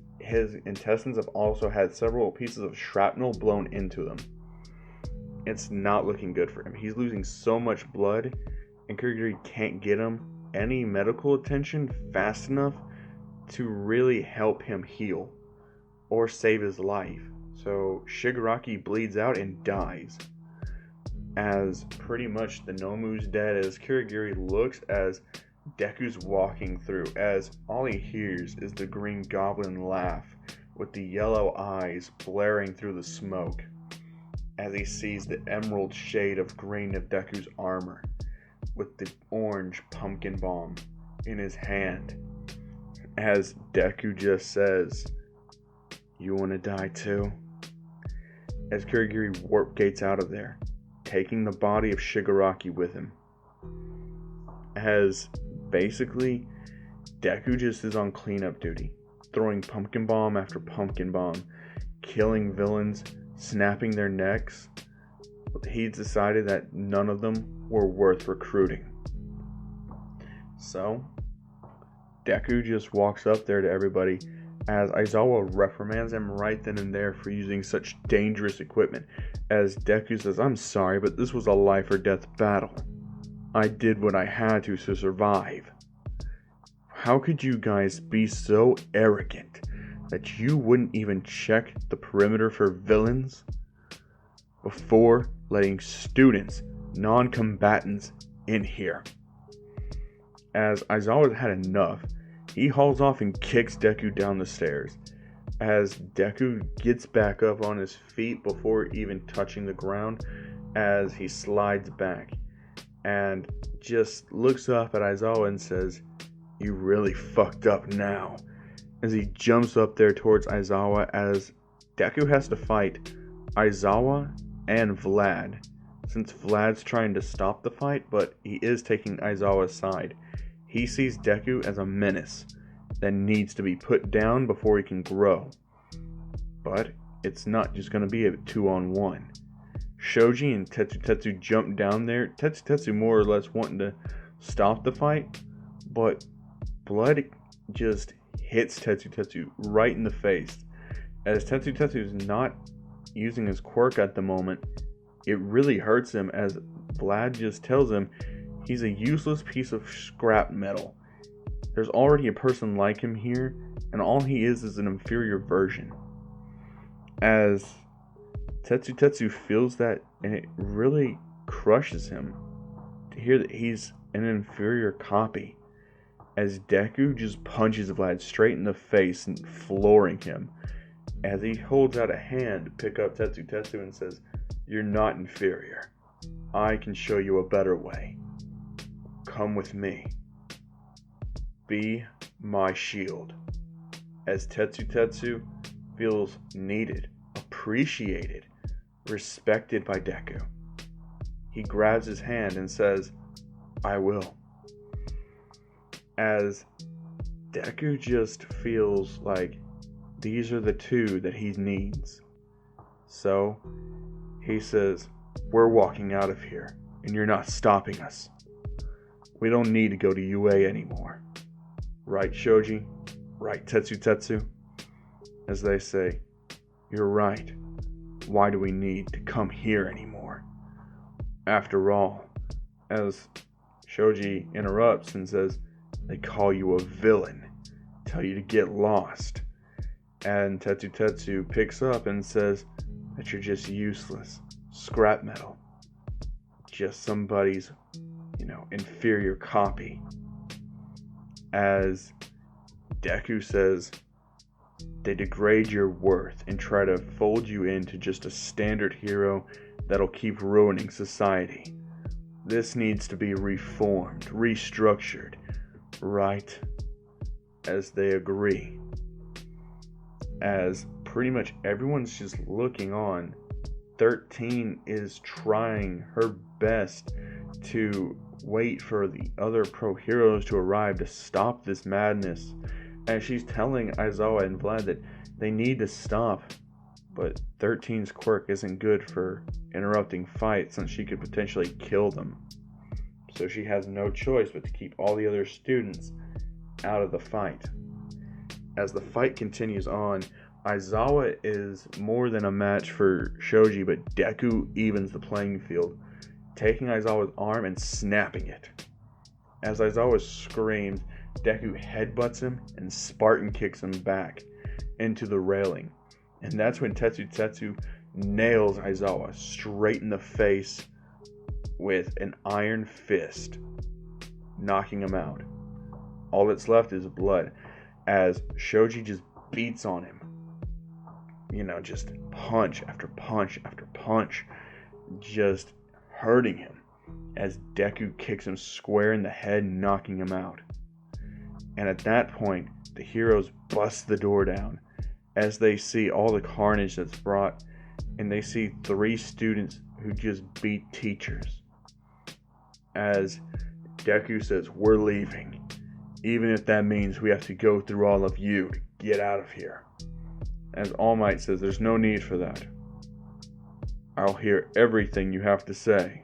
intestines have also had several pieces of shrapnel blown into them. It's not looking good for him. He's losing so much blood, and Kurogiri can't get him any medical attention fast enough to really help him heal or save his life. So Shigaraki bleeds out and dies, as pretty much the Nomu's dead, as Kurogiri looks as Deku's walking through, as all he hears is the Green Goblin laugh with the yellow eyes blaring through the smoke, as he sees the emerald shade of green of Deku's armor with the orange pumpkin bomb in his hand, as Deku just says, "You wanna die too?" As Kurogiri warp gates out of there, taking the body of Shigaraki with him, as basically Deku just is on cleanup duty, throwing pumpkin bomb after pumpkin bomb, killing villains, snapping their necks. He's decided that none of them were worth recruiting. So Deku just walks up there to everybody, as Aizawa reprimands him right then and there for using such dangerous equipment, as Deku says, "I'm sorry, but this was a life or death battle. I did what I had to survive. How could you guys be so arrogant that you wouldn't even check the perimeter for villains before letting students, non-combatants, in here?" As Aizawa had enough, he hauls off and kicks Deku down the stairs, as Deku gets back up on his feet before even touching the ground, as he slides back and just looks up at Aizawa and says, "You really fucked up now," as he jumps up there towards Aizawa, as Deku has to fight Aizawa and Vlad, since Vlad's trying to stop the fight, but he is taking Aizawa's side. He sees Deku as a menace that needs to be put down before he can grow. But it's not just going to be a 2-on-1. Shoji and Tetsu jump down there. Tetsu more or less wanting to stop the fight, but Blood just hits Tetsu right in the face. As Tetsu is not using his quirk at the moment, it really hurts him, as Vlad just tells him he's a useless piece of scrap metal. There's already a person like him here, and all he is an inferior version. As Tetsu feels that, and it really crushes him to hear that he's an inferior copy, as Deku just punches Vlad straight in the face and flooring him, as he holds out a hand to pick up Tetsu and says, "You're not inferior. I can show you a better way. Come with me. Be my shield." As Tetsu feels needed, appreciated, respected by Deku, he grabs his hand and says, "I will." As Deku just feels like these are the two that he needs. So he says, "We're walking out of here, and you're not stopping us. We don't need to go to UA anymore. Right, Shoji? Right, Tetsu?" As they say, "You're right. Why do we need to come here anymore? After all," as Shoji interrupts and says, "they call you a villain, tell you to get lost." And Tetsu picks up and says that you're just useless scrap metal. Just somebody's, inferior copy. As Deku says, they degrade your worth and try to fold you into just a standard hero that'll keep ruining society. This needs to be reformed, restructured, right? As they agree. As pretty much everyone's just looking on, 13 is trying her best to wait for the other pro heroes to arrive to stop this madness, as she's telling Aizawa and Vlad that they need to stop, but 13's quirk isn't good for interrupting fights, since she could potentially kill them. So she has no choice but to keep all the other students out of the fight. As the fight continues on, Aizawa is more than a match for Shoji, but Deku evens the playing field, taking Aizawa's arm and snapping it. As Aizawa screams, Deku headbutts him and Spartan kicks him back into the railing. And that's when Tetsu nails Aizawa straight in the face with an iron fist, knocking him out. All that's left is blood, as Shoji just beats on him. Just punch after punch after punch, just hurting him, as Deku kicks him square in the head, knocking him out. And at that point, the heroes bust the door down, as they see all the carnage that's brought, and they see 3 students who just beat teachers. As Deku says, "We're leaving, even if that means we have to go through all of you to get out of here." As All Might says, "There's no need for that. I'll hear everything you have to say."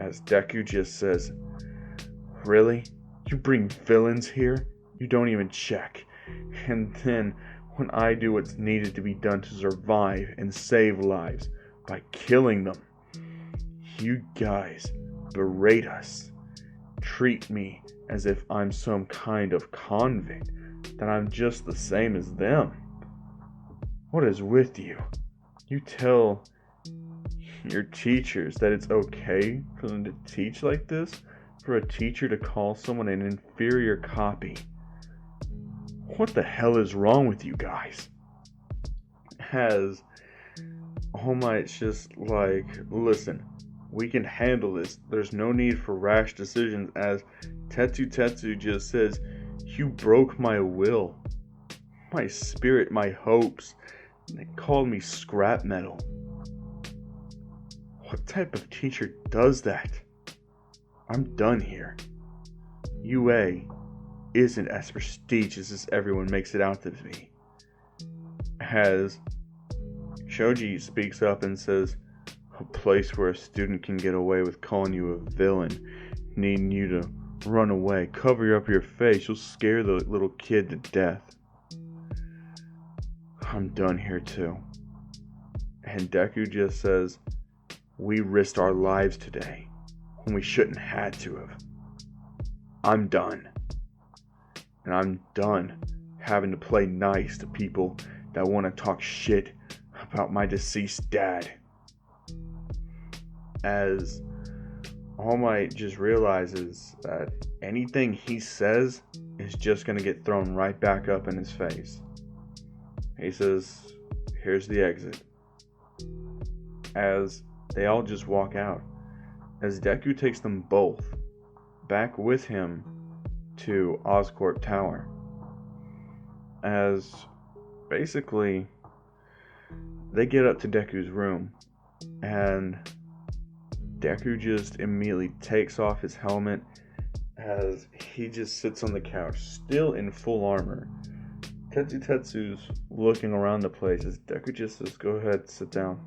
As Deku just says, "Really? You bring villains here? You don't even check. And then, when I do what's needed to be done to survive and save lives by killing them, you guys berate us. Treat me as if I'm some kind of convict, that I'm just the same as them. What is with you? You tell your teachers that it's okay for them to teach like this? For a teacher to call someone an inferior copy? What the hell is wrong with you guys? As All Might's just like, listen, we can handle this. There's no need for rash decisions. As Tetsu just says, you broke my will, my spirit, my hopes. And they called me scrap metal. What type of teacher does that? I'm done here. UA isn't as prestigious as everyone makes it out to be. As Shoji speaks up and says, a place where a student can get away with calling you a villain, needing you to run away, cover up your face, you'll scare the little kid to death. I'm done here too. And Deku just says, we risked our lives today when we shouldn't had to have. I'm done. And I'm done having to play nice to people that want to talk shit about my deceased dad. As All Might just realizes that anything he says is just going to get thrown right back up in his face. He says, here's the exit. As they all just walk out. As Deku takes them both back with him to Oscorp Tower. As basically they get up to Deku's room and Deku just immediately takes off his helmet as he just sits on the couch, still in full armor. Tetsu's looking around the place as Deku just says, go ahead, sit down.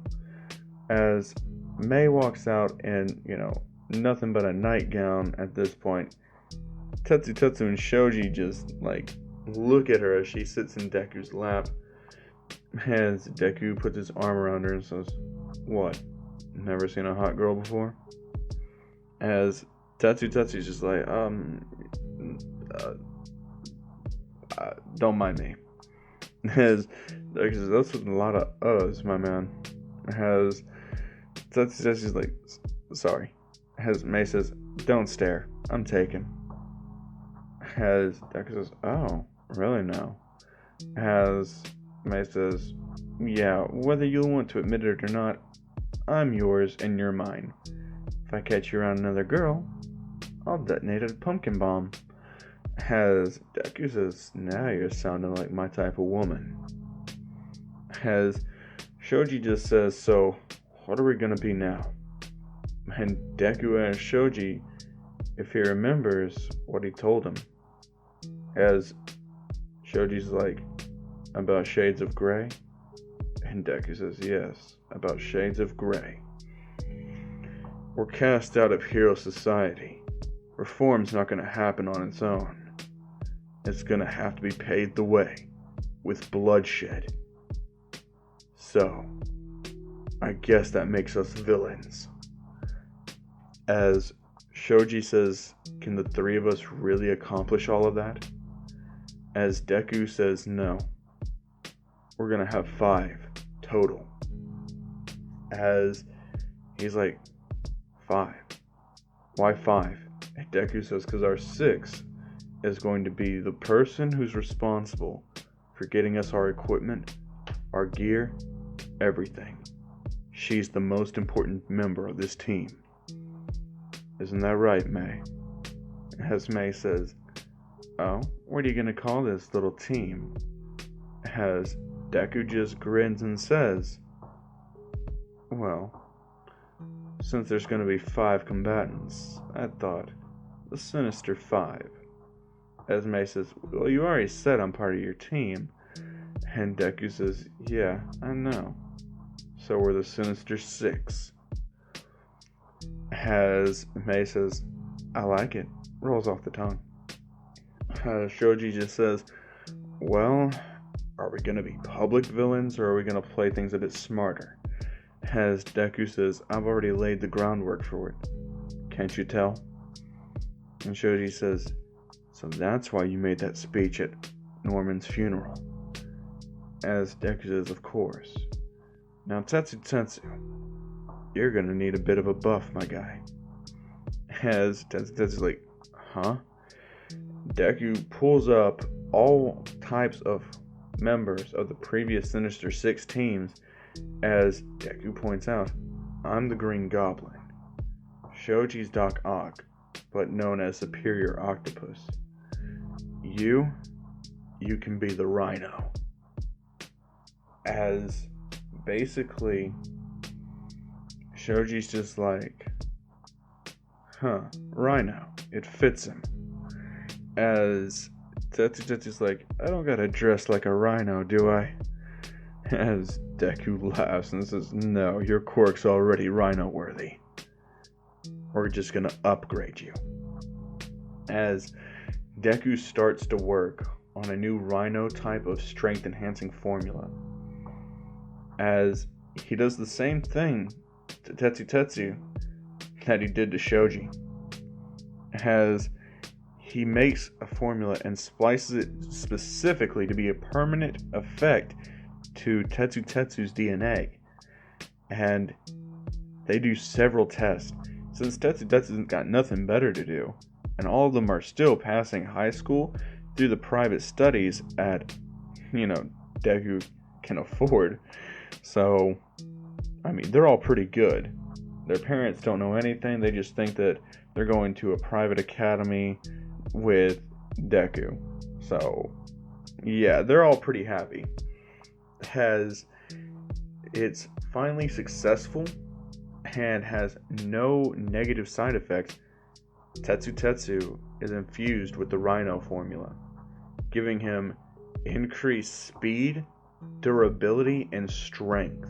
As Mei walks out in, nothing but a nightgown at this point, Tetsu and Shoji just, look at her as she sits in Deku's lap. As Deku puts his arm around her and says, what? Never seen a hot girl before? As Tetsu's just like, don't mind me. As Deku says, that's with a lot of uhs, my man. As Tetsu's like, sorry. As Mei says, don't stare. I'm taken. As Deku says, oh, really now? As Mei says, yeah, whether you'll want to admit it or not, I'm yours and you're mine. If I catch you around another girl, I'll detonate a pumpkin bomb. As Deku says, now you're sounding like my type of woman. As Shoji just says, so what are we gonna be now? And Deku asks Shoji if he remembers what he told him. As Shoji's like, about shades of gray? And Deku says, yes, about shades of gray. We're cast out of hero society. Reform's not going to happen on its own. It's going to have to be paved the way with bloodshed. So, I guess that makes us villains. As Shoji says, can the three of us really accomplish all of that? As Deku says, no. We're going to have 5 total. As he's like, 5? Why 5? And Deku says, because our 6th is going to be the person who's responsible for getting us our equipment, our gear, everything. She's the most important member of this team. Isn't that right, Mei? As Mei says, oh, what are you going to call this little team? As Deku just grins and says, well, since there's going to be 5 combatants, I thought the Sinister 5. As Mei says, well, you already said I'm part of your team. And Deku says, yeah, I know. So we're the Sinister Six. As Mei says, I like it. Rolls off the tongue. Shoji just says, well, are we going to be public villains or are we going to play things a bit smarter? As Deku says, I've already laid the groundwork for it. Can't you tell? And Shoji says, so that's why you made that speech at Norman's funeral. As Deku says, of course. Now Tetsu, you're going to need a bit of a buff, my guy. As Tetsu's like, huh? Deku pulls up all types of members of the previous Sinister Six teams. As Deku points out, I'm the Green Goblin. Shoji's Doc Ock, but known as Superior Octopus. You can be the Rhino. As basically, Shoji's just like, Rhino, it fits him. As Tetsu's like, I don't gotta dress like a rhino, do I? As Deku laughs and says, no, your quirk's already rhino-worthy. We're just gonna upgrade you. As Deku starts to work on a new rhino type of strength-enhancing formula. As he does the same thing to Tetsu that he did to Shoji. As he makes a formula and splices it specifically to be a permanent effect to Tetsu's DNA. And they do several tests. Since Tetsu's got nothing better to do, and all of them are still passing high school through the private studies at, Deku can afford. So, they're all pretty good. Their parents don't know anything. They just think that they're going to a private academy with Deku. So, yeah, they're all pretty happy. It's finally successful and has no negative side effects. Tetsu is infused with the Rhino formula, giving him increased speed, durability, and strength,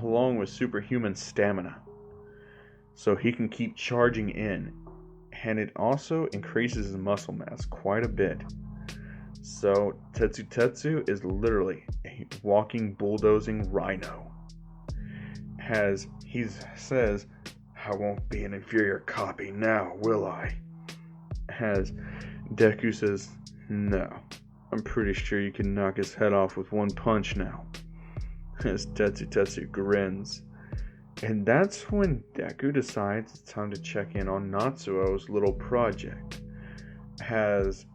along with superhuman stamina, so he can keep charging in, and it also increases his muscle mass quite a bit. So Tetsu is literally a walking bulldozing rhino. As he says, I won't be an inferior copy now, will I? As Deku says, no, I'm pretty sure you can knock his head off with one punch now. As Tetsu grins. And that's when Deku decides it's time to check in on Natsuo's little project. As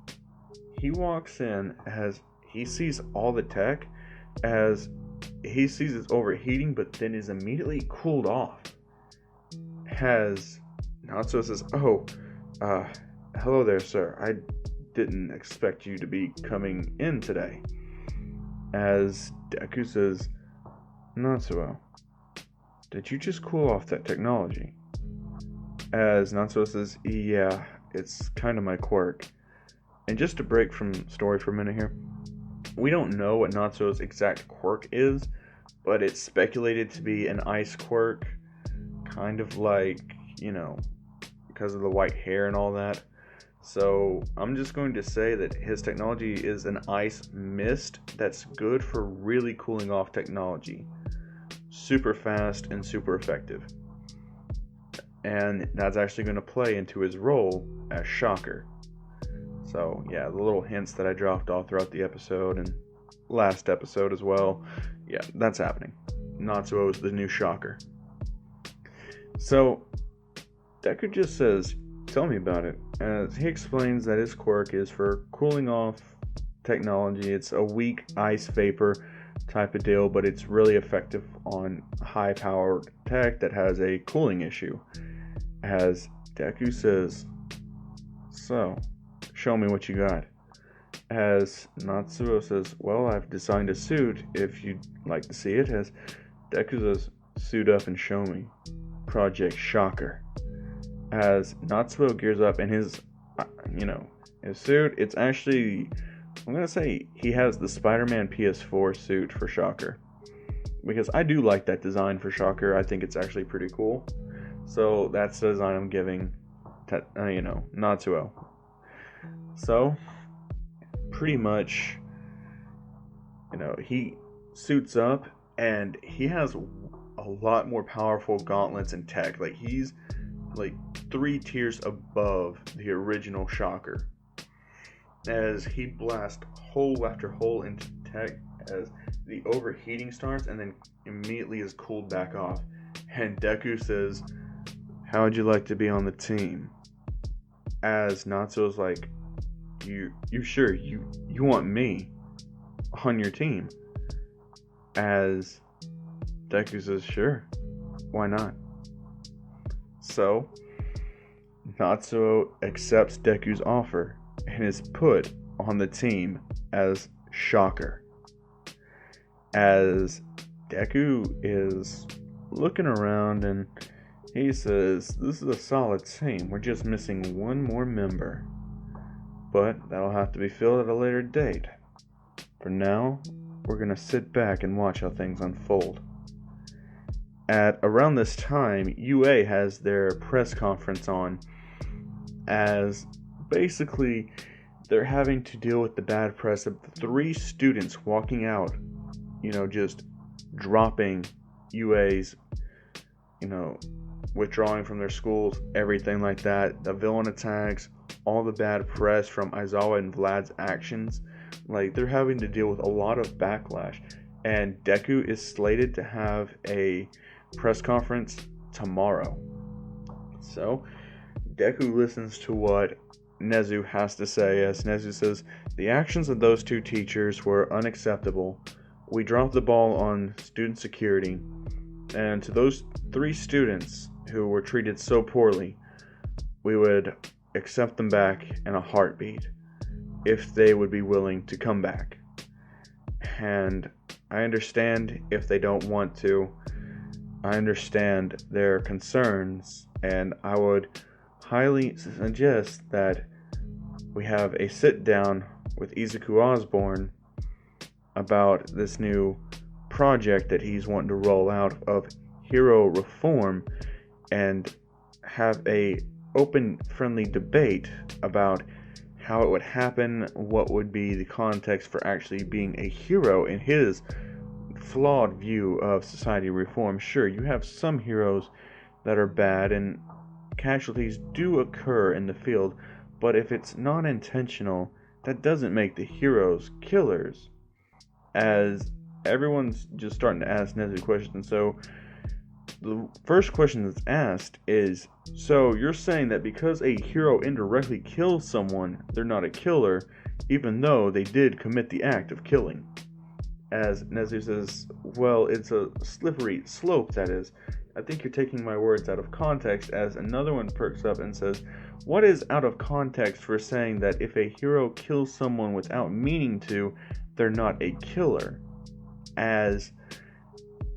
he walks in, as he sees all the tech, as he sees it's overheating, but then is immediately cooled off. As Natsuo says, hello there, sir. I didn't expect you to be coming in today. As Deku says, Natsuo, did you just cool off that technology? As Natsuo says, yeah, it's kind of my quirk. And just to break from story for a minute here, we don't know what Natsuo's exact quirk is, but it's speculated to be an ice quirk, kind of like, because of the white hair and all that. So I'm just going to say that his technology is an ice mist that's good for really cooling off technology. Super fast and super effective. And that's actually going to play into his role as Shocker. So yeah, the little hints that I dropped all throughout the episode and last episode as well. Yeah, that's happening. Natsuo is the new Shocker. So Deku just says, tell me about it. As he explains that his quirk is for cooling off technology. It's a weak ice vapor type of deal, but it's really effective on high powered tech that has a cooling issue. As Deku says, so, show me what you got. As Natsuo says, well, I've designed a suit if you'd like to see it. As Deku says, suit up and show me. Project Shocker. As Natsuo gears up in his, his suit, it's actually, I'm going to say he has the Spider-Man PS4 suit for Shocker. Because I do like that design for Shocker. I think it's actually pretty cool. So that's the design I'm giving, Natsuo. So, pretty much, he suits up and he has a lot more powerful gauntlets and tech. Like, he's like 3 tiers above the original Shocker. As he blasts hole after hole into tech as the overheating starts and then immediately is cooled back off. And Deku says, how would you like to be on the team? As Natsuo's like, You sure you want me on your team?" As Deku says, "Sure, why not?" So Natsuo accepts Deku's offer and is put on the team as Shocker. As Deku is looking around and he says, "This is a solid team. We're just missing one more member. But that'll have to be filled at a later date. For now, we're going to sit back and watch how things unfold." At around this time, UA has their press conference on, as basically they're having to deal with the bad press of the 3 students walking out, just dropping UA's, withdrawing from their schools, everything like that. The villain attacks, all the bad press from Aizawa and Vlad's actions. Like, they're having to deal with a lot of backlash. And Deku is slated to have a press conference tomorrow. So Deku listens to what Nezu has to say, as Nezu says, "The actions of those 2 teachers were unacceptable. We dropped the ball on student security, and to those 3 students who were treated so poorly, we would accept them back in a heartbeat if they would be willing to come back. And I understand if they don't want to. I understand their concerns, and I would highly suggest that we have a sit down with Izuku Osborne about this new project that he's wanting to roll out of hero reform, and have a open, friendly debate about how it would happen, what would be the context for actually being a hero in his flawed view of society reform. Sure, you have some heroes that are bad, and casualties do occur in the field, but if it's not intentional, that doesn't make the heroes killers." As everyone's just starting to ask Nezu questions. So the first question that's asked is, so you're saying that because a hero indirectly kills someone, they're not a killer, even though they did commit the act of killing? As Nezu says, "Well, it's a slippery slope, that is. I think you're taking my words out of context." As another one perks up and says, "What is out of context for saying that if a hero kills someone without meaning to, they're not a killer?" As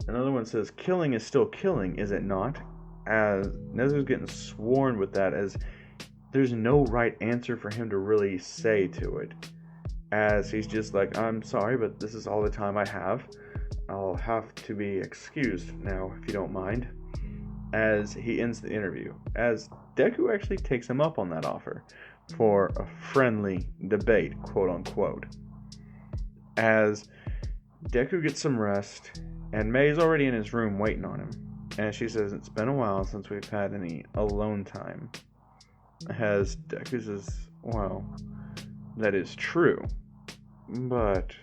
another one says, "Killing is still killing, is it not?" As Nezu's getting sworn with that, as there's no right answer for him to really say to it. As he's just like, "I'm sorry, but this is all the time I have. I'll have to be excused now, if you don't mind." As he ends the interview. As Deku actually takes him up on that offer for a friendly debate, quote unquote. As Deku gets some rest, and May's already in his room waiting on him. And she says, "It's been a while since we've had any alone time." As Deku says, "Well, that is true, but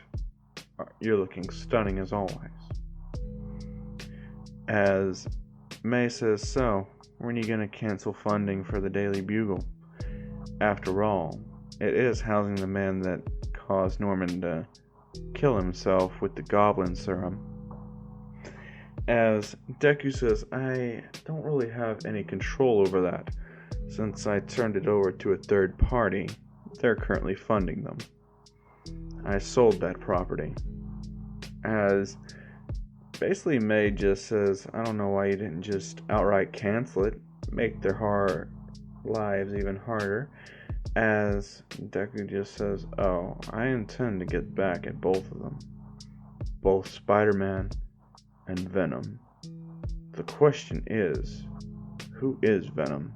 you're looking stunning as always." As May says, "So, when are you going to cancel funding for the Daily Bugle? After all, it is housing the man that caused Norman to kill himself with the goblin serum." As Deku says, "I don't really have any control over that, since I turned it over to a third party. They're currently funding them. I sold that property." As basically May just says, "I don't know why you didn't just outright cancel it, make their lives even harder." As Deku just says, "Oh, I intend to get back at both of them. Both Spider-Man and Venom. The question is, who is Venom?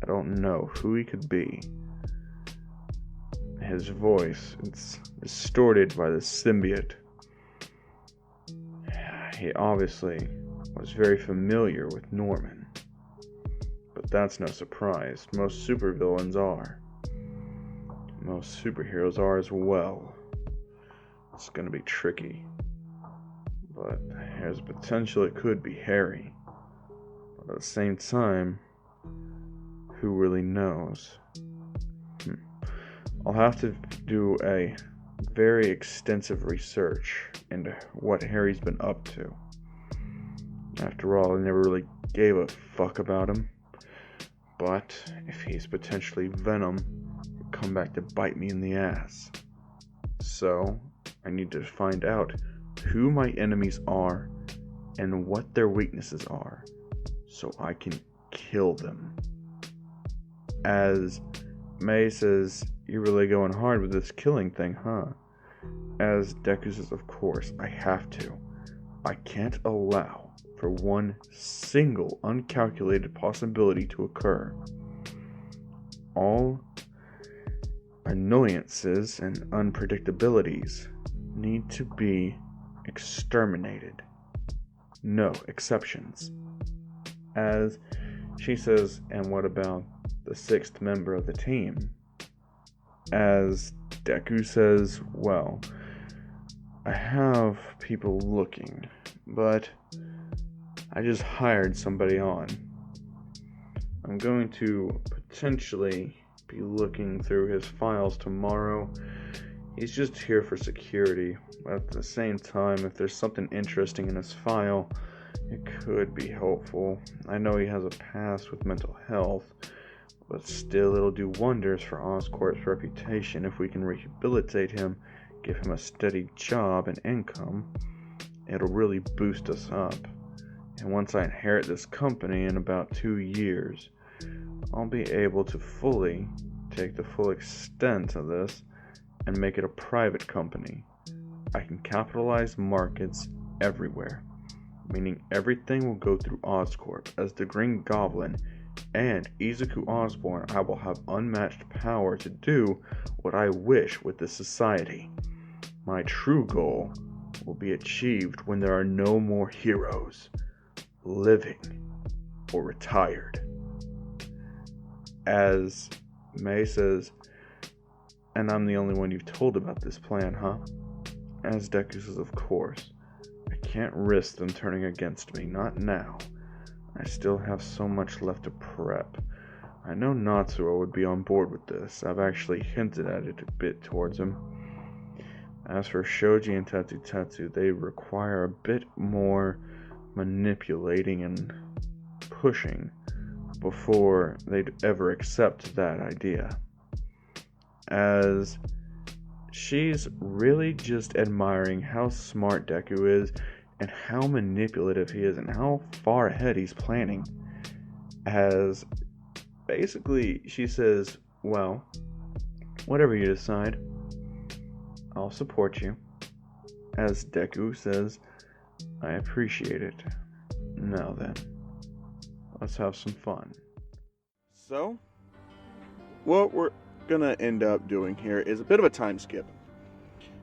I don't know who he could be." His voice, it's distorted by the symbiote. He obviously was very familiar with Norman. But that's no surprise. Most supervillains are. Most superheroes are as well. It's gonna be tricky. But there's potential it could be Harry. But at the same time, who really knows? I'll have to do a very extensive research into what Harry's been up to. After all, I never really gave a fuck about him. But if he's potentially Venom, he'll come back to bite me in the ass. So, I need to find out who my enemies are and what their weaknesses are, so I can kill them. As May says, "You're really going hard with this killing thing, huh?" As Deku says, "Of course, I have to. I can't allow for one single uncalculated possibility to occur. All annoyances and unpredictabilities need to be exterminated. No exceptions." As she says, "And what about the sixth member of the team?" As Deku says, "Well, I have people looking, but I just hired somebody on. I'm going to potentially be looking through his files tomorrow. He's just here for security, but at the same time, if there's something interesting in his file, it could be helpful. I know he has a past with mental health, but still it'll do wonders for Oscorp's reputation if we can rehabilitate him, give him a steady job and income. It'll really boost us up. And once I inherit this company in about 2 years, I'll be able to fully take the full extent of this and make it a private company. I can capitalize markets everywhere, meaning everything will go through Oscorp. As the Green Goblin and Izuku Osborn, I will have unmatched power to do what I wish with this society. My true goal will be achieved when there are no more heroes, living or retired." As May says, "And I'm the only one you've told about this plan, huh?" As Deku says, "Of course. I can't risk them turning against me, not now. I still have so much left to prep. I know Natsuo would be on board with this. I've actually hinted at it a bit towards him. As for Shoji and Tatsu, they require a bit more manipulating and pushing before they'd ever accept that idea." As she's really just admiring how smart Deku is and how manipulative he is and how far ahead he's planning. As basically she says, "Well, whatever you decide, I'll support you." As Deku says, "I appreciate it. Now then, let's have some fun." So, what we're gonna end up doing here is a bit of a time skip.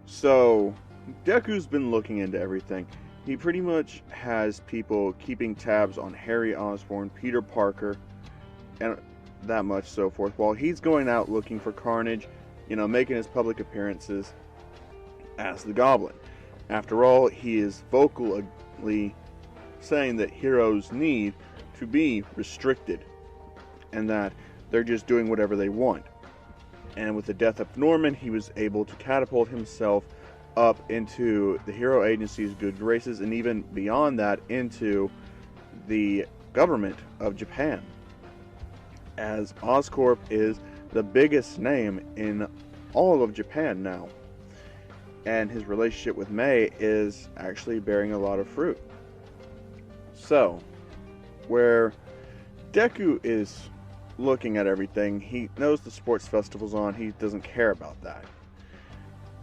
So, Deku's been looking into everything. He pretty much has people keeping tabs on Harry Osborn, Peter Parker, and that much so forth, while he's going out looking for Carnage, making his public appearances as the Goblin. After all, he is vocally saying that heroes need to be restricted and that they're just doing whatever they want. And with the death of Norman, he was able to catapult himself up into the hero agency's good graces, and even beyond that into the government of Japan, as Oscorp is the biggest name in all of Japan now. And his relationship with May is actually bearing a lot of fruit. So, where Deku is looking at everything, he knows the sports festival's on, he doesn't care about that.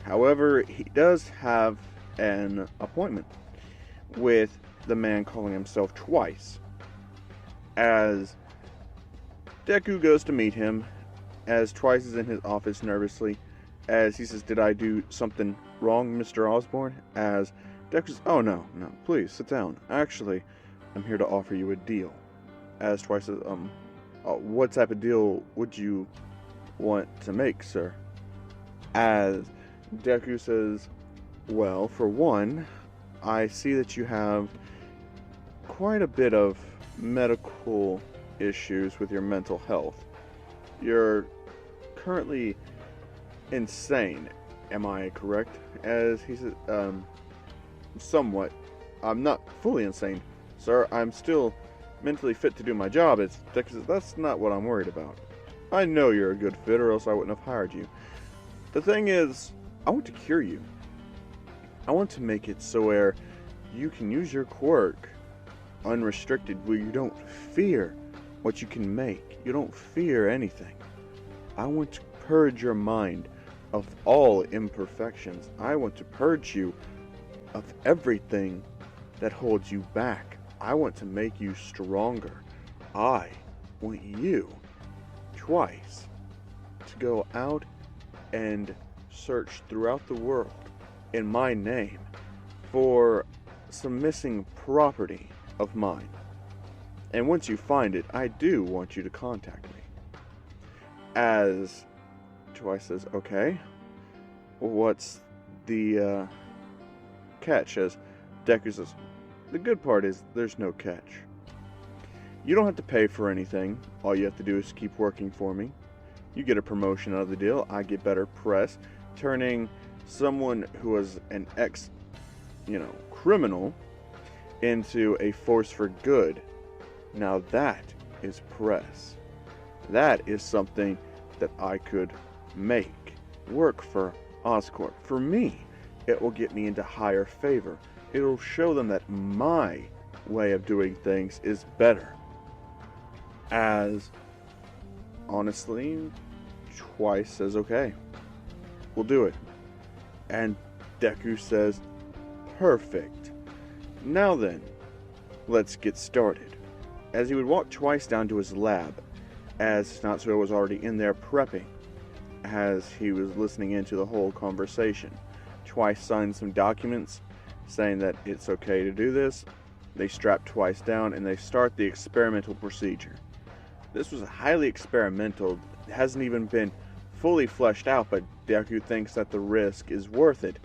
However, he does have an appointment with the man calling himself Twice. As Deku goes to meet him, as Twice is in his office nervously, as he says, "Did I do something wrong, Mr. Osborn?" As Deku says, "Oh, no, please, sit down. Actually, I'm here to offer you a deal." As Twice says, "What type of deal would you want to make, sir?" As Deku says, "Well, for one, I see that you have quite a bit of medical issues with your mental health. You're currently insane. Am I correct? As he said, somewhat. I'm not fully insane, sir. I'm still mentally fit to do my job. That's not what I'm worried about. I know you're a good fit, or else I wouldn't have hired you. The thing is, I want to cure you. I want to make it so where you can use your quirk unrestricted, where you don't fear what you can make. You don't fear anything. I want to purge your mind of all imperfections. I want to purge you of everything that holds you back. I want to make you stronger. I want you, Twice, to go out and search throughout the world in my name for some missing property of mine. And once you find it, I do want you to contact me. As Twice says, okay, what's the catch? As Deku says, the good part is there's no catch. You don't have to pay for anything. All you have to do is keep working for me. You get a promotion out of the deal. I get better press, turning someone who was an criminal into a force for good. Now that is press. That is something that I could make work for Oscorp. For me, it will get me into higher favor. It'll show them that my way of doing things is better. As, honestly, Twice says, okay, we'll do it. And Deku says, perfect. Now then, let's get started. As he would walk Twice down to his lab, as Natsuo was already in there prepping, as he was listening into the whole conversation. Twice signed some documents saying that it's okay to do this. They strap Twice down and they start the experimental procedure. This was highly experimental. It hasn't even been fully fleshed out, but Deku thinks that the risk is worth it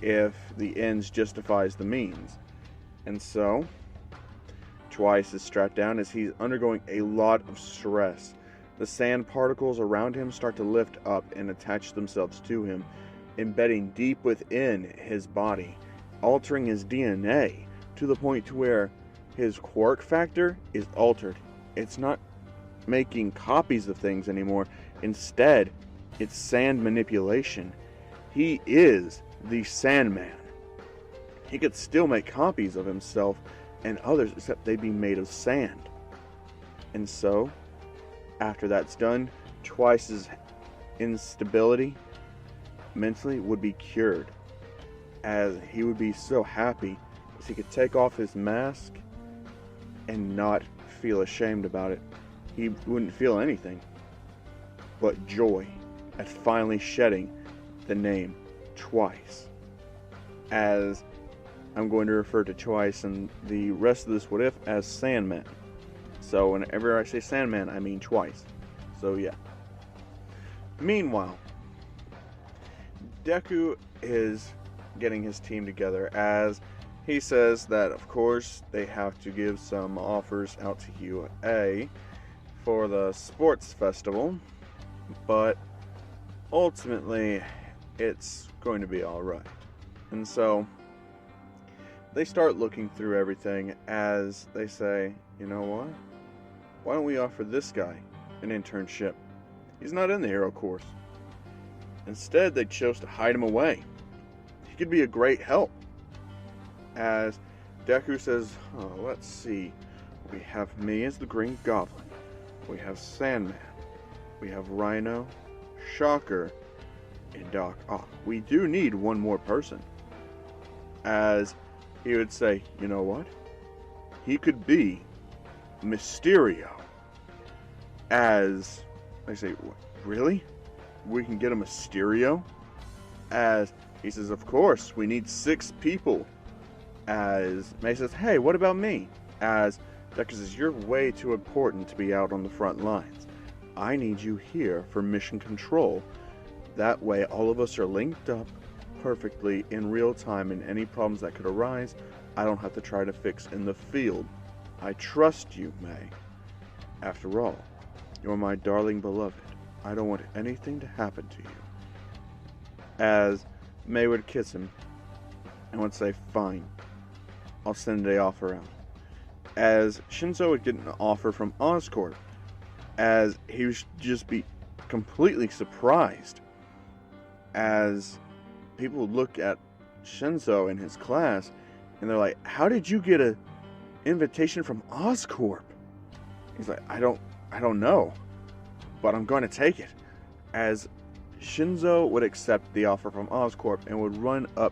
if the ends justifies the means. And so, Twice is strapped down as he's undergoing a lot of stress. The sand particles around him start to lift up and attach themselves to him, embedding deep within his body, altering his DNA to the point to where his quirk factor is altered. It's not making copies of things anymore. Instead, it's sand manipulation. He is the Sandman. He could still make copies of himself and others, except they'd be made of sand. And so, after that's done, Twice's instability mentally would be cured, as he would be so happy as he could take off his mask and not feel ashamed about it. He wouldn't feel anything but joy at finally shedding the name Twice. As I'm going to refer to Twice and the rest of this what if as Sandman. So whenever I say Sandman, I mean Twice. So yeah. Meanwhile, Deku is getting his team together, as he says that of course they have to give some offers out to UA for the sports festival, but ultimately it's going to be alright. And so they start looking through everything as they say, you know what? Why don't we offer this guy an internship? He's not in the hero course. Instead, they chose to hide him away. He could be a great help. As Deku says, let's see. We have me as the Green Goblin. We have Sandman. We have Rhino, Shocker, and Doc Ock. We do need one more person. As he would say, you know what? He could be Mysterio. As I say, what, really? We can get a Mysterio? As he says, of course, we need 6 people. As May says, hey, what about me? As Deku says, you're way too important to be out on the front lines. I need you here for mission control. That way, all of us are linked up perfectly in real time, and any problems that could arise, I don't have to try to fix in the field. I trust you, May. After all, you're my darling beloved. I don't want anything to happen to you. as May would kiss him and would say, "Fine, I'll send the offer out." As Shinzo would get an offer from Oscorp, as he would just be completely surprised, as people would look at Shinzo in his class, and they're like, "How did you get an invitation from Oscorp?" He's like, I don't know, but I'm going to take it." As Shinzo would accept the offer from Oscorp and would run up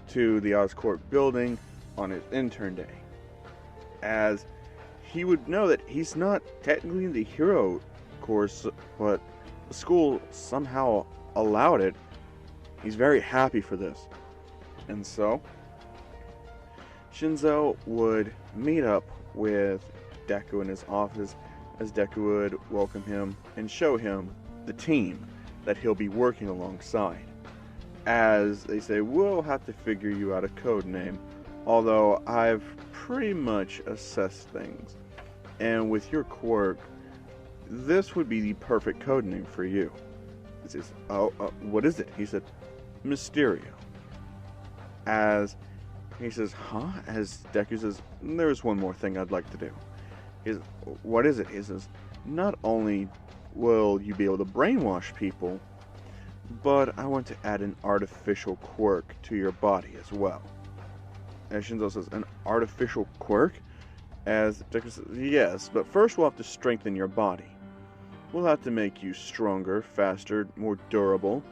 to the Oscorp building on his intern day, as he would know that he's not technically in the hero course, but the school somehow allowed it. He's very happy for this. And so Shinzo would meet up with Deku in his office, as Deku would welcome him and show him the team that he'll be working alongside. As they say, "We'll have to figure you out a code name, although I've pretty much assessed things. And with your quirk, this would be the perfect code name for you." He says, "What is it?" He said, "Mysterio." As he says, "Huh?" As Deku says, "There's one more thing I'd like to do." He says, "What is it?" He says, "Not only will you be able to brainwash people, but I want to add an artificial quirk to your body as well." As Shinzo says, "An artificial quirk?" As Deku says, "Yes, but first we'll have to strengthen your body. We'll have to make you stronger, faster, more durable.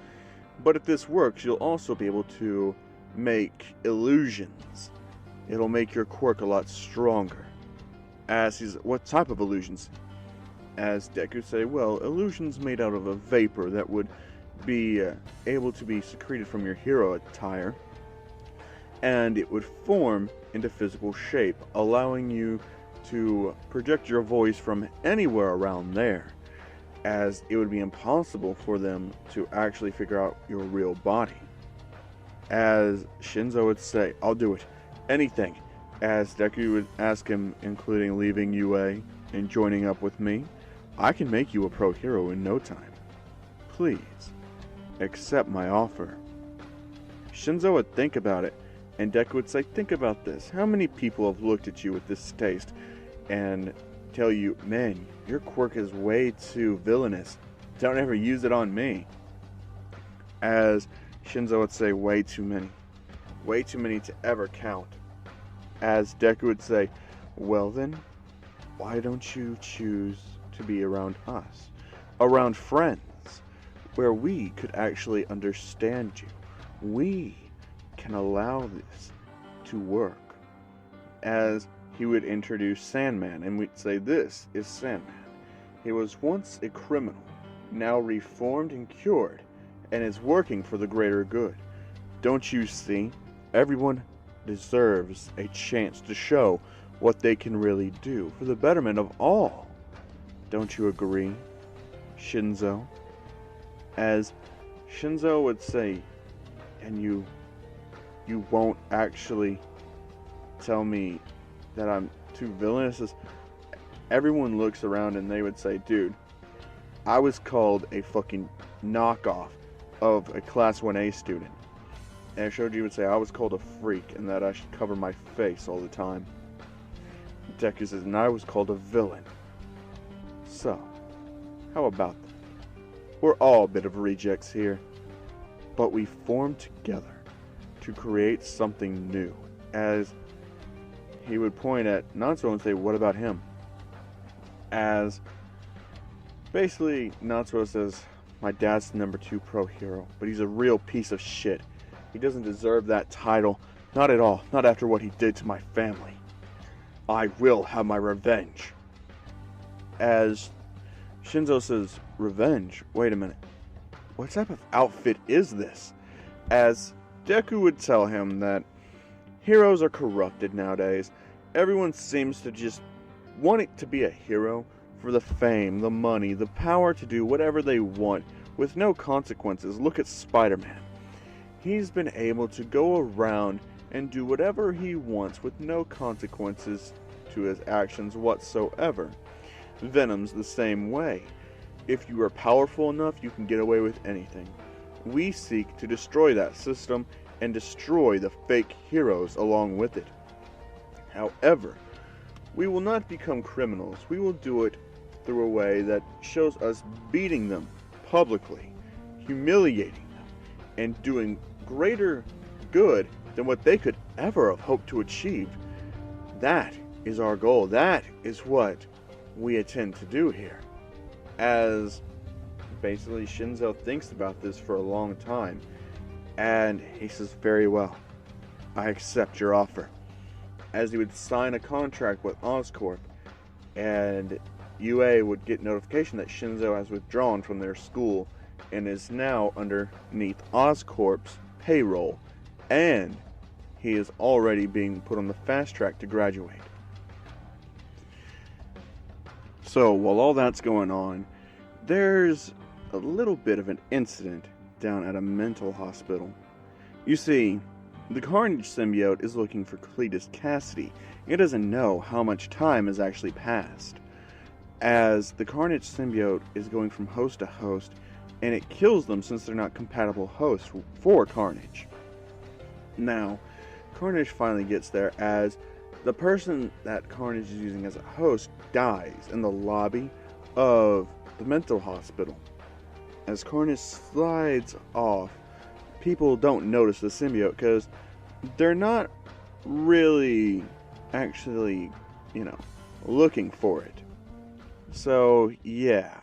But if this works, you'll also be able to make illusions. It'll make your quirk a lot stronger." As he's, "What type of illusions?" As Deku say, "Well, illusions made out of a vapor that would be able to be secreted from your hero attire, and it would form into physical shape, allowing you to project your voice from anywhere around there, as it would be impossible for them to actually figure out your real body." As Shinzo would say, "I'll do it. Anything." As Deku would ask him, including leaving UA and joining up with me, "I can make you a pro hero in no time. Please, accept my offer." Shinzo would think about it, and Deku would say, "Think about this. How many people have looked at you with this taste and tell you, 'Man, your quirk is way too villainous. Don't ever use it on me.'" As Shinzo would say, "Way too many. Way too many to ever count." As Deku would say, "Well then, why don't you choose to be around us? Around friends, where we could actually understand you. We can allow this to work." As he would introduce Sandman, and we'd say, "This is Sandman. He was once a criminal, now reformed and cured, and is working for the greater good. Don't you see? Everyone deserves a chance to show what they can really do for the betterment of all. Don't you agree, Shinzo?" As Shinzo would say, "And you won't actually tell me that I'm too villainous?" As everyone looks around and they would say, "Dude, I was called a fucking knockoff of a Class 1A student." And Shoji would say, "I was called a freak and that I should cover my face all the time." Deku says, "And I was called a villain. So, how about that? We're all a bit of rejects here, but we formed together to create something new." As he would point at Natsuo and say, "What about him?" As basically Natsuo says, "My dad's the number 2 pro hero, but he's a real piece of shit. He doesn't deserve that title. Not at all. Not after what he did to my family. I will have my revenge." As Shinzo says, "Revenge? Wait a minute. What type of outfit is this?" As Deku would tell him that heroes are corrupted nowadays. Everyone seems to just want it to be a hero for the fame, the money, the power to do whatever they want with no consequences. Look at Spider-Man. He's been able to go around and do whatever he wants with no consequences to his actions whatsoever. Venom's the same way. If you are powerful enough, you can get away with anything. we seek to destroy that system and destroy the fake heroes along with it. However, we will not become criminals. We will do it through a way that shows us beating them publicly, humiliating them, and doing greater good than what they could ever have hoped to achieve. That is our goal. That is what we intend to do here. As basically Shinzo thinks about this for a long time, and he says, very well, I accept your offer. As he would sign a contract with Oscorp, and UA would get notification that Shinzo has withdrawn from their school and is now underneath Oscorp's payroll, and he is already being put on the fast track to graduate. So while all that's going on, there's a little bit of an incident down at a mental hospital. You see, the Carnage symbiote is looking for Cletus Cassidy. It doesn't know how much time has actually passed, as the Carnage symbiote is going from host to host, and it kills them since they're not compatible hosts for Carnage. Now, Carnage finally gets there as the person that Carnage is using as a host dies in the lobby of the mental hospital. As Carnage slides off, people don't notice the symbiote because they're not really actually, looking for it. So, yeah.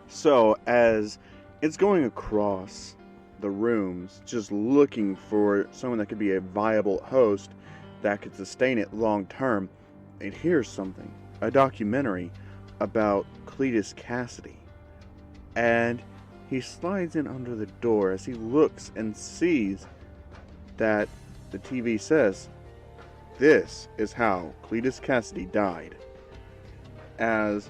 So, as it's going across the rooms, just looking for someone that could be a viable host that could sustain it long term, it hears something, a documentary about Cletus Cassidy. And he slides in under the door as he looks and sees that the TV says, this is how Cletus Cassidy died. As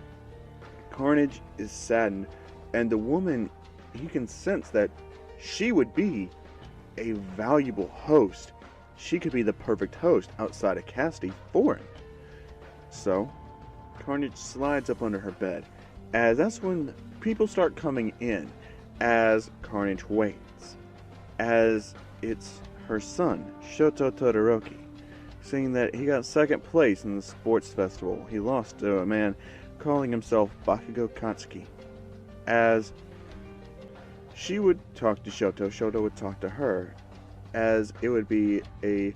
Carnage is saddened, and the woman, he can sense that she would be a valuable host. She could be the perfect host outside of Cassidy for him. So, Carnage slides up under her bed, as that's when people start coming in, as Carnage waits. As it's her son, Shoto Todoroki, saying that he got second place in the sports festival. He lost to a man calling himself Bakugo Katsuki. As she would talk to Shoto, Shoto would talk to her, as it would be a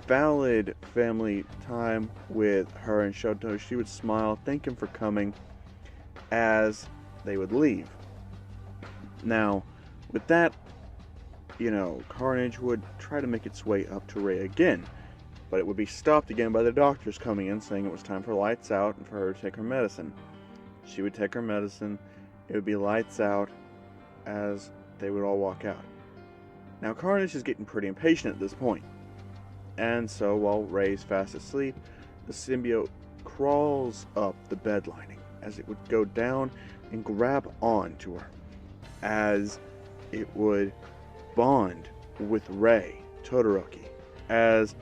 valid family time with her and Shoto. She would smile, thank him for coming, as they would leave. Now, with that, Carnage would try to make its way up to Rei again, but it would be stopped again by the doctors coming in saying it was time for lights out and for her to take her medicine. She would take her medicine, it would be lights out, as they would all walk out. Now Carnage is getting pretty impatient at this point, and so while Rei's fast asleep, the symbiote crawls up the bed lining as it would go down and grab onto her, as it would bond with Rei Todoroki, as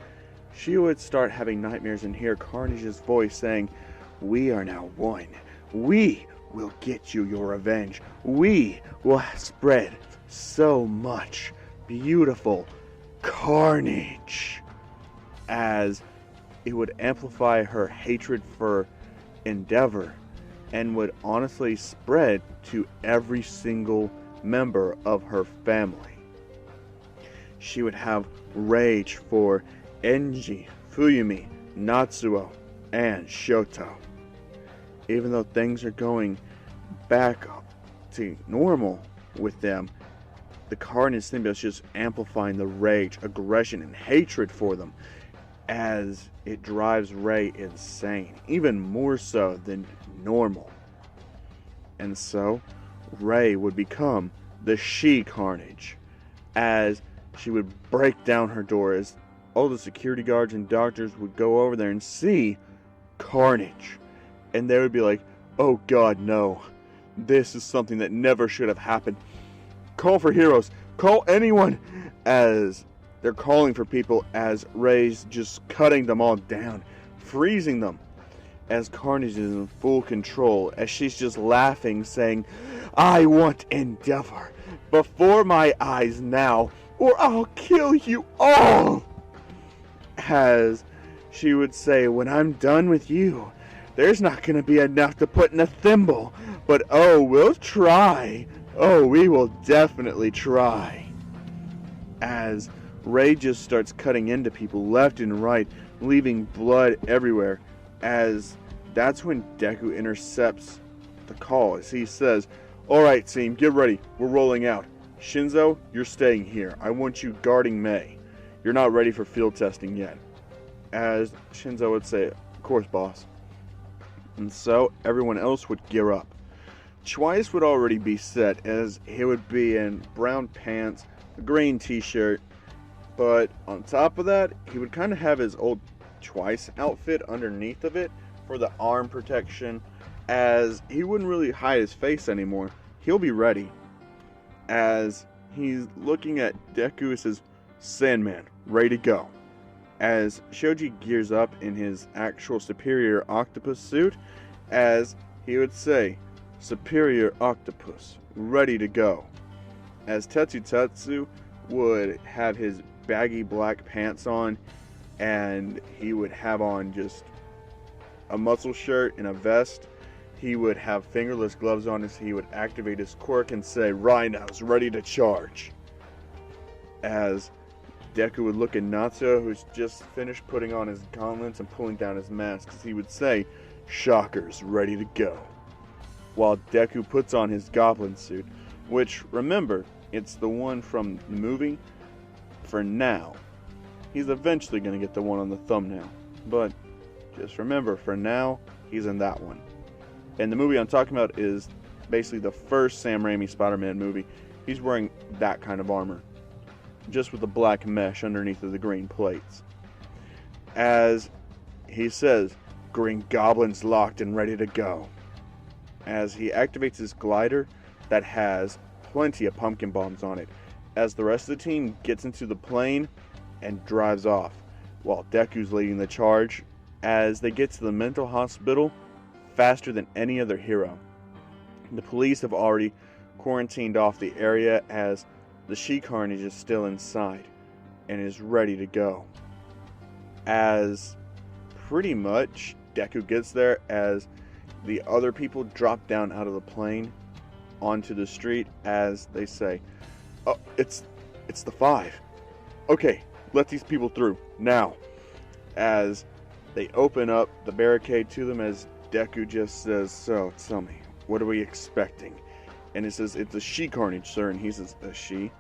she would start having nightmares and hear Carnage's voice saying, we are now one. We will get you your revenge. We will spread so much beautiful carnage. As it would amplify her hatred for Endeavor and would honestly spread to every single member of her family. She would have rage for Enji, Fuyumi, Natsuo, and Shoto. Even though things are going back to normal with them, the Carnage symbiote is just amplifying the rage, aggression, and hatred for them, as it drives Rei insane, even more so than normal. And so, Rei would become the She-Carnage, as she would break down her door, as all the security guards and doctors would go over there and see Carnage. And they would be like, oh god, no. This is something that never should have happened. Call for heroes. Call anyone. As they're calling for people, as Rei's just cutting them all down, freezing them. As Carnage is in full control, as she's just laughing, saying, I want Endeavor, before my eyes now, or I'll kill you all. As she would say, when I'm done with you, there's not going to be enough to put in a thimble, but oh, we'll try. Oh, we will definitely try. As Ray just starts cutting into people left and right, leaving blood everywhere, as that's when Deku intercepts the call, as he says, alright team, get ready, we're rolling out. Shinzo, you're staying here. I want you guarding Mei. You're not ready for field testing yet. As Shinzo would say, of course boss. And so everyone else would gear up. Twice would already be set, as he would be in brown pants, a green t-shirt, but on top of that, he would kind of have his old Twice outfit underneath of it for the arm protection, as he wouldn't really hide his face anymore. He'll be ready. As he's looking at Deku, it says, Sandman, ready to go. As Shoji gears up in his actual Superior Octopus suit, as he would say, Superior Octopus, ready to go. As Tetsu would have his baggy black pants on, and he would have on just a muscle shirt and a vest. He would have fingerless gloves on as he would activate his quirk and say, Rhinos, ready to charge. As Deku would look at Natsuo, who's just finished putting on his gauntlets and pulling down his mask, as he would say, Shockers, ready to go. While Deku puts on his goblin suit, which, remember, it's the one from the movie. For now. He's eventually going to get the one on the thumbnail. But just remember, for now, he's in that one. And the movie I'm talking about is basically the first Sam Raimi Spider-Man movie. He's wearing that kind of armor, just with the black mesh underneath of the green plates. As he says, Green Goblin's locked and ready to go. As he activates his glider that has plenty of pumpkin bombs on it, as the rest of the team gets into the plane and drives off, while Deku's leading the charge, as they get to the mental hospital faster than any other hero. The police have already quarantined off the area, as the She-Carnage is still inside and is ready to go. As pretty much Deku gets there, as the other people drop down out of the plane onto the street, as they say, oh, it's the 5. Okay, let these people through, now. As they open up the barricade to them, as Deku just says, so, tell me, what are we expecting? And he says, it's a She-Carnage, sir. And he says, a she?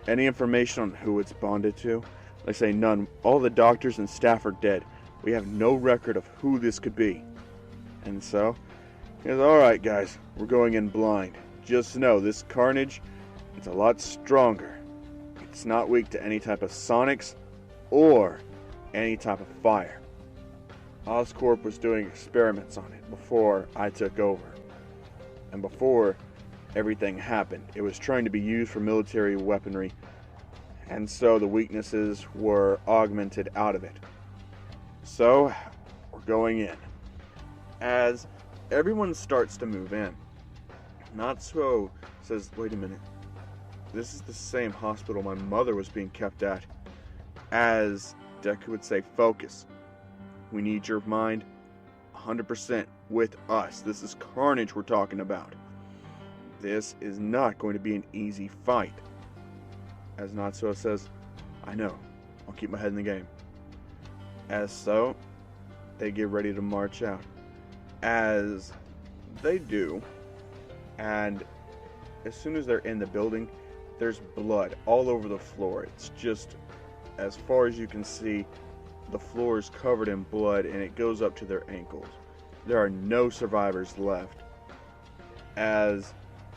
Any information on who it's bonded to? They say, none. All the doctors and staff are dead. We have no record of who this could be. And so, he goes, alright guys, we're going in blind. Just know, this Carnage, it's a lot stronger. It's not weak to any type of sonics or any type of fire. Oscorp was doing experiments on it before I took over. And before everything happened, it was trying to be used for military weaponry. And so the weaknesses were augmented out of it. So, we're going in. As everyone starts to move in, Natsuo says, wait a minute. This is the same hospital my mother was being kept at. As Deku would say, focus. We need your mind 100% with us. This is Carnage we're talking about. This is not going to be an easy fight. As Natsuo says, I know. I'll keep my head in the game. As so, they get ready to march out. As they do, and as soon as they're in the building, there's blood all over the floor. It's just, as far as you can see, the floor is covered in blood and it goes up to their ankles. There are no survivors left. As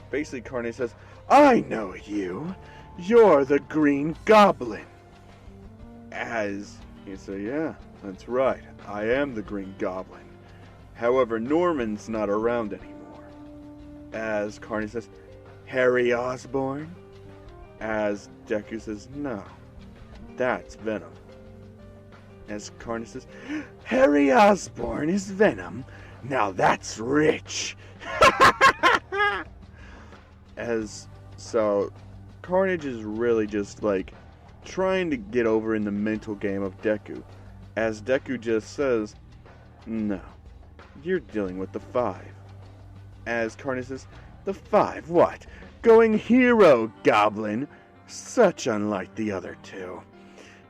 basically Carnage says, I know you. You're the Green Goblin. As you say, yeah, that's right. I am the Green Goblin. However, Norman's not around anymore. As Carnage says, Harry Osborn? As Deku says, no, that's Venom. As Carnage says, Harry Osborn is Venom? Now that's rich. As so, Carnage is really just like trying to get over in the mental game of Deku, as Deku just says, "No, you're dealing with the Five." As Carnage says, "The Five? What? Going hero, Goblin? Such unlike the other two.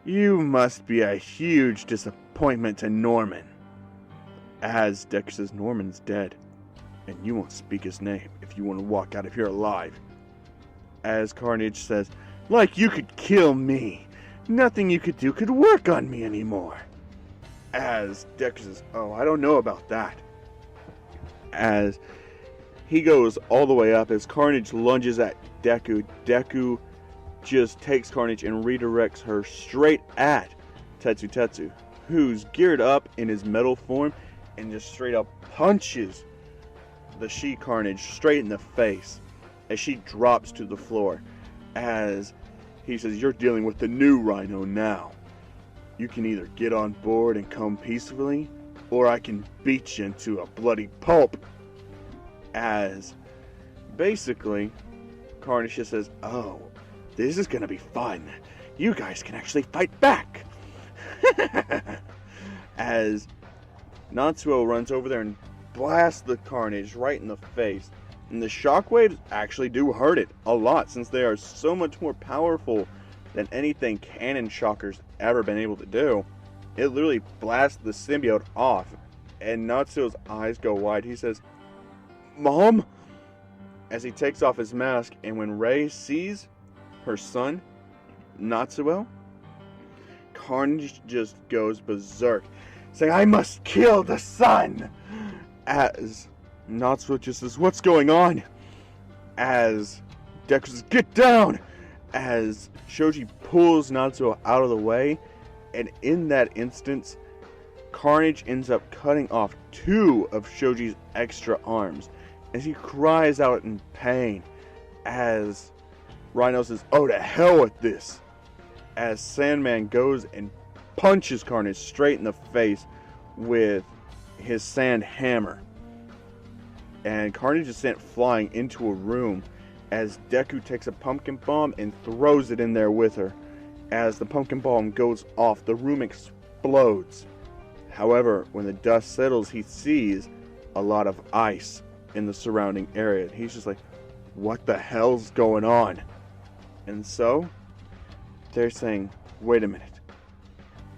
You must be a huge disappointment to Norman." As Deku says, "Norman's dead, and you won't speak his name if you want to walk out of here alive." As Carnage says, "Like you could kill me. Nothing you could do could work on me anymore." As Deku says, "Oh, I don't know about that." As he goes all the way up, as Carnage lunges at Deku, Deku just takes Carnage and redirects her straight at Tetsu, who's geared up in his metal form, and just straight up punches the She-Carnage straight in the face as she drops to the floor. As he says, "You're dealing with the new Rhino now. You can either get on board and come peacefully, or I can beat you into a bloody pulp." As basically Carnage just says, "Oh, this is gonna be fun. You guys can actually fight back." As Natsuo runs over there and blasts the Carnage right in the face. And the shockwaves actually do hurt it a lot, since they are so much more powerful than anything Cannon Shocker's ever been able to do. It literally blasts the symbiote off, and Natsuo's eyes go wide. He says, "Mom?" As he takes off his mask, and when Rei sees her son, Natsuo, Carnage just goes berserk, saying, "I must kill the son!" As Natsuo just says, "What's going on?" As Deku says, "Get down!" As Shoji pulls Natsuo out of the way, and in that instance, Carnage ends up cutting off 2 of Shoji's extra arms, as he cries out in pain. As Rhino says, "Oh, to hell with this!" As Sandman goes and punches Carnage straight in the face with his sand hammer. And Carnage is sent flying into a room, as Deku takes a pumpkin bomb and throws it in there with her. As the pumpkin bomb goes off, the room explodes. However, when the dust settles, he sees a lot of ice in the surrounding area. He's just like, "What the hell's going on?" And so they're saying, "Wait a minute.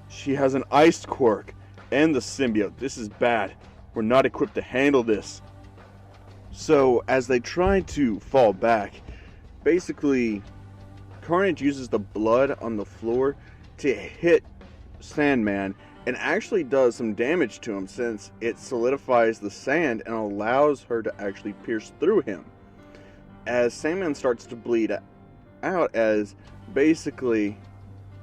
She has an ice quirk and the symbiote. This is bad. We're not equipped to handle this." So as they try to fall back, basically Carnage uses the blood on the floor to hit Sandman, and actually does some damage to him, since it solidifies the sand and allows her to actually pierce through him. As Sandman starts to bleed out, as basically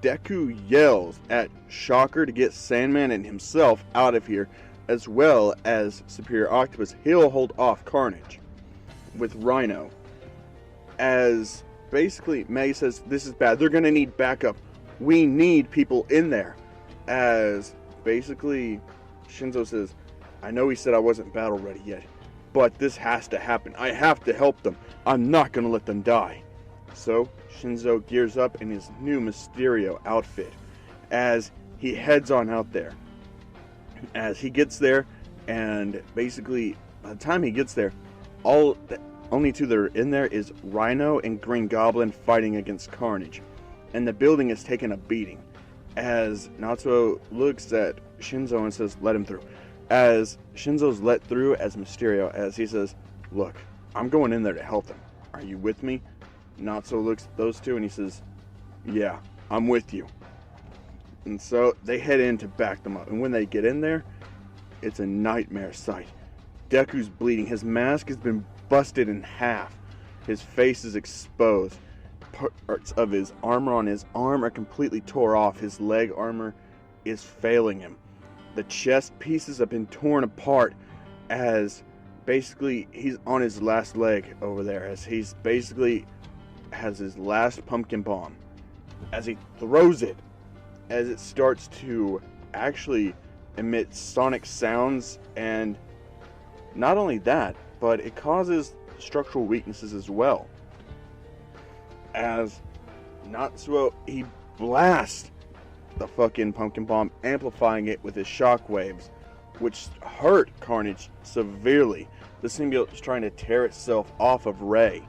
Deku yells at Shocker to get Sandman and himself out of here, as well as Superior Octopus. He'll hold off Carnage with Rhino. As basically May says, "This is bad. They're going to need backup. We need people in there." As basically Shinzo says, "I know he said I wasn't battle ready yet, but this has to happen. I have to help them. I'm not going to let them die." So Shinzo gears up in his new Mysterio outfit as he heads on out there. As he gets there, and basically by the time he gets there, only 2 that are in there is Rhino and Green Goblin fighting against Carnage, and the building is taking a beating. As Natsuo looks at Shinzo and says, "Let him through." As Shinzo's let through as Mysterio, as he says, "Look, I'm going in there to help them. Are you with me?" Natsuo looks at those 2 and he says, "Yeah, I'm with you." And so they head in to back them up. And when they get in there, it's a nightmare sight. Deku's bleeding. His mask has been busted in half. His face is exposed. Parts of his armor on his arm are completely tore off. His leg armor is failing him. The chest pieces have been torn apart, as basically he's on his last leg over there, as he's basically has his last pumpkin bomb. As he throws it, as it starts to actually emit sonic sounds, and not only that, but it causes structural weaknesses as well. as Natsuo, he blasts the fucking pumpkin bomb, amplifying it with his shockwaves, which hurt Carnage severely. The symbiote is trying to tear itself off of Rei,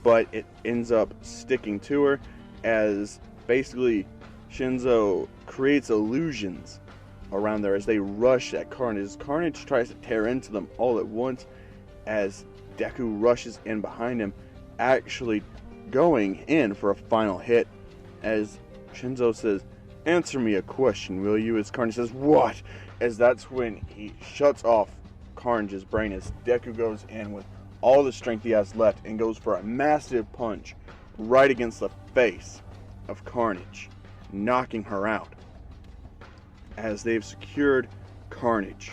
but it ends up sticking to her as basically Shinzo creates illusions around there as they rush at Carnage. Carnage tries to tear into them all at once as Deku rushes in behind him, actually going in for a final hit as Shinzo says, "Answer me a question, will you?" As Carnage says, "What?" As that's when he shuts off Carnage's brain as Deku goes in with all the strength he has left and goes for a massive punch right against the face of Carnage, knocking her out. As they've secured Carnage,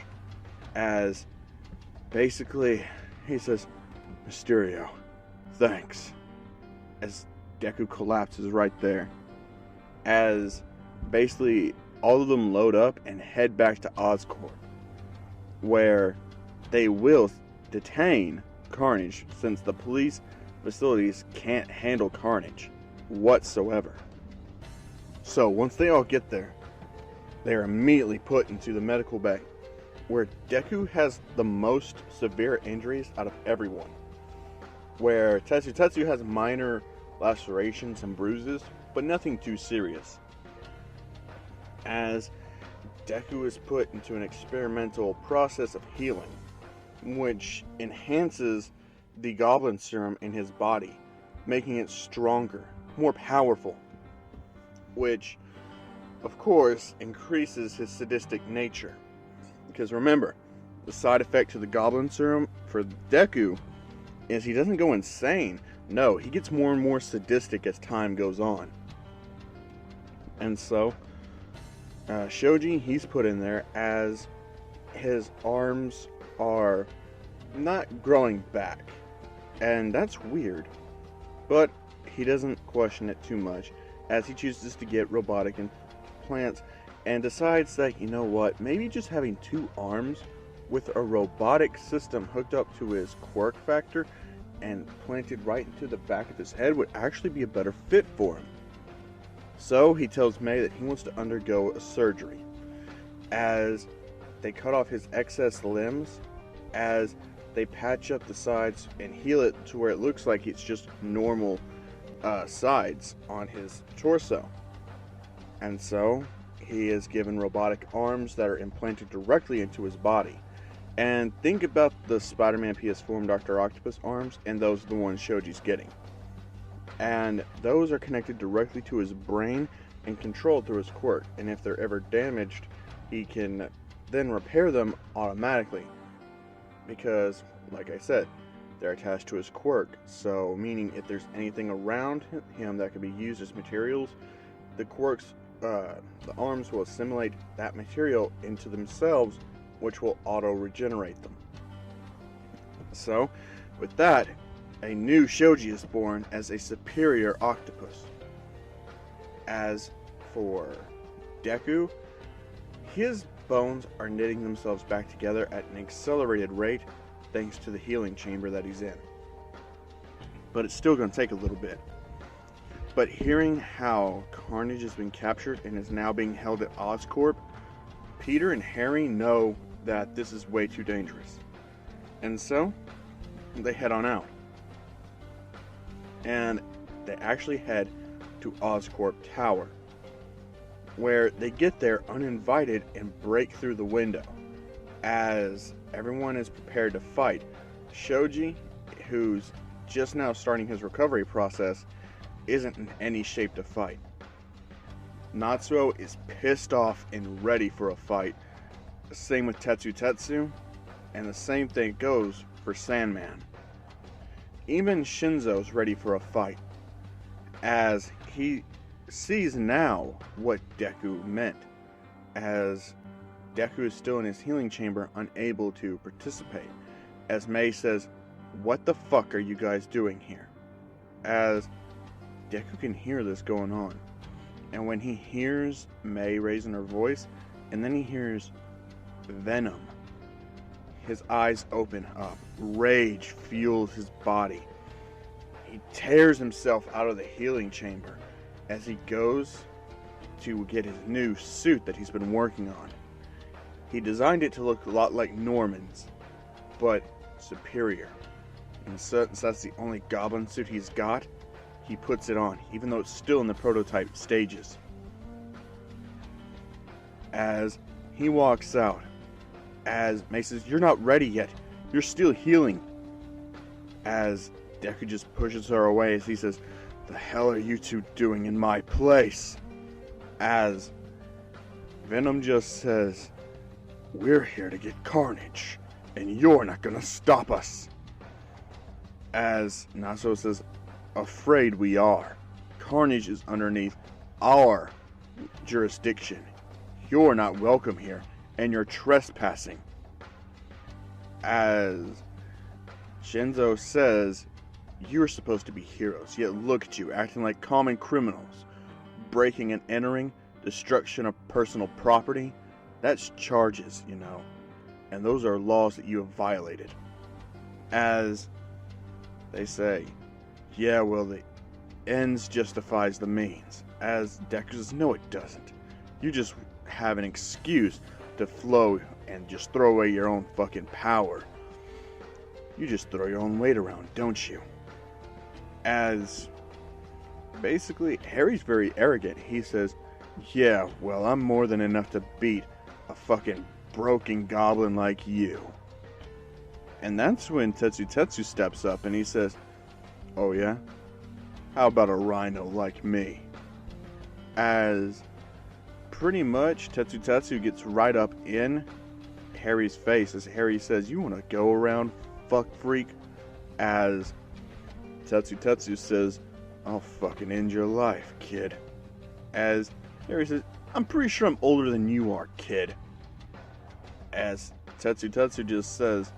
as basically he says, "Mysterio, thanks," as Deku collapses right there, as basically all of them load up and head back to Oscorp, where they will detain Carnage since the police facilities can't handle Carnage whatsoever. So once they all get there, they are immediately put into the medical bay, where Deku has the most severe injuries out of everyone, where Tetsu has minor lacerations and bruises, but nothing too serious. As Deku is put into an experimental process of healing, which enhances the goblin serum in his body, making it stronger, more powerful, which of course increases his sadistic nature. Because remember, the side effect to the goblin serum for Deku is he doesn't go insane. No, he gets more and more sadistic as time goes on. And so Shoji, he's put in there as his arms are not growing back, and that's weird, but he doesn't question it too much as he chooses to get robotic implants and decides that, you know what, maybe just having 2 arms with a robotic system hooked up to his quirk factor and planted right into the back of his head would actually be a better fit for him. So he tells Mei that he wants to undergo a surgery as they cut off his excess limbs, as they patch up the sides and heal it to where it looks like it's just normal sides on his torso. And so he is given robotic arms that are implanted directly into his body. And think about the Spider-Man PS4 and Dr. Octopus arms, and those are the ones Shoji's getting. And those are connected directly to his brain and controlled through his quirk. And if they're ever damaged, he can then repair them automatically. Because, like I said, they're attached to his quirk. So, meaning if there's anything around him that could be used as materials, the quirks, the arms will assimilate that material into themselves, which will auto-regenerate them. So, with that, a new Shoji is born as a superior octopus. As for Deku, his bones are knitting themselves back together at an accelerated rate thanks to the healing chamber that he's in. But it's still going to take a little bit. But hearing how Carnage has been captured and is now being held at Oscorp, Peter and Harry know that this is way too dangerous. And so, they head on out. And they actually head to Oscorp Tower, where they get there uninvited and break through the window. As everyone is prepared to fight, Shoji, who's just now starting his recovery process, isn't in any shape to fight. Natsuo is pissed off and ready for a fight. Same with Tetsu, and the same thing goes for Sandman. Even Shinzo's ready for a fight, as he sees now what Deku meant, as Deku is still in his healing chamber, unable to participate, as Mei says, "What the fuck are you guys doing here?" As Deku can hear this going on, and when he hears Mei raising her voice, and then he hears Venom, his eyes open up. Rage fuels his body. he tears himself out of the healing chamber as he goes to get his new suit that he's been working on. He designed it to look a lot like Norman's, but superior. And since that's the only goblin suit he's got, he puts it on, even though it's still in the prototype stages. As he walks out, as May says, "You're not ready yet. You're still healing." As Deku just pushes her away as he says, "The hell are you two doing in my place?" As Venom just says, "We're here to get Carnage, and you're not gonna stop us." As Natsuo says, "Afraid we are. Carnage is underneath our jurisdiction. You're not welcome here, and you're trespassing." As Shinzo says, "You're supposed to be heroes, yet look at you, acting like common criminals. Breaking and entering, destruction of personal property, that's charges, you know. And those are laws that you have violated." As they say, "Yeah, well, the ends justifies the means." As Deku says, "No, it doesn't. You just have an excuse to flow and just throw away your own fucking power. You just throw your own weight around, don't you?" As basically, Harry's very arrogant. He says, "Yeah, well, I'm more than enough to beat a fucking broken goblin like you." And that's when Tetsu steps up and he says, "Oh yeah? How about a rhino like me?" As pretty much Tetsu gets right up in Harry's face as Harry says, "You want to go around, fuck freak?" As Tetsu says, "I'll fucking end your life, kid." As Harry says, "I'm pretty sure I'm older than you are, kid." As Tetsu just says,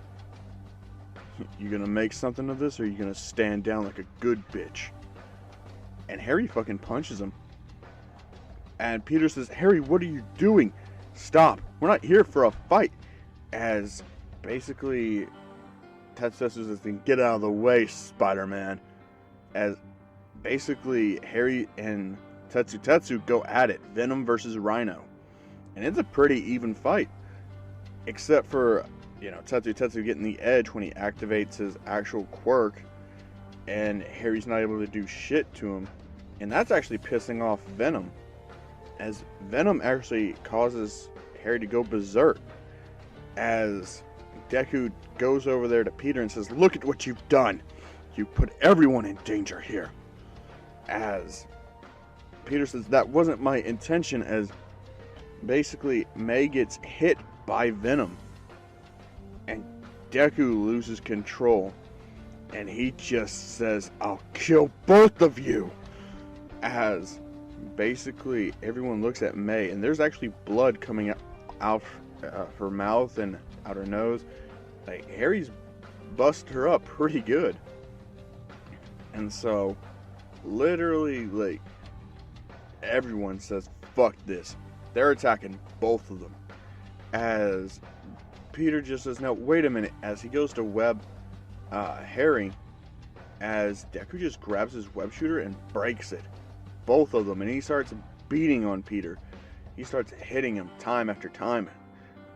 "You gonna make something of this, or you gonna stand down like a good bitch?" And Harry fucking punches him. And Peter says, "Harry, what are you doing? Stop. We're not here for a fight." As basically Tetsu says, "Then get out of the way, Spider-Man." As basically Harry and Tetsu go at it. Venom versus Rhino. And it's a pretty even fight. Except for, Tetsu getting the edge when he activates his actual quirk. And Harry's not able to do shit to him. And that's actually pissing off Venom. As Venom actually causes Harry to go berserk. As Deku goes over there to Peter and says, "Look at what you've done. You put everyone in danger here." As Peter says, "That wasn't my intention," as basically May gets hit by Venom. And Deku loses control. And he just says, "I'll kill both of you." As basically everyone looks at May, and there's actually blood coming out her mouth and out her nose. Like, Harry's busted her up pretty good. And so literally, like, everyone says, "Fuck this." They're attacking both of them. As Peter just says, "Now wait a minute," as he goes to web Harry, as Deku just grabs his web shooter and breaks it. Both of them. And he starts beating on Peter. He starts hitting him time after time.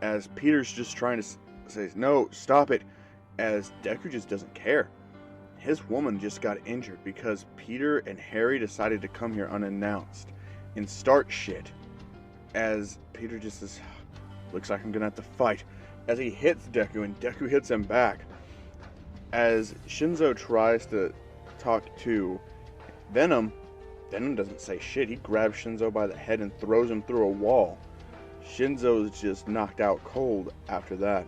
As Peter's just trying to say, "No, stop it." As Deku just doesn't care. His woman just got injured because Peter and Harry decided to come here unannounced and start shit. As Peter just says, "Looks like I'm gonna have to fight." As he hits Deku and Deku hits him back. As Shinzo tries to talk to Venom, Venom doesn't say shit. He grabs Shinzo by the head and throws him through a wall. Shinzo's just knocked out cold after that.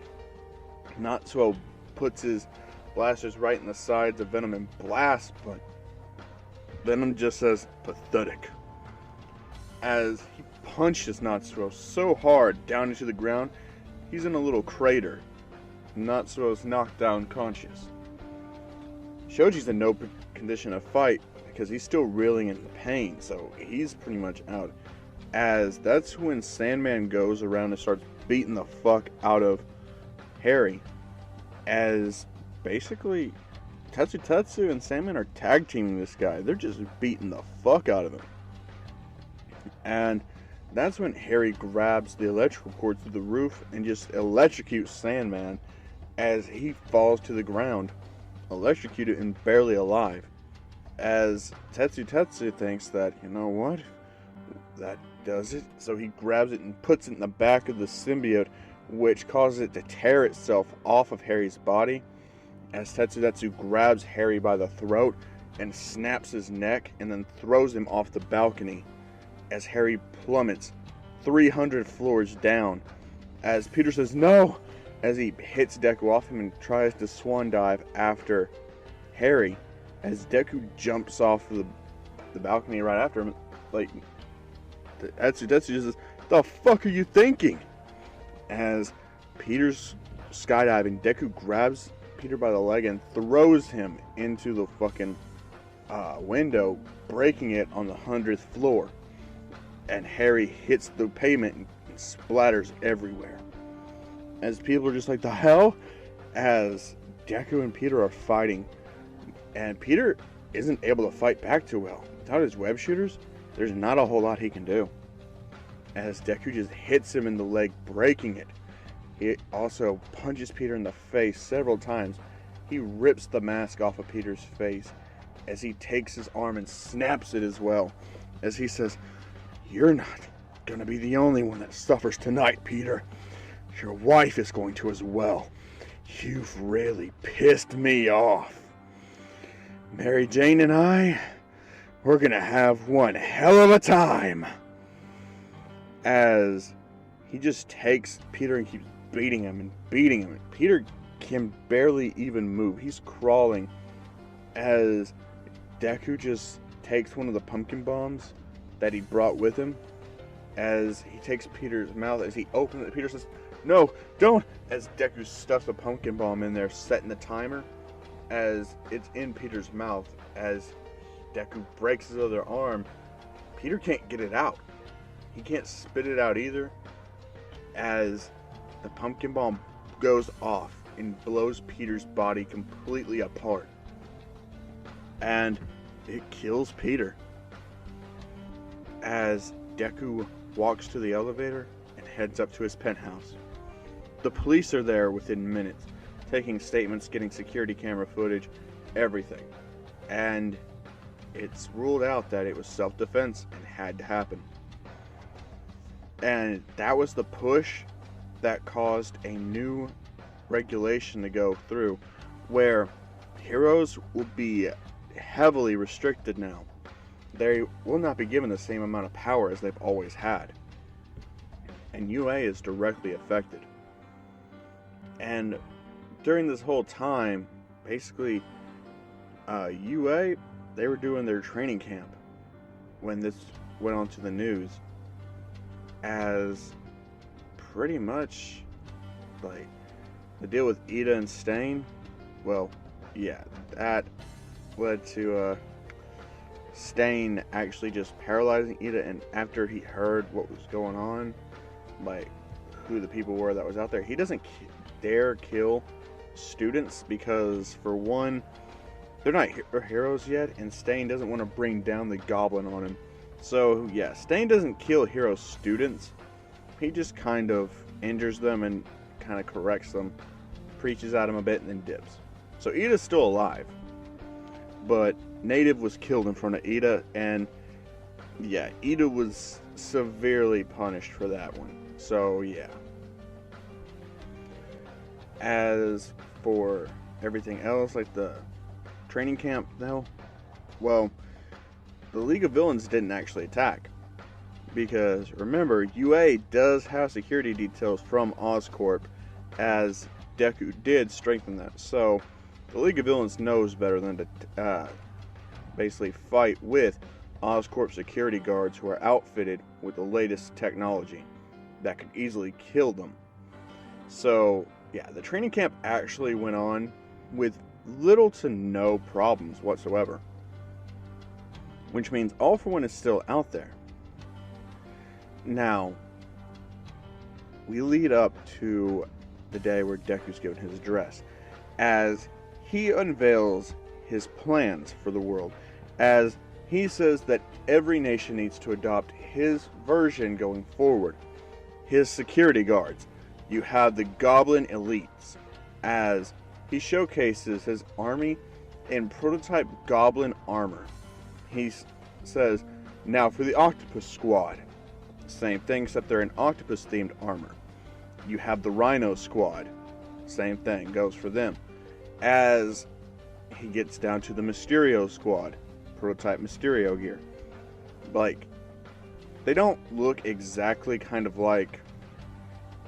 Natsuo puts his blasters right in the sides of Venom and blasts, but Venom just says, "Pathetic." As he punches Natsuo so hard down into the ground, he's in a little crater. Natsuo's knocked down conscious. Shoji's in no condition to fight because he's still reeling in pain, so he's pretty much out. As that's when Sandman goes around and starts beating the fuck out of Harry. As basically Tetsu and Sandman are tag teaming this guy. They're just beating the fuck out of him. And that's when Harry grabs the electrical cord through the roof and just electrocutes Sandman as he falls to the ground, electrocuted and barely alive. As Tetsu thinks that, you know what, that does it. So he grabs it and puts it in the back of the symbiote, which causes it to tear itself off of Harry's body. As Tetsu grabs Harry by the throat and snaps his neck and then throws him off the balcony as Harry plummets 300 floors down. As Peter says no, as he hits Deku off him and tries to swan dive after Harry, as Deku jumps off the balcony right after him, like, Tetsu just says, "The fuck are you thinking?" As Peter's skydiving, Deku grabs Peter by the leg and throws him into the fucking window, breaking it on the 100th floor. And Harry hits the pavement and splatters everywhere. As people are just like, the hell? As Deku and Peter are fighting, and Peter isn't able to fight back too well. Without his web shooters, there's not a whole lot he can do. As Deku just hits him in the leg, breaking it. He also punches Peter in the face several times. He rips the mask off of Peter's face as he takes his arm and snaps it as well. As he says, "You're not gonna be the only one that suffers tonight, Peter. Your wife is going to as well. You've really pissed me off. Mary Jane and I, we're gonna have one hell of a time." As he just takes Peter and keeps beating him and beating him. Peter can barely even move. He's crawling as Deku just takes one of the pumpkin bombs that he brought with him. As he takes Peter's mouth, as he opens it, Peter says, "No, don't!" As Deku stuffs a pumpkin bomb in there, setting the timer. As it's in Peter's mouth, as Deku breaks his other arm, Peter can't get it out. He can't spit it out either. As the pumpkin bomb goes off and blows Peter's body completely apart. And it kills Peter. As Deku walks to the elevator and heads up to his penthouse. The police are there within minutes, taking statements, getting security camera footage, everything. And it's ruled out that it was self-defense and had to happen. And that was the push that caused a new regulation to go through, where heroes will be heavily restricted now. They will not be given the same amount of power as they've always had. And UA is directly affected. And during this whole time, basically, UA, they were doing their training camp when this went on to the news. As pretty much, like, the deal with Ida and Stain, well, yeah, that led to Stain actually just paralyzing Ida, and after he heard what was going on, like, who the people were that was out there, he doesn't dare kill students because, for one, they're not heroes yet, and Stain doesn't want to bring down the goblin on him. So, yeah, Stain doesn't kill hero students. He just kind of injures them and kind of corrects them, preaches at him a bit, and then dips. So Ida's still alive. But Native was killed in front of Ida, and yeah, Ida was severely punished for that one. So, yeah. As for everything else, like the training camp, though, well, the League of Villains didn't actually attack. Because, remember, UA does have security details from Oscorp, as Deku did strengthen that. So, the League of Villains knows better than to basically fight with Oscorp security guards who are outfitted with the latest technology that could easily kill them. So, yeah, the training camp actually went on with little to no problems whatsoever. Which means All For One is still out there. Now, we lead up to the day where Deku's given his address, as he unveils his plans for the world, as he says that every nation needs to adopt his version going forward. His security guards. You have the Goblin Elites, as he showcases his army in prototype Goblin armor. He says, now for the Octopus Squad. Same thing, except they're in octopus-themed armor. You have the Rhino Squad. Same thing, goes for them. As he gets down to the Mysterio Squad. Prototype Mysterio gear. Like, they don't look exactly kind of like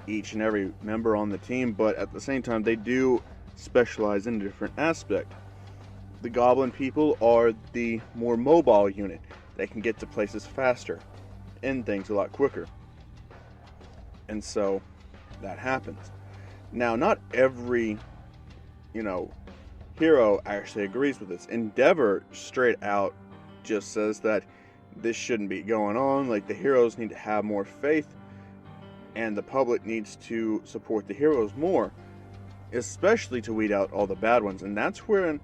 each and every member on the team, but at the same time, they do specialize in a different aspect. The Goblin people are the more mobile unit. They can get to places faster, end things a lot quicker. And so, that happens. Now, not every, hero actually agrees with this. Endeavor straight out just says that this shouldn't be going on. Like, the heroes need to have more faith, and the public needs to support the heroes more, especially to weed out all the bad ones. And that's where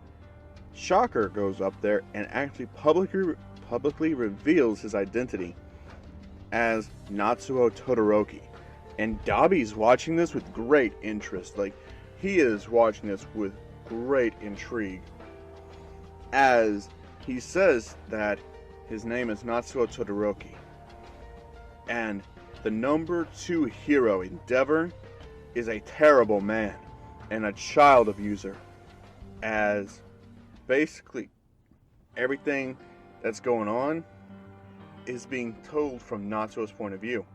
Shocker goes up there and actually publicly reveals his identity as Natsuo Todoroki. And Dabi's watching this with great interest. Like, he is watching this with great intrigue, as he says that his name is Natsuo Todoroki. And the number 2 hero, Endeavor, is a terrible man and a child abuser, as basically everything that's going on is being told from Natsuo's point of view.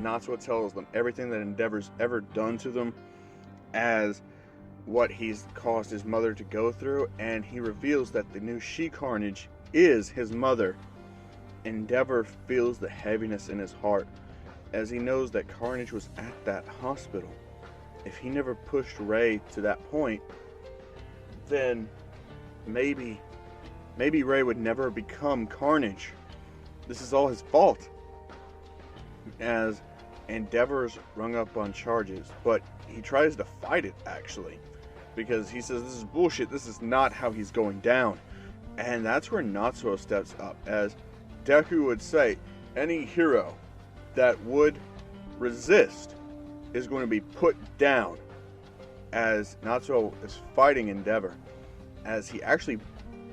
Natsuo tells them everything that Endeavor's ever done to them, as what he's caused his mother to go through, and he reveals that the new She-Carnage is his mother. Endeavor feels the heaviness in his heart, as he knows that Carnage was at that hospital. If he never pushed Ray to that point, then maybe Ray would never become Carnage. This is all his fault. As Endeavor's rung up on charges, but he tries to fight it, actually, because he says this is bullshit, this is not how he's going down. And that's where Natsuo steps up, as Deku would say, any hero that would resist is going to be put down, as Natsuo is fighting Endeavor, as he actually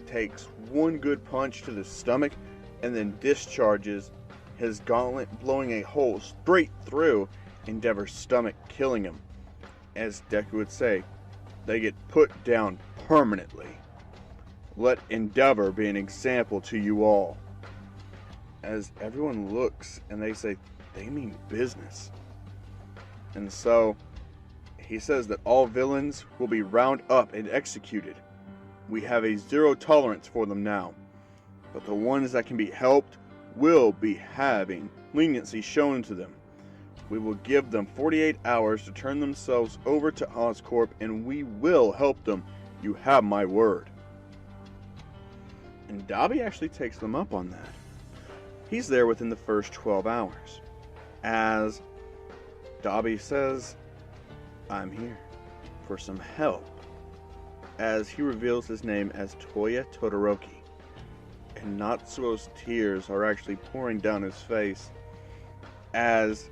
takes one good punch to the stomach and then discharges his gauntlet, blowing a hole straight through Endeavor's stomach, killing him. As Deku would say, they get put down permanently. Let Endeavor be an example to you all. As everyone looks and they say, they mean business. And so, he says that all villains will be round up and executed. We have a 0 tolerance for them now. But the ones that can be helped will be having leniency shown to them. We will give them 48 hours to turn themselves over to Oscorp, and we will help them. You have my word. And Dabi actually takes them up on that. He's there within the first 12 hours. As Dabi says, I'm here for some help. As he reveals his name as Toya Todoroki. And Natsuo's tears are actually pouring down his face, as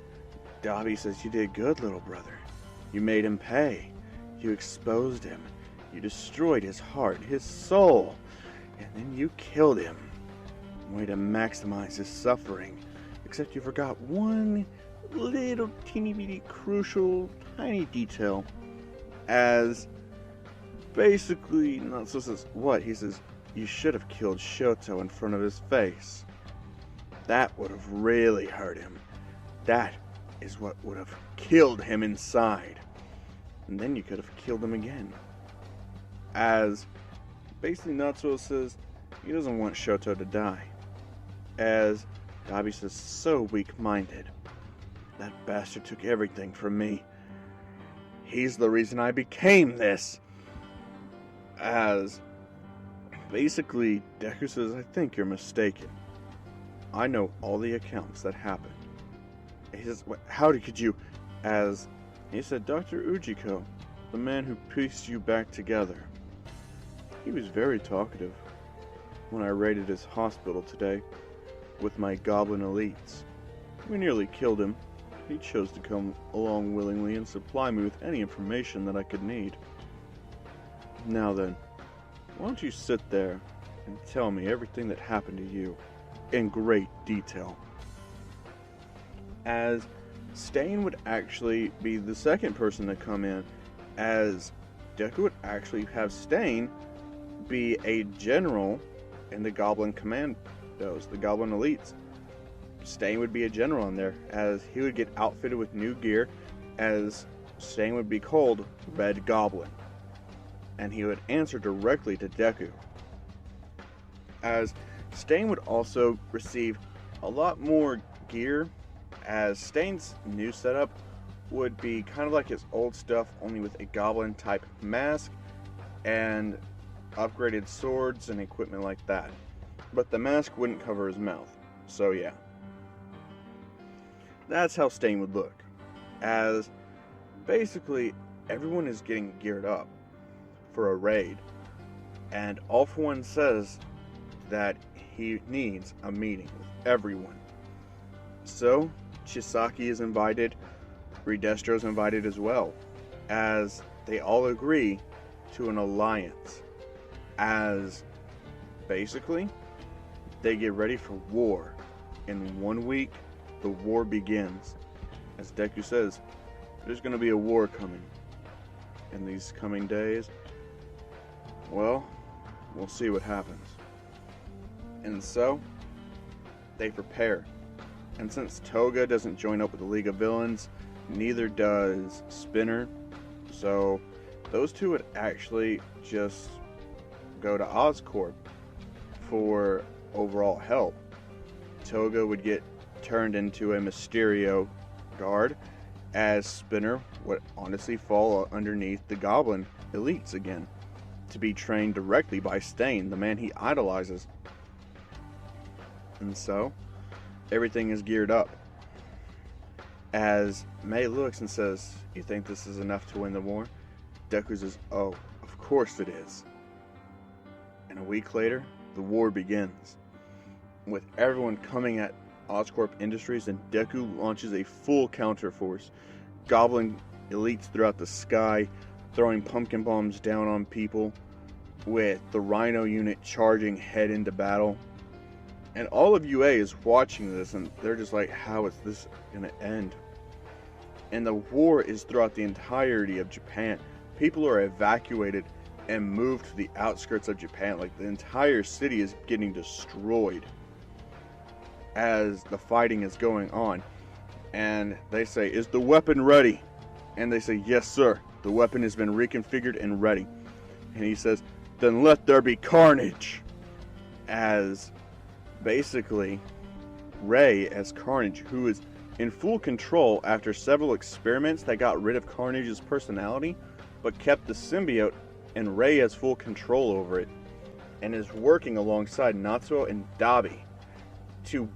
Dabi says, you did good, little brother. You made him pay. You exposed him. You destroyed his heart, his soul, and then you killed him. Way to maximize his suffering. Except you forgot one little teeny bitty crucial tiny detail, as basically Natsuo says, what? He says, you should have killed Shoto in front of his face. That would have really hurt him. That is what would have killed him inside. And then you could have killed him again. As basically Natsuo says he doesn't want Shoto to die. As Dabi says, so weak-minded. That bastard took everything from me. He's the reason I became this. As basically, Deku says, I think you're mistaken. I know all the accounts that happened. He says, how could you? As he said, Dr. Ujiko, the man who pieced you back together. He was very talkative when I raided his hospital today with my goblin elites. We nearly killed him. He chose to come along willingly and supply me with any information that I could need. Now then, why don't you sit there and tell me everything that happened to you in great detail? As Stain would actually be the second person to come in, as Deku would actually have Stain be a general in the Goblin Commandos, the Goblin Elites. Stain would be a general in there, as he would get outfitted with new gear, as Stain would be called Red Goblin, and he would answer directly to Deku. As Stain would also receive a lot more gear, as Stain's new setup would be kind of like his old stuff, only with a goblin type mask and upgraded swords and equipment like that. But the mask wouldn't cover his mouth, so yeah. That's how Stain would look, as basically everyone is getting geared up for a raid, and All For One says that he needs a meeting with everyone. So Chisaki is invited, Redestro is invited as well, as they all agree to an alliance, as basically they get ready for war. In 1 week, the war begins. As Deku says, there's going to be a war coming in these coming days. Well, we'll see what happens. And so, they prepare. And since Toga doesn't join up with the League of Villains, neither does Spinner. So, those two would actually just go to Oscorp for overall help. Toga would get turned into a Mysterio guard, as Spinner would honestly fall underneath the Goblin Elites again, to be trained directly by Stain, the man he idolizes. And so, everything is geared up. As Mei looks and says, "You think this is enough to win the war?" Deku says, "Oh, of course it is." And a week later, the war begins, with everyone coming at Oscorp Industries, and Deku launches a full counterforce. Goblin elites throughout the sky, throwing pumpkin bombs down on people, with the Rhino unit charging head into battle. And all of UA is watching this, and they're just like, how is this gonna end? And the war is throughout the entirety of Japan. People are evacuated and moved to the outskirts of Japan. Like, the entire city is getting destroyed as the fighting is going on. And they say, "Is the weapon ready?" And they say, "Yes, sir. The weapon has been reconfigured and ready." And he says, "Then let there be carnage." As basically Ray as Carnage, who is in full control after several experiments that got rid of Carnage's personality, but kept the symbiote, and Ray has full control over it, and is working alongside Natsuo and Dabi to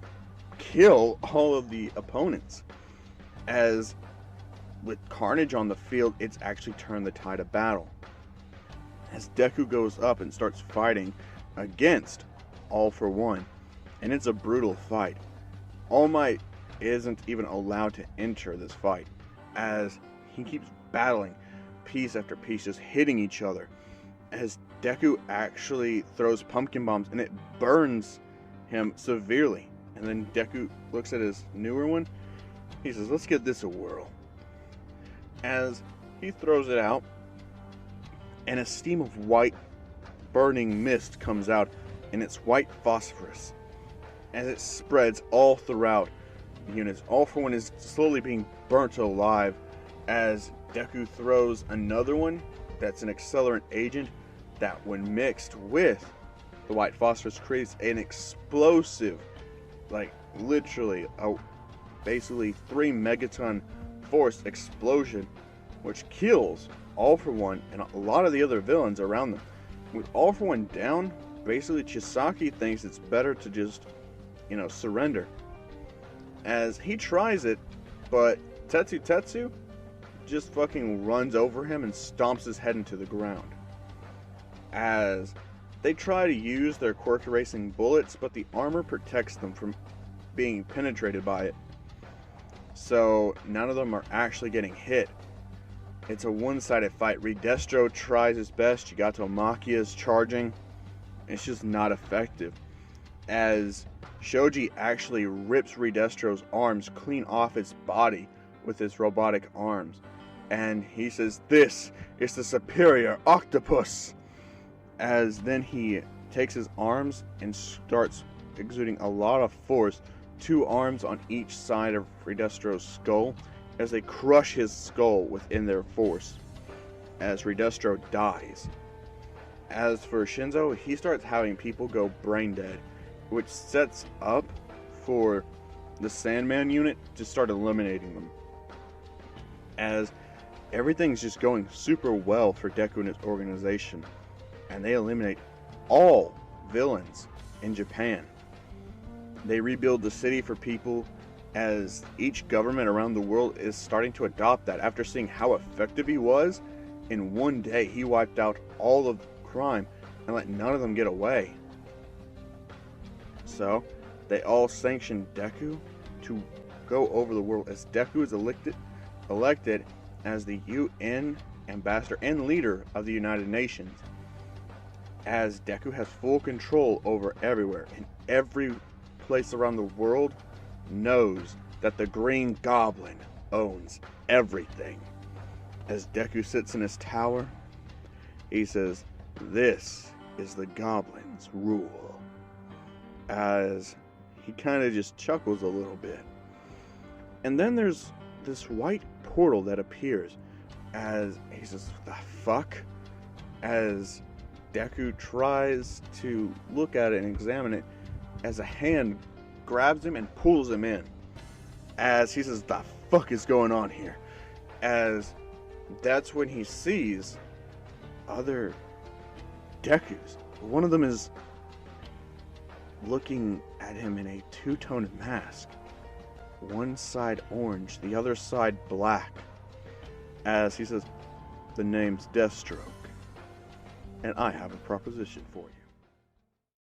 kill all of the opponents. As with Carnage on the field, it's actually turned the tide of battle. As Deku goes up and starts fighting against All For One, and it's a brutal fight. All Might isn't even allowed to enter this fight, as he keeps battling piece after piece, just hitting each other. As Deku actually throws pumpkin bombs, and it burns him severely. And then Deku looks at his newer one. He says, "Let's give this a whirl." As he throws it out, and a steam of white burning mist comes out, and it's white phosphorus, as it spreads all throughout the units. All For One is slowly being burnt alive, as Deku throws another one that's an accelerant agent that, when mixed with the white phosphorus, creates an explosive, like literally basically 3 megaton force explosion, which kills All For One and a lot of the other villains around them. With All For One down, basically Chisaki thinks it's better to just, surrender. As he tries it, but just fucking runs over him and stomps his head into the ground. as they try to use their quirk erasing bullets, but the armor protects them from being penetrated by it. So none of them are actually getting hit. It's a one-sided fight. Redestro tries his best. Shigato Makia is charging. It's just not effective, as Shoji actually rips Redestro's arms clean off his body with his robotic arms. And he says, "This is the superior octopus." As then he takes his arms and starts exuding a lot of force, 2 arms on each side of Redestro's skull, as they crush his skull within their force, as Redestro dies. As for Shinzo, he starts having people go brain dead, which sets up for the Sandman unit to start eliminating them. As everything's just going super well for Deku and his organization, and they eliminate all villains in Japan. They rebuild the city for people, as each government around the world is starting to adopt that. After seeing how effective he was, in one day he wiped out all of crime and let none of them get away. So they all sanction Deku to go over the world, as Deku is elected as the UN ambassador and leader of the United Nations, as Deku has full control over everywhere, and every place around the world knows that the Green Goblin owns everything. As Deku sits in his tower, he says, "This is the Goblin's rule," as he kind of just chuckles a little bit. And then there's this white portal that appears, as he says, "The fuck?" As Deku tries to look at it and examine it, as a hand grabs him and pulls him in, as he says, "The fuck is going on here?" As that's when he sees other Dekus. One of them is looking at him in a two-toned mask, one side orange, the other side black, as he says, "The name's Deathstroke, and I have a proposition for you."